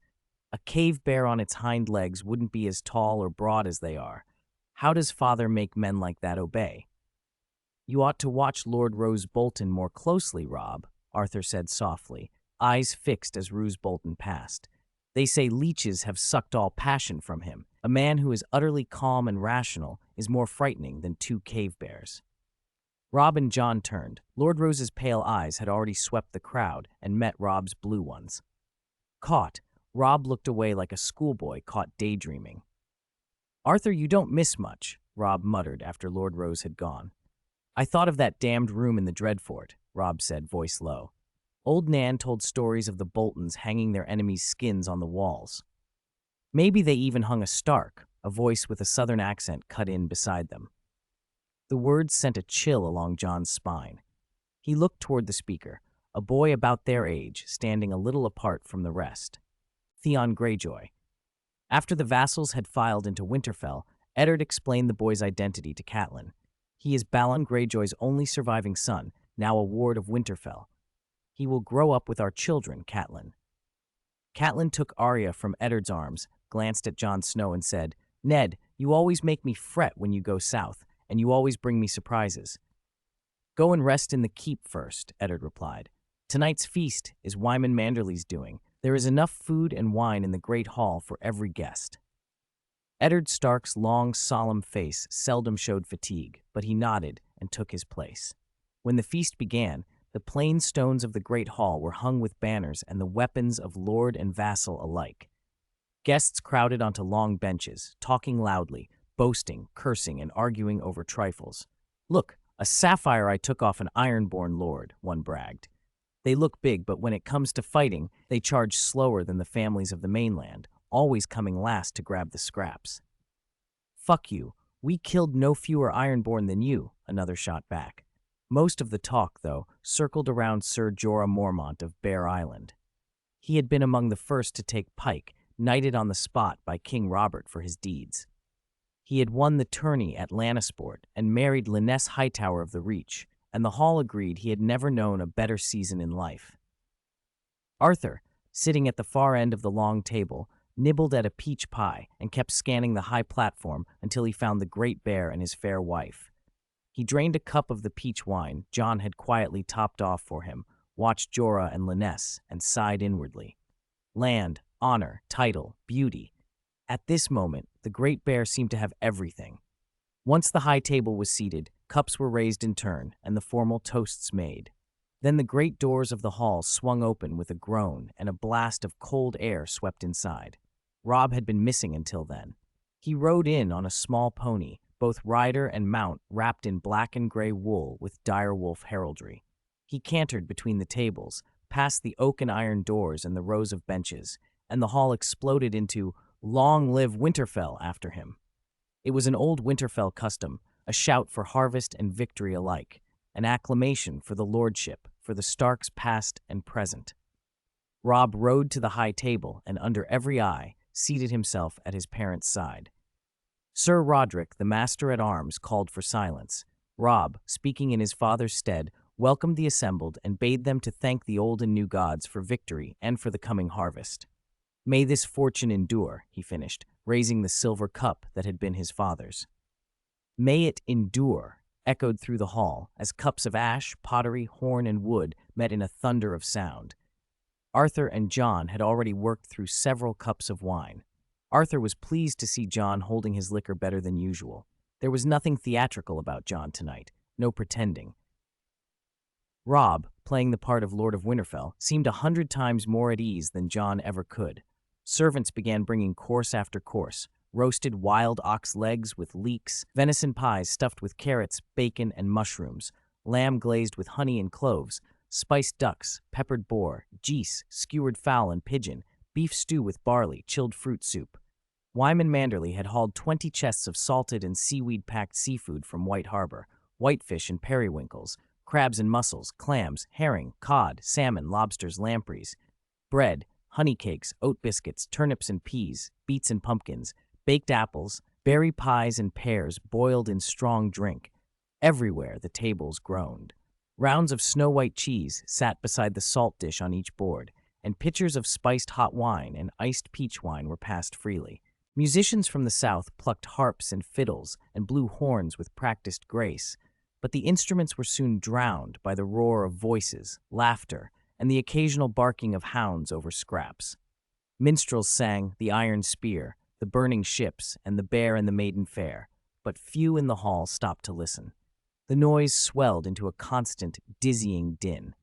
A cave bear on its hind legs wouldn't be as tall or broad as they are. How does Father make men like that obey?" "You ought to watch Lord Roose Bolton more closely, Robb," Arthur said softly, eyes fixed as Roose Bolton passed. "They say leeches have sucked all passion from him. A man who is utterly calm and rational is more frightening than two cave bears." Robb and Jon turned. Lord Roose's pale eyes had already swept the crowd and met Robb's blue ones. Caught, Robb looked away like a schoolboy caught daydreaming. "Arthur, you don't miss much," Robb muttered after Lord Roose had gone. "I thought of that damned room in the Dreadfort," Robb said, voice low. "Old Nan told stories of the Boltons hanging their enemies' skins on the walls. Maybe they even hung a Stark," a voice with a southern accent cut in beside them. The words sent a chill along Jon's spine. He looked toward the speaker. a boy about their age, standing a little apart from the rest. Theon Greyjoy. After the vassals had filed into Winterfell, Eddard explained the boy's identity to Catelyn. He is Balon Greyjoy's only surviving son, now a ward of Winterfell. He will grow up with our children, Catelyn. Catelyn took Arya from Eddard's arms, glanced at Jon Snow and said, "Ned, you always make me fret when you go south, and you always bring me surprises." "Go and rest in the keep first," Eddard replied. "Tonight's feast is Wyman Manderly's doing. There is enough food and wine in the great hall for every guest." Eddard Stark's long, solemn face seldom showed fatigue, but he nodded and took his place. When the feast began, the plain stones of the great hall were hung with banners and the weapons of lord and vassal alike. Guests crowded onto long benches, talking loudly, boasting, cursing, and arguing over trifles. "Look, a sapphire I took off an ironborn lord," one bragged. "They look big, but when it comes to fighting, they charge slower than the families of the mainland, always coming last to grab the scraps." "Fuck you. We killed no fewer ironborn than you," another shot back. Most of the talk, though, circled around Sir Jorah Mormont of Bear Island. He had been among the first to take pike, knighted on the spot by King Robert for his deeds. He had won the tourney at Lannisport and married Lynesse Hightower of the Reach, and the hall agreed he had never known a better season in life. Arthur, sitting at the far end of the long table, nibbled at a peach pie and kept scanning the high platform until he found the Great Bear and his fair wife. He drained a cup of the peach wine Jon had quietly topped off for him, watched Jorah and Lynesse, and sighed inwardly. Land, honor, title, beauty. At this moment, the Great Bear seemed to have everything. Once the high table was seated, cups were raised in turn, and the formal toasts made. Then the great doors of the hall swung open with a groan, and a blast of cold air swept inside. Robb had been missing until then. He rode in on a small pony, both rider and mount wrapped in black and gray wool with direwolf heraldry. He cantered between the tables, past the oak and iron doors and the rows of benches, and the hall exploded into "Long live Winterfell" after him. It was an old Winterfell custom, a shout for harvest and victory alike, an acclamation for the lordship, for the Starks past and present. Robb rode to the high table and, under every eye, seated himself at his parents' side. Sir Roderick, the master-at-arms, called for silence. Robb, speaking in his father's stead, welcomed the assembled and bade them to thank the old and new gods for victory and for the coming harvest. "May this fortune endure," he finished, raising the silver cup that had been his father's. "May it endure," echoed through the hall as cups of ash, pottery, horn, and wood met in a thunder of sound. Arthur and Jon had already worked through several cups of wine. Arthur was pleased to see Jon holding his liquor better than usual. There was nothing theatrical about Jon tonight, no pretending. Robb, playing the part of Lord of Winterfell, seemed 100 times more at ease than Jon ever could. Servants began bringing course after course: roasted wild ox legs with leeks, venison pies stuffed with carrots, bacon, and mushrooms, lamb glazed with honey and cloves, spiced ducks, peppered boar, geese, skewered fowl and pigeon, beef stew with barley, chilled fruit soup. Wyman Manderly had hauled 20 chests of salted and seaweed-packed seafood from White Harbor, whitefish and periwinkles, crabs and mussels, clams, herring, cod, salmon, lobsters, lampreys, bread, honey cakes, oat biscuits, turnips and peas, beets and pumpkins, baked apples, berry pies and pears boiled in strong drink. Everywhere the tables groaned. Rounds of snow-white cheese sat beside the salt dish on each board, and pitchers of spiced hot wine and iced peach wine were passed freely. Musicians from the south plucked harps and fiddles and blew horns with practiced grace, but the instruments were soon drowned by the roar of voices, laughter, and the occasional barking of hounds over scraps. Minstrels sang "The Iron Spear," "The Burning Ships," and "The Bear and the Maiden Fair," but few in the hall stopped to listen. The noise swelled into a constant, dizzying din.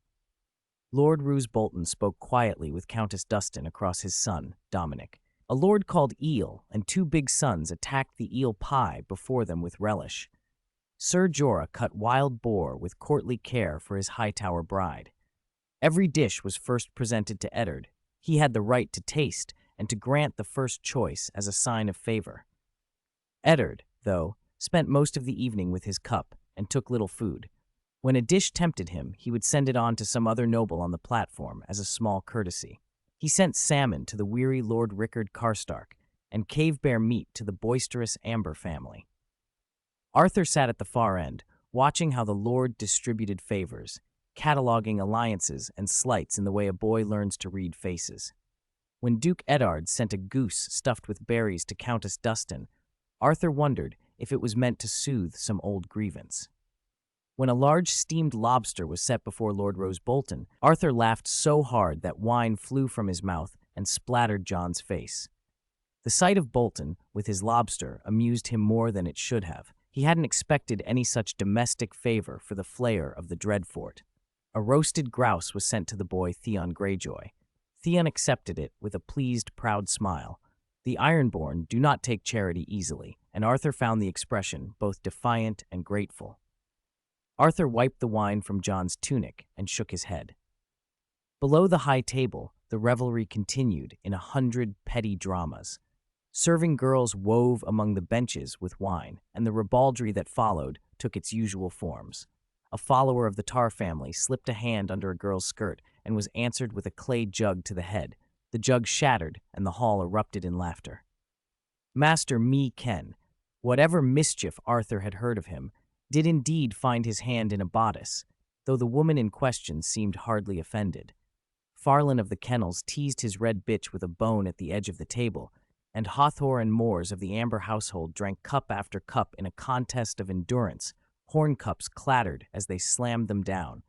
Lord Roose Bolton spoke quietly with Countess Dustin across his son, Dominic. A lord called Eel and 2 big sons attacked the eel pie before them with relish. Sir Jorah cut wild boar with courtly care for his Hightower bride. Every dish was first presented to Eddard. He had the right to taste and to grant the first choice as a sign of favor. Eddard, though, spent most of the evening with his cup and took little food. When a dish tempted him, he would send it on to some other noble on the platform as a small courtesy. He sent salmon to the weary Lord Rickard Karstark and cave bear meat to the boisterous Amber family. Arthur sat at the far end, watching how the Lord distributed favors, cataloging alliances and slights in the way a boy learns to read faces. When Duke Eddard sent a goose stuffed with berries to Countess Dustin, Arthur wondered if it was meant to soothe some old grievance. When a large steamed lobster was set before Lord Rose Bolton, Arthur laughed so hard that wine flew from his mouth and splattered John's face. The sight of Bolton, with his lobster, amused him more than it should have. He hadn't expected any such domestic favor for the flayer of the Dreadfort. A roasted grouse was sent to the boy Theon Greyjoy. Theon accepted it with a pleased, proud smile. The Ironborn do not take charity easily, and Arthur found the expression both defiant and grateful. Arthur wiped the wine from John's tunic and shook his head. Below the high table, the revelry continued in 100 petty dramas. Serving girls wove among the benches with wine, and the ribaldry that followed took its usual forms. A follower of the Tar family slipped a hand under a girl's skirt and was answered with a clay jug to the head. The jug shattered, and the hall erupted in laughter. Master Me Ken, whatever mischief Arthur had heard of him, did indeed find his hand in a bodice, though the woman in question seemed hardly offended. Farlan of the Kennels teased his red bitch with a bone at the edge of the table, and Hathor and Moors of the Amber household drank cup after cup in a contest of endurance. Horn cups clattered as they slammed them down.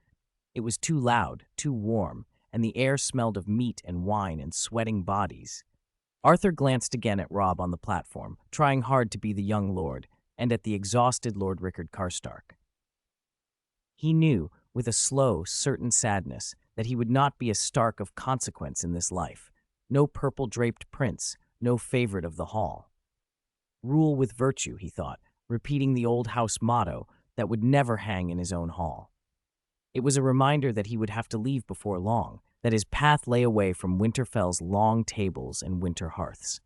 It was too loud, too warm, and the air smelled of meat and wine and sweating bodies. Arthur glanced again at Robb on the platform, trying hard to be the young lord, and at the exhausted Lord Rickard Karstark. He knew, with a slow, certain sadness, that he would not be a Stark of consequence in this life. No purple-draped prince, no favorite of the hall. Rule with virtue, he thought, repeating the old house motto that would never hang in his own hall. It was a reminder that he would have to leave before long, that his path lay away from Winterfell's long tables and winter hearths.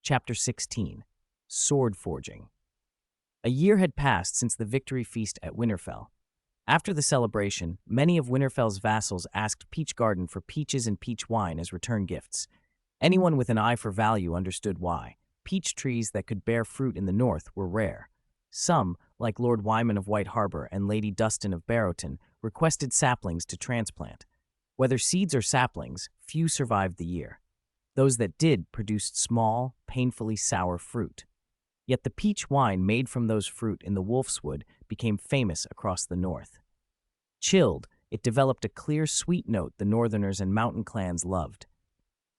Chapter 16. Sword Forging. A year had passed since the victory feast at Winterfell. After the celebration, many of Winterfell's vassals asked Peach Garden for peaches and peach wine as return gifts. Anyone with an eye for value understood why. Peach trees that could bear fruit in the north were rare. Some, like Lord Wyman of White Harbor and Lady Dustin of Barrowton, requested saplings to transplant. Whether seeds or saplings, few survived the year. Those that did produced small, painfully sour fruit. Yet the peach wine made from those fruit in the Wolf's Wood became famous across the north. Chilled, it developed a clear, sweet note the northerners and mountain clans loved.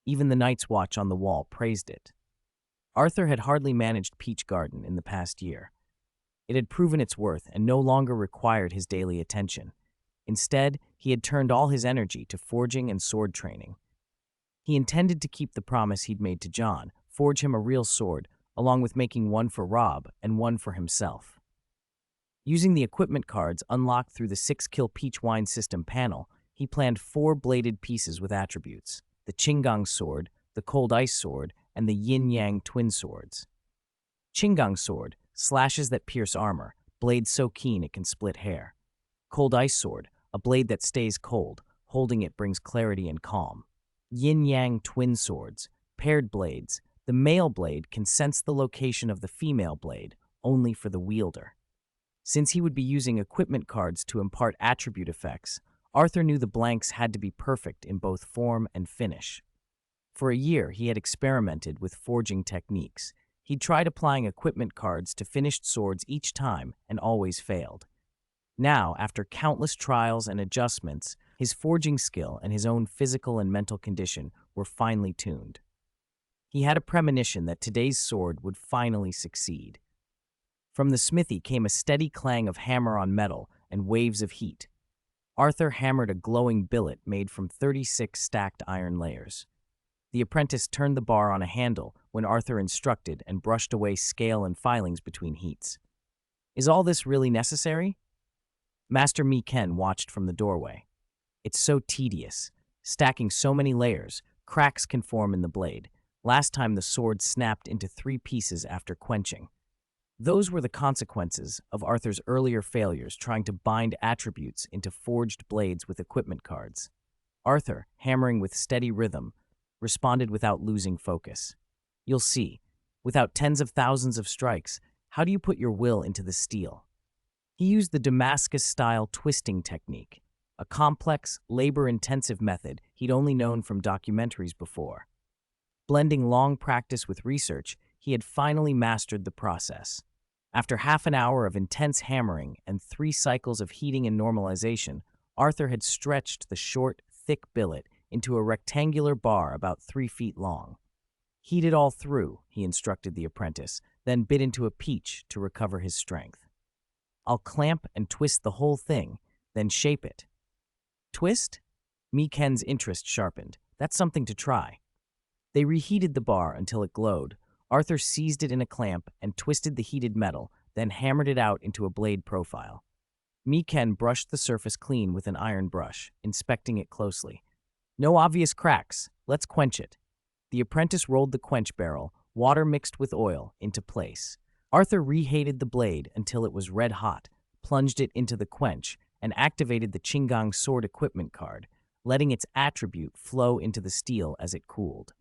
Even the Night's Watch on the wall praised it. Arthur had hardly managed Peach Garden in the past year. It had proven its worth and no longer required his daily attention. Instead, he had turned all his energy to forging and sword training. He intended to keep the promise he'd made to John, forge him a real sword, along with making one for Robb and one for himself. Using the equipment cards unlocked through the 6-kill peach wine system panel, he planned 4 bladed pieces with attributes: the Chingang sword, the Cold Ice sword, and the Yin-Yang twin swords. Chingang sword, slashes that pierce armor, blade so keen it can split hair. Cold Ice sword, a blade that stays cold, holding it brings clarity and calm. Yin-Yang twin swords, paired blades. The male blade can sense the location of the female blade, only for the wielder. Since he would be using equipment cards to impart attribute effects, Arthur knew the blanks had to be perfect in both form and finish. For a year, he had experimented with forging techniques. He'd tried applying equipment cards to finished swords each time and always failed. Now, after countless trials and adjustments, his forging skill and his own physical and mental condition were finely tuned. He had a premonition that today's sword would finally succeed. From the smithy came a steady clang of hammer on metal and waves of heat. Arthur hammered a glowing billet made from 36 stacked iron layers. The apprentice turned the bar on a handle when Arthur instructed and brushed away scale and filings between heats. "Is all this really necessary?" Master Me Ken watched from the doorway. "It's so tedious. Stacking so many layers, cracks can form in the blade. Last time the sword snapped into 3 pieces after quenching." Those were the consequences of Arthur's earlier failures trying to bind attributes into forged blades with equipment cards. Arthur, hammering with steady rhythm, responded without losing focus. You'll see, without tens of thousands of strikes, how do you put your will into the steel? He used the Damascus-style twisting technique, a complex, labor-intensive method he'd only known from documentaries before. Blending long practice with research, he had finally mastered the process. After half an hour of intense hammering and 3 cycles of heating and normalization, Arthur had stretched the short, thick billet into a rectangular bar about 3 feet long. Heat it all through, he instructed the apprentice, then bit into a peach to recover his strength. I'll clamp and twist the whole thing, then shape it. Twist? Miken's interest sharpened. That's something to try. They reheated the bar until it glowed. Arthur seized it in a clamp and twisted the heated metal, then hammered it out into a blade profile. Miken brushed the surface clean with an iron brush, inspecting it closely. No obvious cracks. Let's quench it. The apprentice rolled the quench barrel, water mixed with oil, into place. Arthur reheated the blade until it was red hot, plunged it into the quench, and activated the Qinggang sword equipment card, letting its attribute flow into the steel as it cooled.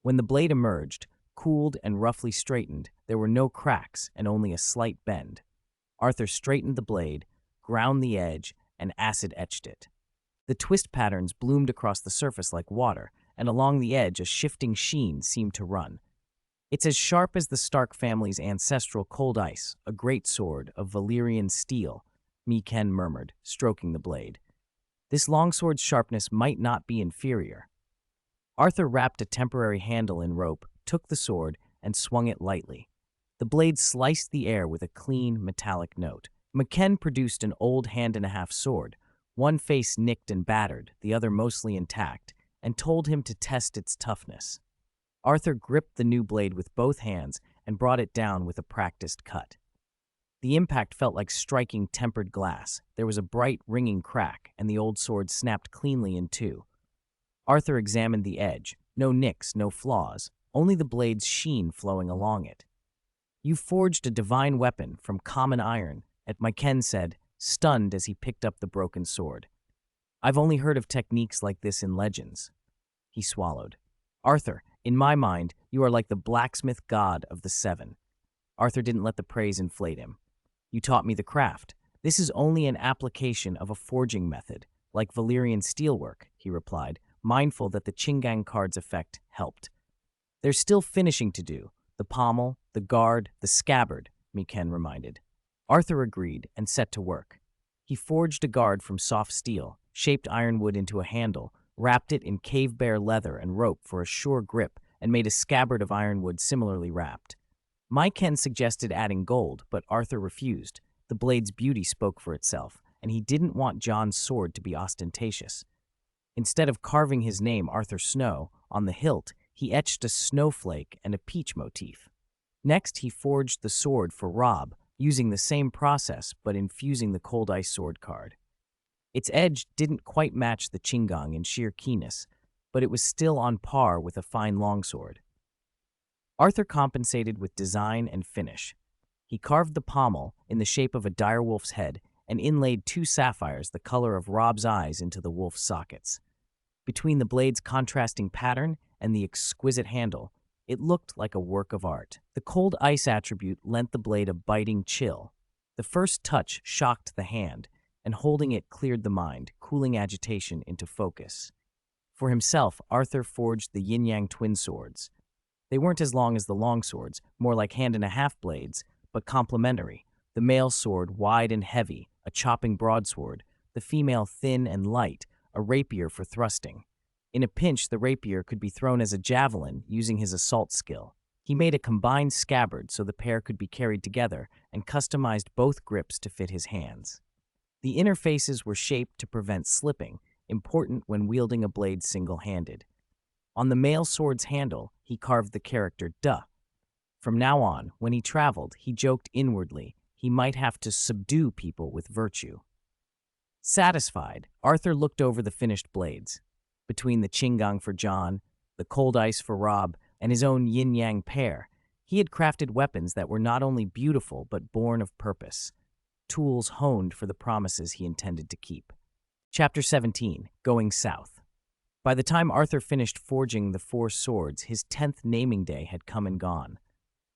When the blade emerged, cooled and roughly straightened, there were no cracks and only a slight bend. Arthur straightened the blade, ground the edge, and acid-etched it. The twist patterns bloomed across the surface like water, and along the edge a shifting sheen seemed to run. It's as sharp as the Stark family's ancestral cold ice, a great sword of Valyrian steel, Miken murmured, stroking the blade. This longsword's sharpness might not be inferior. Arthur wrapped a temporary handle in rope, took the sword, and swung it lightly. The blade sliced the air with a clean, metallic note. Miken produced an old hand-and-a-half sword, one face nicked and battered, the other mostly intact, and told him to test its toughness. Arthur gripped the new blade with both hands and brought it down with a practiced cut. The impact felt like striking tempered glass. There was a bright, ringing crack, and the old sword snapped cleanly in two. Arthur examined the edge. No nicks, no flaws, only the blade's sheen flowing along it. You forged a divine weapon from common iron, Miken said, stunned as he picked up the broken sword. I've only heard of techniques like this in legends. He swallowed. Arthur, in my mind, you are like the blacksmith god of the Seven. Arthur didn't let the praise inflate him. You taught me the craft. This is only an application of a forging method, like Valyrian steelwork, he replied, mindful that the Qinggang card's effect helped. There's still finishing to do. The pommel, the guard, the scabbard, Miken reminded. Arthur agreed and set to work. He forged a guard from soft steel, shaped ironwood into a handle, wrapped it in cave-bear leather and rope for a sure grip, and made a scabbard of ironwood similarly wrapped. Miken suggested adding gold, but Arthur refused. The blade's beauty spoke for itself, and he didn't want Jon's sword to be ostentatious. Instead of carving his name, Arthur Snow, on the hilt, he etched a snowflake and a peach motif. Next, he forged the sword for Robb, using the same process but infusing the cold ice sword card. Its edge didn't quite match the Qinggang in sheer keenness, but it was still on par with a fine longsword. Arthur compensated with design and finish. He carved the pommel in the shape of a direwolf's head and inlaid 2 sapphires the color of Robb's eyes into the wolf's sockets. Between the blade's contrasting pattern and the exquisite handle, it looked like a work of art. The cold ice attribute lent the blade a biting chill. The first touch shocked the hand, and holding it cleared the mind, cooling agitation into focus. For himself, Arthur forged the yin-yang twin swords. They weren't as long as the long swords, more like hand-and-a-half blades, but complementary. The male sword wide and heavy, a chopping broadsword, the female thin and light, a rapier for thrusting. In a pinch, the rapier could be thrown as a javelin using his assault skill. He made a combined scabbard so the pair could be carried together and customized both grips to fit his hands. The interfaces were shaped to prevent slipping, important when wielding a blade single-handed. On the male sword's handle, he carved the character Duh. From now on, when he traveled, he joked inwardly he might have to subdue people with virtue. Satisfied, Arthur looked over the finished blades. Between the Qinggang for Jon, the cold ice for Robb, and his own yin-yang pair, He had crafted weapons that were not only beautiful but born of purpose, tools honed for the promises he intended to keep. Chapter 17, Going South. By the time Arthur finished forging the 4 swords, his 10th naming day had come and gone.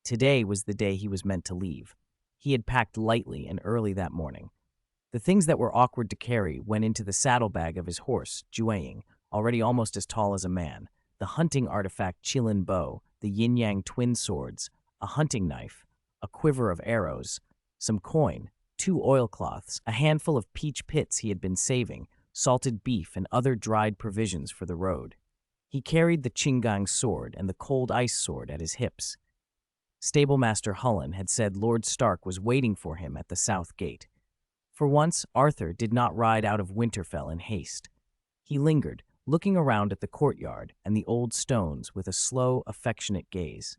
Today was the day he was meant to leave. He had packed lightly and early that morning. The things that were awkward to carry went into the saddlebag of his horse, Jueying, already almost as tall as a man, the hunting artifact Qilin bow, the yin-yang twin swords, a hunting knife, a quiver of arrows, some coin, 2 oilcloths, a handful of peach pits he had been saving, salted beef, and other dried provisions for the road. He carried the Qinggang sword and the cold ice sword at his hips. Stablemaster Hullen had said Lord Stark was waiting for him at the south gate. For once, Arthur did not ride out of Winterfell in haste. He lingered, looking around at the courtyard and the old stones with a slow, affectionate gaze.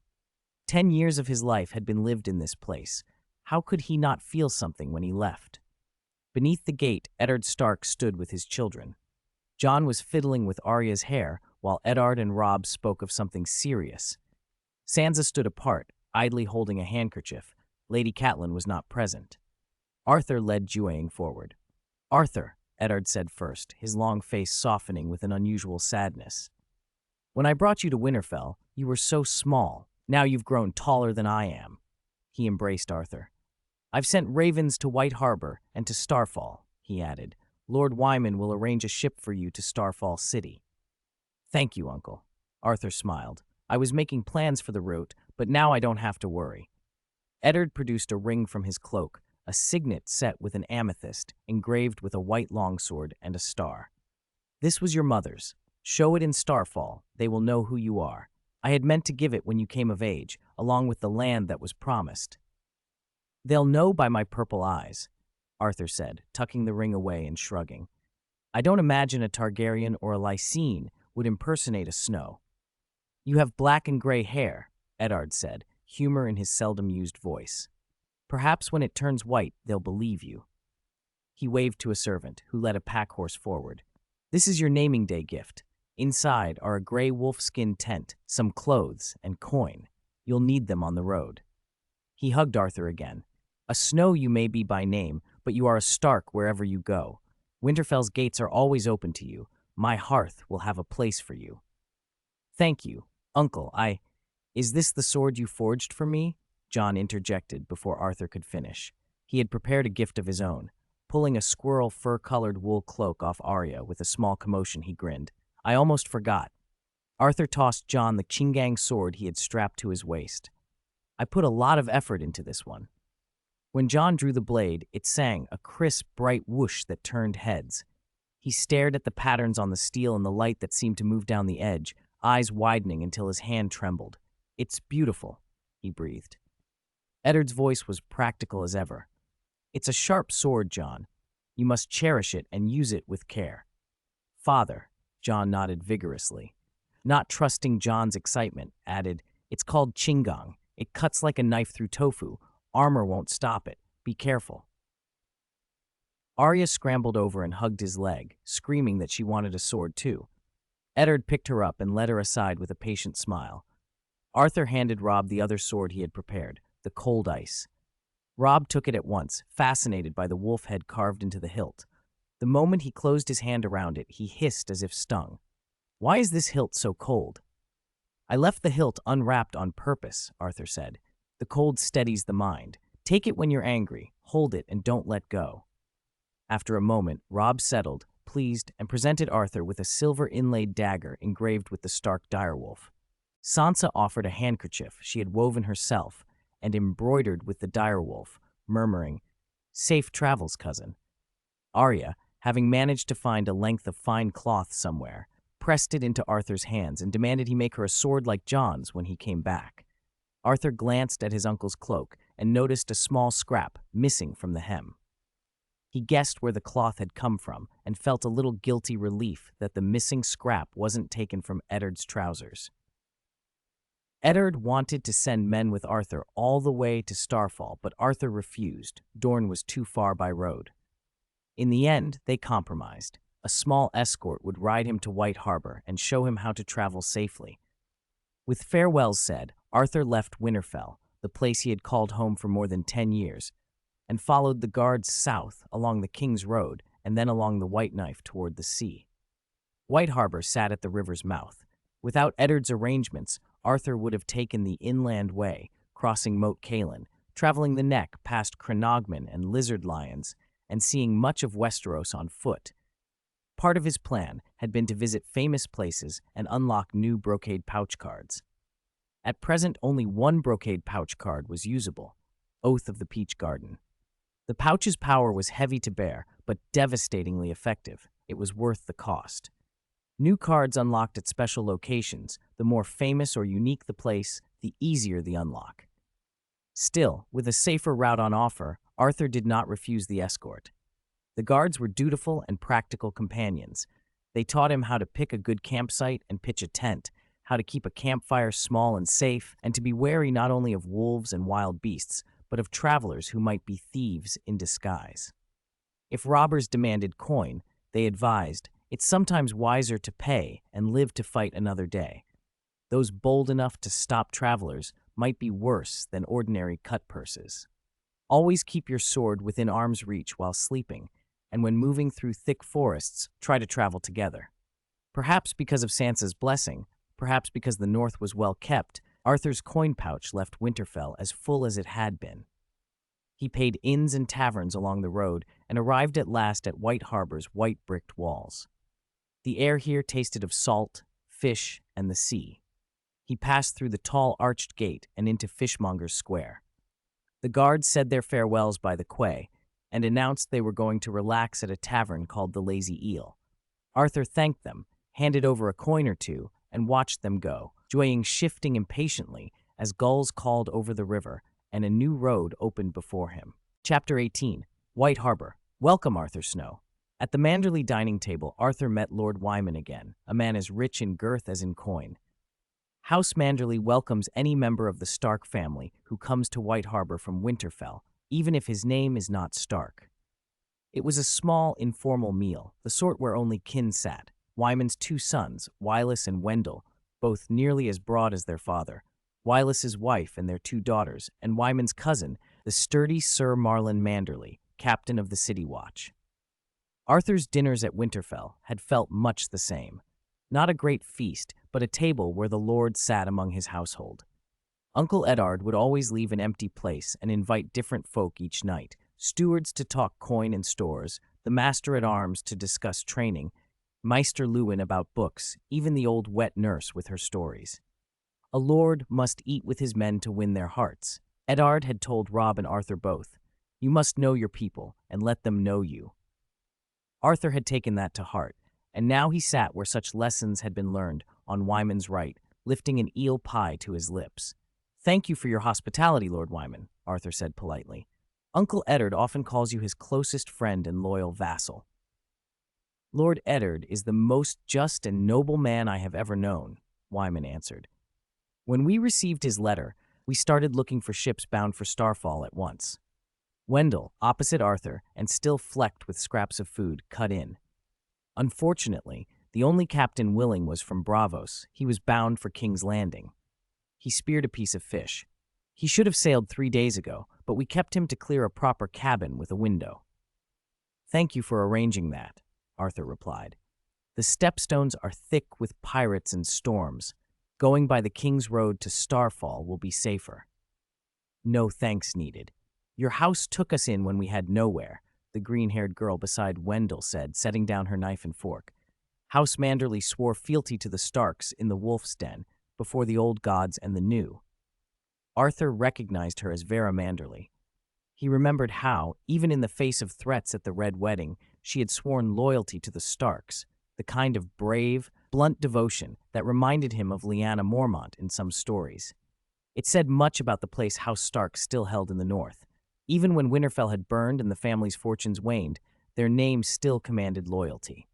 10 years of his life had been lived in this place. How could he not feel something when he left? Beneath the gate, Eddard Stark stood with his children. Jon was fiddling with Arya's hair, while Eddard and Robb spoke of something serious. Sansa stood apart, idly holding a handkerchief. Lady Catelyn was not present. Arthur led Jueying forward. "Arthur," Eddard said first, his long face softening with an unusual sadness. "When I brought you to Winterfell, you were so small. Now you've grown taller than I am." He embraced Arthur. "I've sent ravens to White Harbor and to Starfall," he added. "Lord Wyman will arrange a ship for you to Starfall City." "Thank you, Uncle." Arthur smiled. "I was making plans for the route, but now I don't have to worry." Eddard produced a ring from his cloak, a signet set with an amethyst, engraved with a white longsword and a star. "This was your mother's. Show it in Starfall. They will know who you are. I had meant to give it when you came of age, along with the land that was promised." "They'll know by my purple eyes," Arthur said, tucking the ring away and shrugging. "I don't imagine a Targaryen or a Lysene would impersonate a Snow." "You have black and gray hair," Eddard said, humor in his seldom-used voice. "Perhaps when it turns white, they'll believe you." He waved to a servant, who led a pack horse forward. "This is your naming day gift. Inside are a gray wolf-skin tent, some clothes, and coin. You'll need them on the road." He hugged Arthur again. "A Snow you may be by name, but you are a Stark wherever you go. Winterfell's gates are always open to you. My hearth will have a place for you." "Thank you, Uncle. Is this the sword you forged for me?" Jon interjected before Arthur could finish. He had prepared a gift of his own. Pulling a squirrel fur-colored wool cloak off Arya with a small commotion, he grinned. "I almost forgot." Arthur tossed Jon the Qinggang sword he had strapped to his waist. "I put a lot of effort into this one." When Jon drew the blade, it sang, a crisp, bright whoosh that turned heads. He stared at the patterns on the steel and the light that seemed to move down the edge, eyes widening until his hand trembled. "It's beautiful," he breathed. Eddard's voice was practical as ever. "It's a sharp sword, Jon. You must cherish it and use it with care." "Father," Jon nodded vigorously. Not trusting Jon's excitement, added, "It's called Qinggang. It cuts like a knife through tofu. Armor won't stop it. Be careful." Arya scrambled over and hugged his leg, screaming that she wanted a sword too. Eddard picked her up and led her aside with a patient smile. Arthur handed Robb the other sword he had prepared, the cold ice. Robb took it at once, fascinated by the wolf head carved into the hilt. The moment he closed his hand around it, he hissed as if stung. "Why is this hilt so cold?" "I left the hilt unwrapped on purpose," Arthur said. "The cold steadies the mind. Take it when you're angry, hold it, and don't let go." After a moment, Robb settled, pleased, and presented Arthur with a silver inlaid dagger engraved with the Stark direwolf. Sansa offered a handkerchief she had woven herself and embroidered with the direwolf, murmuring, "Safe travels, cousin." Arya, having managed to find a length of fine cloth somewhere, pressed it into Arthur's hands and demanded he make her a sword like Jon's when he came back. Arthur glanced at his uncle's cloak and noticed a small scrap missing from the hem. He guessed where the cloth had come from and felt a little guilty relief that the missing scrap wasn't taken from Eddard's trousers. Eddard wanted to send men with Arthur all the way to Starfall, but Arthur refused. Dorne was too far by road. In the end, they compromised. A small escort would ride him to White Harbor and show him how to travel safely. With farewells said, Arthur left Winterfell, the place he had called home for more than 10 years, and followed the guards south along the King's Road and then along the White Knife toward the sea. White Harbor sat at the river's mouth. Without Eddard's arrangements, Arthur would have taken the inland way, crossing Moat Cailin, traveling the Neck past Cranogman and Lizard Lions, and seeing much of Westeros on foot. Part of his plan had been to visit famous places and unlock new brocade pouch cards. At present, only one brocade pouch card was usable, Oath of the Peach Garden. The pouch's power was heavy to bear, but devastatingly effective. It was worth the cost. New cards unlocked at special locations. The more famous or unique the place, the easier the unlock. Still, with a safer route on offer, Arthur did not refuse the escort. The guards were dutiful and practical companions. They taught him how to pick a good campsite and pitch a tent, how to keep a campfire small and safe, and to be wary not only of wolves and wild beasts, but of travelers who might be thieves in disguise. If robbers demanded coin, they advised, it's sometimes wiser to pay and live to fight another day. Those bold enough to stop travelers might be worse than ordinary cut purses. Always keep your sword within arm's reach while sleeping, and when moving through thick forests, try to travel together. Perhaps because of Sansa's blessing, perhaps because the North was well kept, Arthur's coin pouch left Winterfell as full as it had been. He paid inns and taverns along the road and arrived at last at White Harbor's white-bricked walls. The air here tasted of salt, fish, and the sea. He passed through the tall arched gate and into Fishmonger's Square. The guards said their farewells by the quay and announced they were going to relax at a tavern called the Lazy Eel. Arthur thanked them, handed over a coin or two, and watched them go, joying shifting impatiently as gulls called over the river and a new road opened before him. Chapter 18. White Harbor. Welcome, Arthur Snow. At the Manderley dining table, Arthur met Lord Wyman again, a man as rich in girth as in coin. House Manderley welcomes any member of the Stark family who comes to White Harbor from Winterfell, even if his name is not Stark. It was a small, informal meal, the sort where only kin sat. Wyman's two sons, Wylis and Wendell, both nearly as broad as their father, Wylis's wife and their two daughters, and Wyman's cousin, the sturdy Sir Marlon Manderley, captain of the City Watch. Arthur's dinners at Winterfell had felt much the same. Not a great feast, but a table where the lord sat among his household. Uncle Eddard would always leave an empty place and invite different folk each night, stewards to talk coin and stores, the master-at-arms to discuss training, Meister Lewin about books, even the old wet nurse with her stories. A lord must eat with his men to win their hearts. Eddard had told Robb and Arthur both, you must know your people and let them know you. Arthur had taken that to heart, and now he sat where such lessons had been learned, on Wyman's right, lifting an eel pie to his lips. Thank you for your hospitality, Lord Wyman, Arthur said politely. Uncle Eddard often calls you his closest friend and loyal vassal. Lord Eddard is the most just and noble man I have ever known, Wyman answered. When we received his letter, we started looking for ships bound for Starfall at once. Wendell, opposite Arthur, and still flecked with scraps of food, cut in. Unfortunately, the only captain willing was from Braavos. He was bound for King's Landing. He speared a piece of fish. He should have sailed 3 days ago, but we kept him to clear a proper cabin with a window. Thank you for arranging that, Arthur replied. The stepstones are thick with pirates and storms. Going by the King's Road to Starfall will be safer. No thanks needed. Your house took us in when we had nowhere, the green-haired girl beside Wendell said, setting down her knife and fork. House Manderley swore fealty to the Starks in the Wolf's Den, before the old gods and the new. Arthur recognized her as Vera Manderley. He remembered how, even in the face of threats at the Red Wedding, she had sworn loyalty to the Starks, the kind of brave, blunt devotion that reminded him of Lyanna Mormont in some stories. It said much about the place House Stark still held in the North. Even when Winterfell had burned and the family's fortunes waned, their name still commanded loyalty.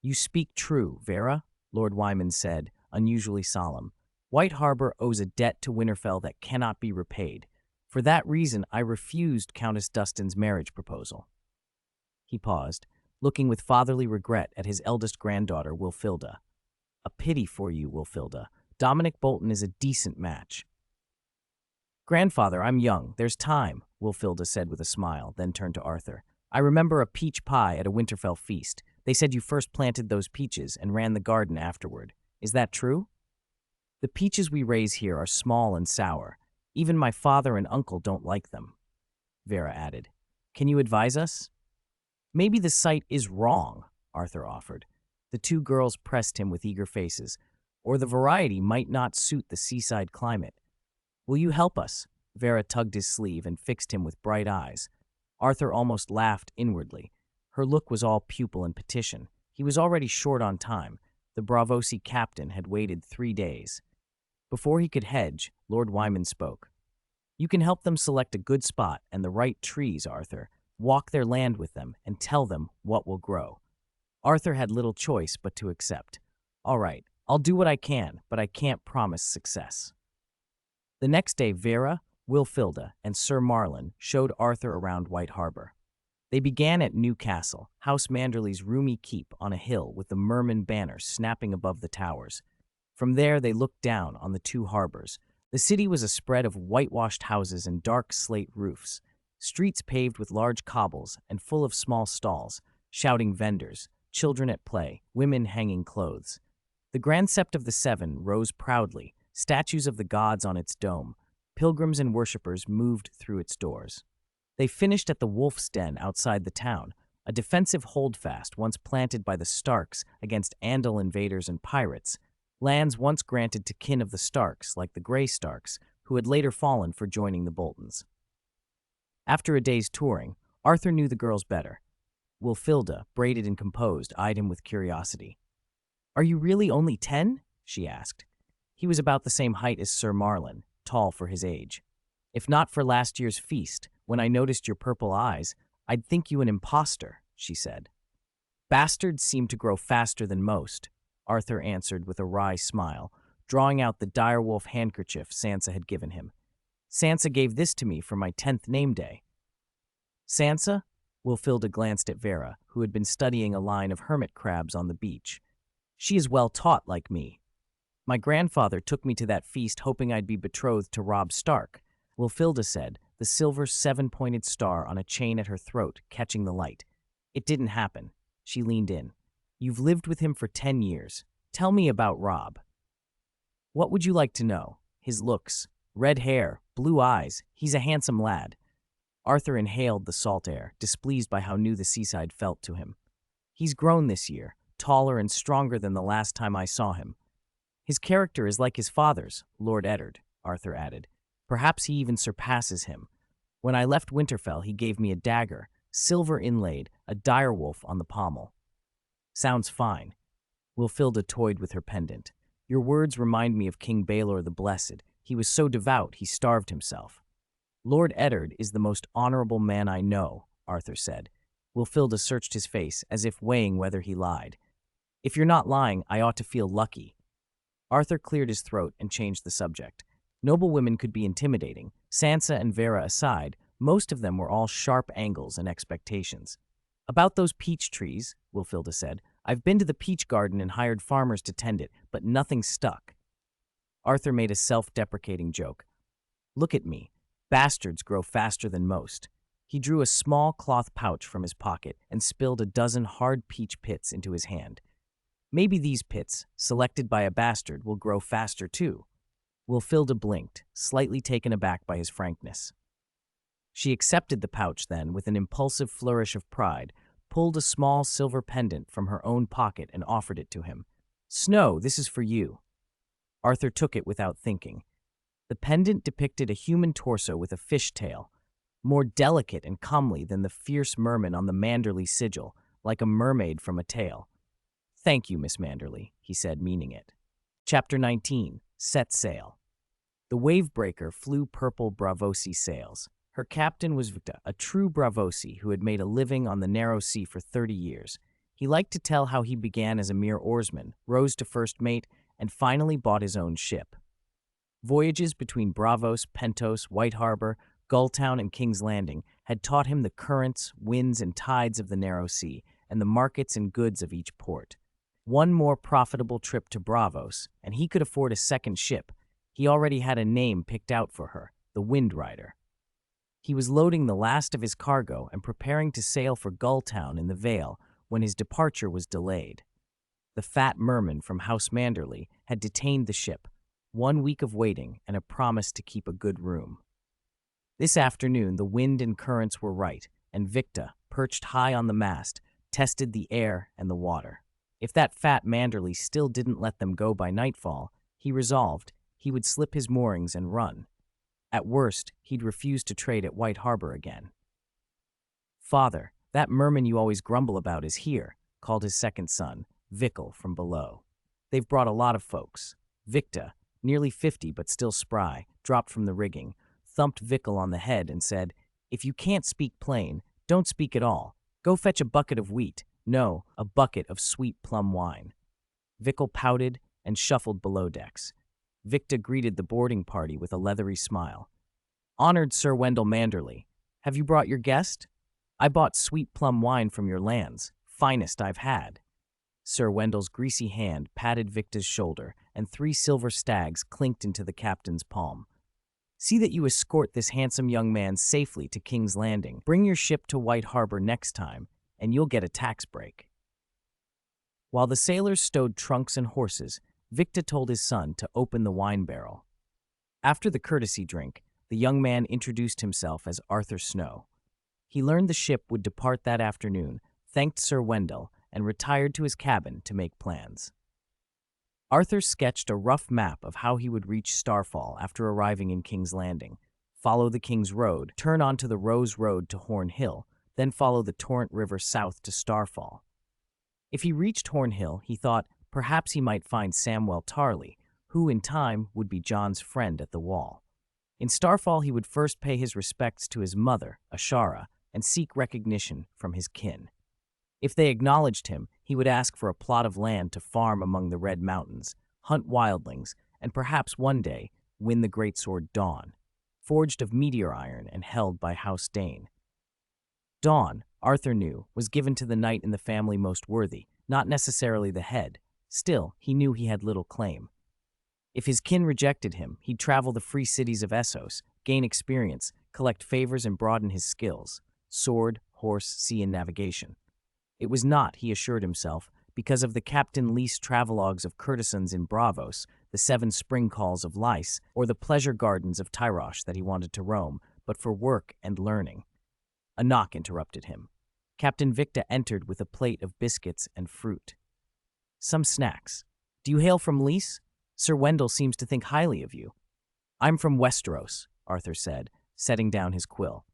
You speak true, Vera, Lord Wyman said, unusually solemn. White Harbor owes a debt to Winterfell that cannot be repaid. For that reason, I refused Countess Dustin's marriage proposal. He paused, looking with fatherly regret at his eldest granddaughter, Wilfilda. A pity for you, Wilfilda. Dominic Bolton is a decent match. Grandfather, I'm young. There's time, Wilfilda said with a smile, then turned to Arthur. I remember a peach pie at a Winterfell feast. They said you first planted those peaches and ran the garden afterward. Is that true? The peaches we raise here are small and sour. Even my father and uncle don't like them, Vera added. Can you advise us? Maybe the site is wrong, Arthur offered. The two girls pressed him with eager faces. Or the variety might not suit the seaside climate. Will you help us? Vera tugged his sleeve and fixed him with bright eyes. Arthur almost laughed inwardly. Her look was all pupil and petition. He was already short on time. The Bravosi captain had waited 3 days. Before he could hedge, Lord Wyman spoke. You can help them select a good spot and the right trees, Arthur. Walk their land with them and tell them what will grow. Arthur had little choice but to accept. All right, I'll do what I can, but I can't promise success. The next day, Vera, Wilfilda, and Sir Marlon showed Arthur around White Harbor. They began at New Castle, House Manderley's roomy keep on a hill with the Merman banner snapping above the towers. From there, they looked down on the two harbors. The city was a spread of whitewashed houses and dark slate roofs, streets paved with large cobbles and full of small stalls, shouting vendors, children at play, women hanging clothes. The Grand Sept of the Seven rose proudly, statues of the gods on its dome. Pilgrims and worshippers moved through its doors. They finished at the Wolf's Den outside the town, a defensive holdfast once planted by the Starks against Andal invaders and pirates, lands once granted to kin of the Starks like the Grey Starks, who had later fallen for joining the Boltons. After a day's touring, Arthur knew the girls better. Wilfilda, braided and composed, eyed him with curiosity. Are you really only 10? She asked. He was about the same height as Sir Marlon, tall for his age. If not for last year's feast, when I noticed your purple eyes, I'd think you an imposter, she said. Bastards seem to grow faster than most, Arthur answered with a wry smile, drawing out the direwolf handkerchief Sansa had given him. Sansa gave this to me for my 10th name day. Sansa? Wilfilda glanced at Vera, who had been studying a line of hermit crabs on the beach. She is well taught like me. My grandfather took me to that feast hoping I'd be betrothed to Robb Stark, Wilfilda said, the silver 7-pointed star on a chain at her throat catching the light. It didn't happen. She leaned in. You've lived with him for 10 years. Tell me about Robb. What would you like to know? His looks. Red hair, blue eyes. He's a handsome lad. Arthur inhaled the salt air, displeased by how new the seaside felt to him. He's grown this year, taller and stronger than the last time I saw him. His character is like his father's, Lord Eddard, Arthur added. Perhaps he even surpasses him. When I left Winterfell, he gave me a dagger, silver inlaid, a direwolf on the pommel. Sounds fine. Wilfilda toyed with her pendant. Your words remind me of King Baelor the Blessed. He was so devout, he starved himself. Lord Eddard is the most honorable man I know, Arthur said. Wilfilda searched his face, as if weighing whether he lied. If you're not lying, I ought to feel lucky. Arthur cleared his throat and changed the subject. Noble women could be intimidating. Sansa and Vera aside, most of them were all sharp angles and expectations. About those peach trees, Wilfilda said, I've been to the peach garden and hired farmers to tend it, but nothing stuck. Arthur made a self-deprecating joke. Look at me. Bastards grow faster than most. He drew a small cloth pouch from his pocket and spilled a dozen hard peach pits into his hand. Maybe these pits, selected by a bastard, will grow faster too. Wilfilda blinked, slightly taken aback by his frankness. She accepted the pouch then with an impulsive flourish of pride, pulled a small silver pendant from her own pocket and offered it to him. Snow, this is for you. Arthur took it without thinking. The pendant depicted a human torso with a fish tail, more delicate and comely than the fierce merman on the Manderley sigil, like a mermaid from a tale. Thank you, Miss Manderley, he said, meaning it. Chapter 19. Set Sail. The wave-breaker flew purple Bravosi sails. Her captain was Victa, a true Bravosi who had made a living on the narrow sea for 30 years. He liked to tell how he began as a mere oarsman, rose to first mate, and finally bought his own ship. Voyages between Braavos, Pentos, White Harbor, Gulltown, and King's Landing had taught him the currents, winds, and tides of the narrow sea, and the markets and goods of each port. One more profitable trip to Braavos, and he could afford a second ship. He already had a name picked out for her, the Wind Rider. He was loading the last of his cargo and preparing to sail for Gulltown in the Vale when his departure was delayed. The fat merman from House Manderley had detained the ship, 1 week of waiting and a promise to keep a good room. This afternoon, the wind and currents were right, and Victa, perched high on the mast, tested the air and the water. If that fat Manderley still didn't let them go by nightfall, he resolved he would slip his moorings and run. At worst, he'd refuse to trade at White Harbor again. "Father, that merman you always grumble about is here," called his second son, Vickle, from below. "They've brought a lot of folks." Victa, nearly 50 but still spry, dropped from the rigging, thumped Vickle on the head and said, "If you can't speak plain, don't speak at all. Go fetch a bucket of wheat. No, a bucket of sweet plum wine." Vickle pouted and shuffled below decks. Victa greeted the boarding party with a leathery smile. "Honored Sir Wendell Manderley, have you brought your guest? I bought sweet plum wine from your lands, finest I've had." Sir Wendell's greasy hand patted Victa's shoulder, and 3 silver stags clinked into the captain's palm. "See that you escort this handsome young man safely to King's Landing. Bring your ship to White Harbor next time, and you'll get a tax break." While the sailors stowed trunks and horses, Victa told his son to open the wine barrel. After the courtesy drink, the young man introduced himself as Arthur Snow. He learned the ship would depart that afternoon, thanked Sir Wendell, and retired to his cabin to make plans. Arthur sketched a rough map of how he would reach Starfall after arriving in King's Landing, follow the King's Road, turn onto the Rose Road to Horn Hill, then follow the Torrent River south to Starfall. If he reached Horn Hill, he thought perhaps he might find Samwell Tarley, who in time would be Jon's friend at the Wall. In Starfall, he would first pay his respects to his mother, Ashara, and seek recognition from his kin. If they acknowledged him, he would ask for a plot of land to farm among the Red Mountains, hunt wildlings, and perhaps one day win the greatsword Dawn, forged of meteor iron and held by House Dane. Dawn, Arthur knew, was given to the knight in the family most worthy, not necessarily the head. Still, he knew he had little claim. If his kin rejected him, he'd travel the free cities of Essos, gain experience, collect favors, and broaden his skills: sword, horse, sea, and navigation. It was not, he assured himself, because of the Captain Lease travelogues of courtesans in Bravos, the 7 spring calls of Lys, or the pleasure gardens of Tyrosh that he wanted to roam, but for work and learning. A knock interrupted him. Captain Victa entered with a plate of biscuits and fruit. "Some snacks. Do you hail from Lys? Sir Wendell seems to think highly of you." "I'm from Westeros," Arthur said, setting down his quill.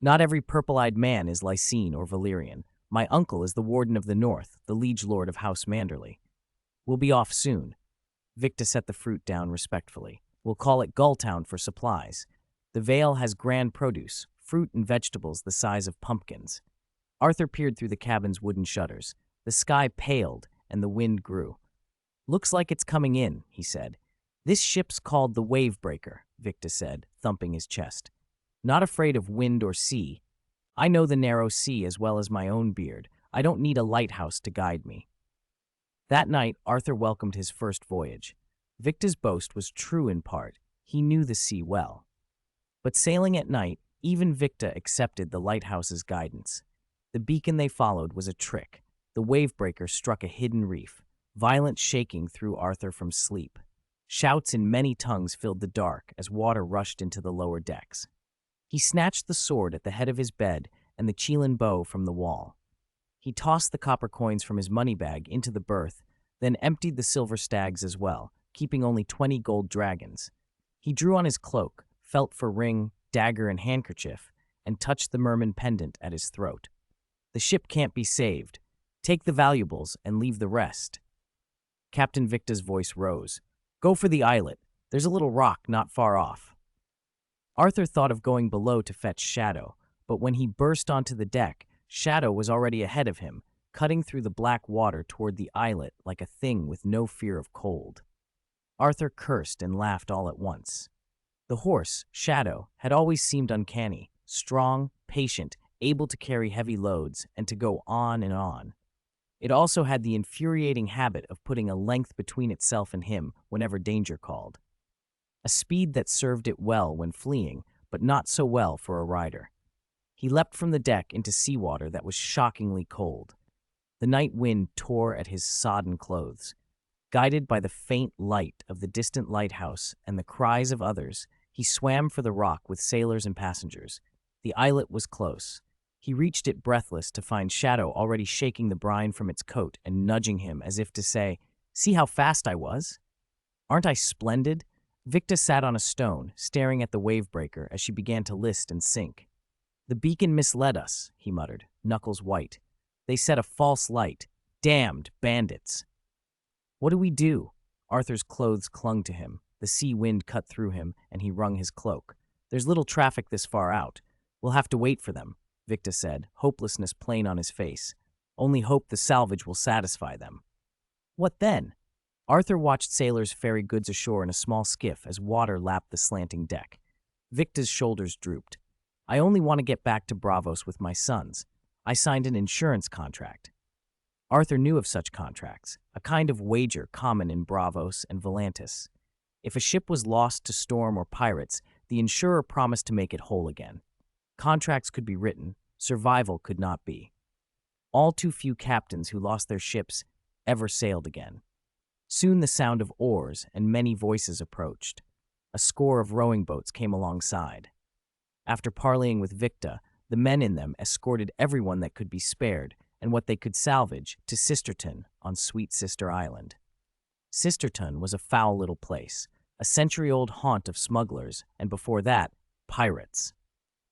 "Not every purple-eyed man is Lysene or Valyrian. My uncle is the Warden of the North, the liege lord of House Manderley. We'll be off soon." Victa set the fruit down respectfully. "We'll call it Gulltown for supplies. The Vale has grand produce, fruit and vegetables the size of pumpkins." Arthur peered through the cabin's wooden shutters. The sky paled, and the wind grew. "Looks like it's coming in," he said. "This ship's called the Wavebreaker," Victa said, thumping his chest. "Not afraid of wind or sea. I know the narrow sea as well as my own beard. I don't need a lighthouse to guide me." That night, Arthur welcomed his first voyage. Victa's boast was true in part. He knew the sea well. But sailing at night, even Victa accepted the lighthouse's guidance. The beacon they followed was a trick. The Wavebreaker struck a hidden reef. Violent shaking threw Arthur from sleep. Shouts in many tongues filled the dark as water rushed into the lower decks. He snatched the sword at the head of his bed and the Chelan bow from the wall. He tossed the copper coins from his money bag into the berth, then emptied the silver stags as well, keeping only 20 gold dragons. He drew on his cloak, felt for ring, dagger, and handkerchief, and touched the merman pendant at his throat. "The ship can't be saved. Take the valuables and leave the rest." Captain Victa's voice rose. "Go for the islet. There's a little rock not far off." Arthur thought of going below to fetch Shadow, but when he burst onto the deck, Shadow was already ahead of him, cutting through the black water toward the islet like a thing with no fear of cold. Arthur cursed and laughed all at once. The horse, Shadow, had always seemed uncanny, strong, patient, able to carry heavy loads and to go on and on. It also had the infuriating habit of putting a length between itself and him whenever danger called. a speed that served it well when fleeing, but not so well for a rider. He leapt from the deck into seawater that was shockingly cold. The night wind tore at his sodden clothes. Guided by the faint light of the distant lighthouse and the cries of others, he swam for the rock with sailors and passengers. The islet was close. He reached it breathless to find Shadow already shaking the brine from its coat and nudging him as if to say, "See how fast I was? Aren't I splendid?" Victa sat on a stone, staring at the wave-breaker as she began to list and sink. "The beacon misled us," he muttered, knuckles white. "They set a false light. Damned bandits." "What do we do?" Arthur's clothes clung to him. The sea wind cut through him, and he wrung his cloak. "There's little traffic this far out. We'll have to wait for them," Victa said, hopelessness plain on his face. "Only hope the salvage will satisfy them." "What then?" Arthur watched sailors ferry goods ashore in a small skiff as water lapped the slanting deck. Victa's shoulders drooped. "I only want to get back to Braavos with my sons. I signed an insurance contract." Arthur knew of such contracts, a kind of wager common in Braavos and Volantis. If a ship was lost to storm or pirates, the insurer promised to make it whole again. Contracts could be written, survival could not be. All too few captains who lost their ships ever sailed again. Soon the sound of oars and many voices approached. A score of rowing boats came alongside. After parleying with Victa, the men in them escorted everyone that could be spared and what they could salvage to Sisterton on Sweet Sister Island. Sisterton was a foul little place, a century-old haunt of smugglers, and before that, pirates.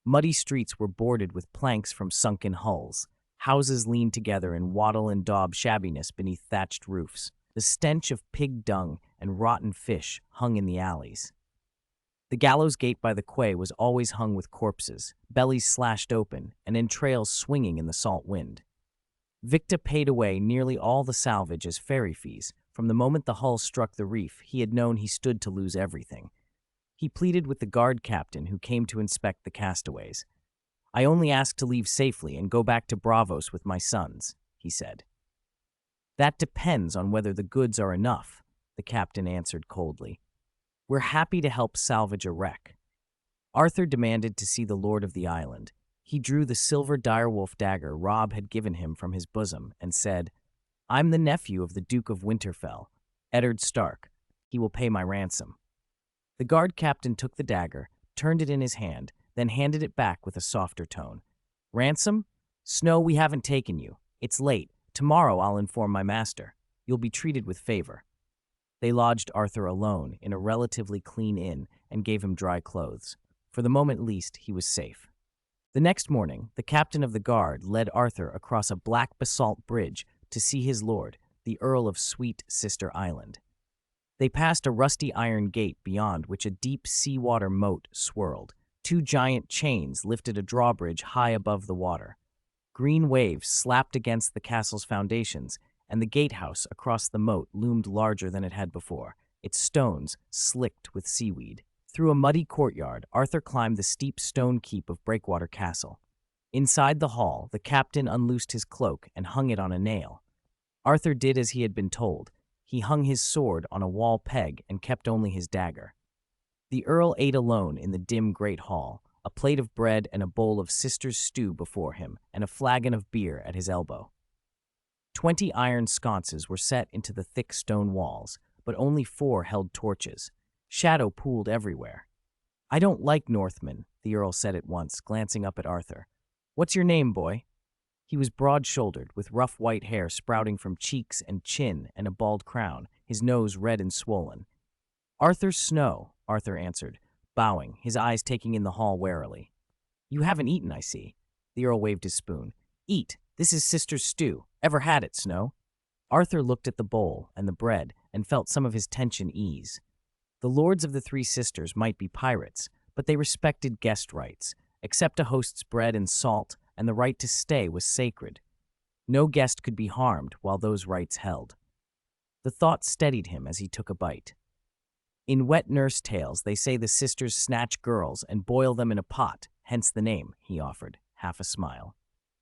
Muddy streets were boarded with planks from sunken hulls. Houses leaned together in wattle and daub shabbiness beneath thatched roofs. The stench of pig dung and rotten fish hung in the alleys. The gallows gate by the quay was always hung with corpses, bellies slashed open, and entrails swinging in the salt wind. Victa paid away nearly all the salvage as ferry fees. From the moment the hull struck the reef, he had known he stood to lose everything. He pleaded with the guard captain who came to inspect the castaways. "I only ask to leave safely and go back to Braavos with my sons," he said. "That depends on whether the goods are enough," the captain answered coldly. "We're happy to help salvage a wreck." Arthur demanded to see the lord of the island. He drew the silver direwolf dagger Robb had given him from his bosom and said, "I'm the nephew of the Duke of Winterfell, Eddard Stark. He will pay my ransom." The guard captain took the dagger, turned it in his hand, then handed it back with a softer tone. "Ransom? Snow, we haven't taken you. It's late. Tomorrow I'll inform my master. You'll be treated with favor." They lodged Arthur alone in a relatively clean inn and gave him dry clothes. For the moment least, he was safe. The next morning, the captain of the guard led Arthur across a black basalt bridge to see his lord, the Earl of Sweet Sister Island. They passed a rusty iron gate beyond which a deep seawater moat swirled. Two giant chains lifted a drawbridge high above the water. Green waves slapped against the castle's foundations, and the gatehouse across the moat loomed larger than it had before, its stones slicked with seaweed. Through a muddy courtyard, Arthur climbed the steep stone keep of Breakwater Castle. Inside the hall, the captain unloosed his cloak and hung it on a nail. Arthur did as he had been told. He hung his sword on a wall peg and kept only his dagger. The Earl ate alone in the dim great hall, a plate of bread and a bowl of sister's stew before him, and a flagon of beer at his elbow. 20 iron sconces were set into the thick stone walls, but only 4 held torches. Shadow pooled everywhere. "I don't like Northmen," the Earl said at once, glancing up at Arthur. "What's your name, boy?" He was broad-shouldered, with rough white hair sprouting from cheeks and chin and a bald crown, his nose red and swollen. "Arthur Snow," Arthur answered, bowing, his eyes taking in the hall warily. "You haven't eaten, I see." The Earl waved his spoon. "Eat. This is sister's stew. Ever had it, Snow?" Arthur looked at the bowl and the bread and felt some of his tension ease. The lords of the Three Sisters might be pirates, but they respected guest rights. Accept a host's bread and salt, and the right to stay was sacred. No guest could be harmed while those rights held. The thought steadied him as he took a bite. "In wet nurse tales, they say the sisters snatch girls and boil them in a pot, hence the name," he offered, half a smile.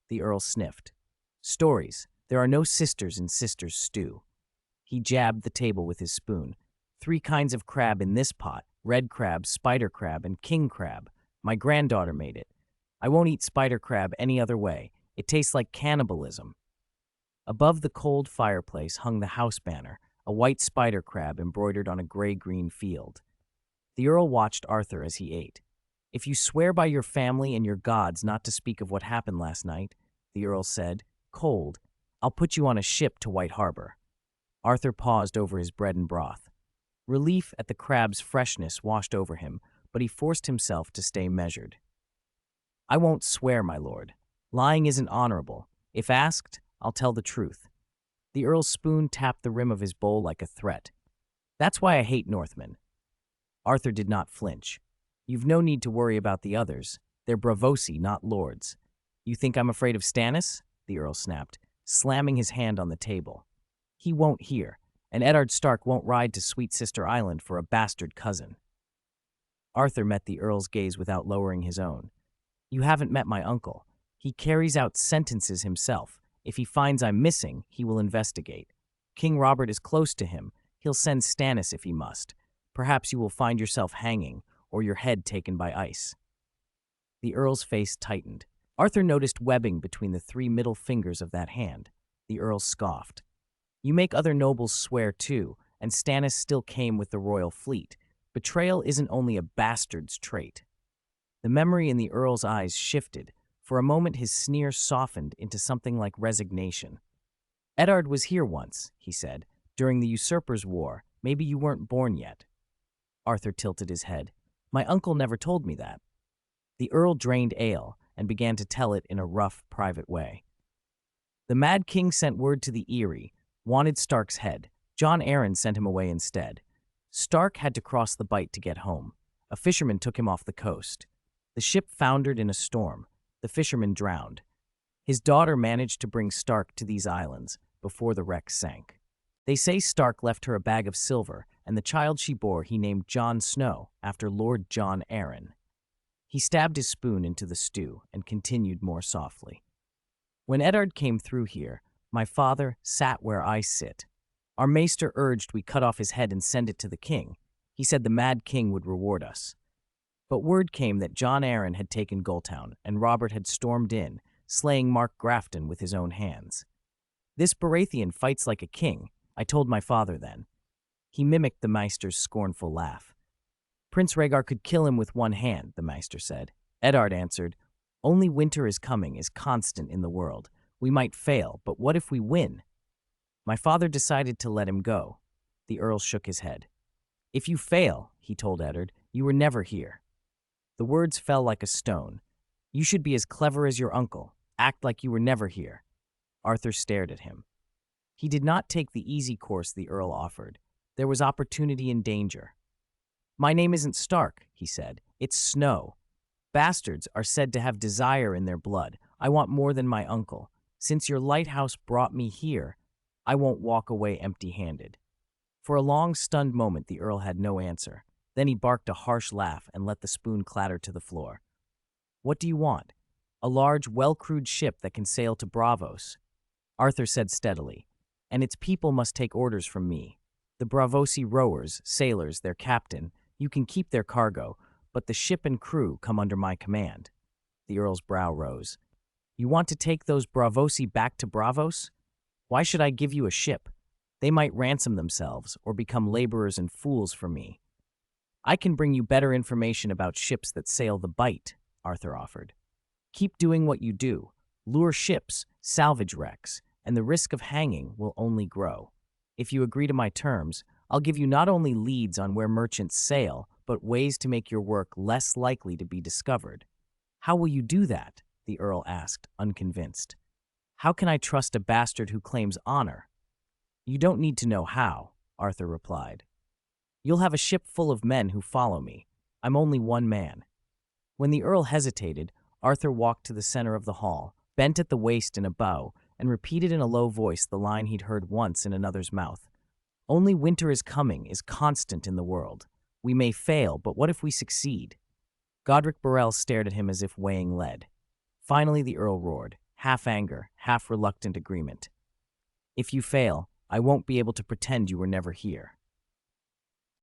The Earl sniffed. "Stories. There are no sisters in sister's stew." He jabbed the table with his spoon. "3 kinds of crab in this pot, red crab, spider crab, and king crab. My granddaughter made it. I won't eat spider crab any other way. It tastes like cannibalism." Above the cold fireplace hung the house banner, a white spider crab embroidered on a gray-green field. The Earl watched Arthur as he ate. "If you swear by your family and your gods not to speak of what happened last night," the Earl said, cold, "I'll put you on a ship to White Harbor." Arthur paused over his bread and broth. Relief at the crab's freshness washed over him, but he forced himself to stay measured. "I won't swear, my lord. Lying isn't honorable. If asked, I'll tell the truth." The Earl's spoon tapped the rim of his bowl like a threat. "That's why I hate Northmen." Arthur did not flinch. "You've no need to worry about the others. They're bravosi, not lords." "You think I'm afraid of Stannis?" the Earl snapped, slamming his hand on the table. "He won't hear, and Eddard Stark won't ride to Sweet Sister Island for a bastard cousin." Arthur met the Earl's gaze without lowering his own. "You haven't met my uncle. He carries out sentences himself. If he finds I'm missing, he will investigate. King Robert is close to him. He'll send Stannis if he must. Perhaps you will find yourself hanging, or your head taken by ice." The Earl's face tightened. Arthur noticed webbing between the 3 middle fingers of that hand. The Earl scoffed. "You make other nobles swear too, and Stannis still came with the royal fleet. Betrayal isn't only a bastard's trait." The memory in the Earl's eyes shifted. For a moment his sneer softened into something like resignation. "Eddard was here once," he said, "during the Usurpers' War. Maybe you weren't born yet." Arthur tilted his head. "My uncle never told me that." The Earl drained ale and began to tell it in a rough, private way. "The Mad King sent word to the Eyrie, wanted Stark's head. Jon Arryn sent him away instead. Stark had to cross the Bight to get home. A fisherman took him off the coast. The ship foundered in a storm. The fisherman drowned. His daughter managed to bring Stark to these islands before the wreck sank. They say Stark left her a bag of silver, and the child she bore he named Jon Snow after Lord Jon Arryn." He stabbed his spoon into the stew and continued more softly. "When Eddard came through here, my father sat where I sit. Our maester urged we cut off his head and send it to the king. He said the Mad King would reward us. But word came that Jon Arryn had taken Gulltown, and Robert had stormed in, slaying Mark Grafton with his own hands. 'This Baratheon fights like a king,' I told my father then." He mimicked the Maester's scornful laugh. "Prince Rhaegar could kill him with one hand," the Maester said. Eddard answered, "Only winter is coming is constant in the world. We might fail, but what if we win?" My father decided to let him go. The Earl shook his head. "If you fail," he told Eddard, "you were never here." The words fell like a stone. "You should be as clever as your uncle. Act like you were never here." Arthur stared at him. He did not take the easy course the Earl offered. There was opportunity and danger. "My name isn't Stark," he said. "It's Snow. Bastards are said to have desire in their blood. I want more than my uncle. Since your lighthouse brought me here, I won't walk away empty-handed." For a long, stunned moment, the Earl had no answer. Then he barked a harsh laugh and let the spoon clatter to the floor. "What do you want?" "A large, well-crewed ship that can sail to Braavos," Arthur said steadily, "and its people must take orders from me. The Braavosi rowers, sailors, their captain, you can keep their cargo, but the ship and crew come under my command." The Earl's brow rose. "You want to take those Braavosi back to Braavos? Why should I give you a ship? They might ransom themselves or become laborers and fools for me." "I can bring you better information about ships that sail the Bight," Arthur offered. "Keep doing what you do. Lure ships, salvage wrecks, and the risk of hanging will only grow. If you agree to my terms, I'll give you not only leads on where merchants sail, but ways to make your work less likely to be discovered." "How will you do that?" the Earl asked, unconvinced. "How can I trust a bastard who claims honor?" "You don't need to know how," Arthur replied. "You'll have a ship full of men who follow me. I'm only one man." When the Earl hesitated, Arthur walked to the center of the hall, bent at the waist in a bow, and repeated in a low voice the line he'd heard once in another's mouth. "Only winter is coming is constant in the world. We may fail, but what if we succeed?" Godric Borel stared at him as if weighing lead. Finally the Earl roared, half anger, half reluctant agreement. "If you fail, I won't be able to pretend you were never here."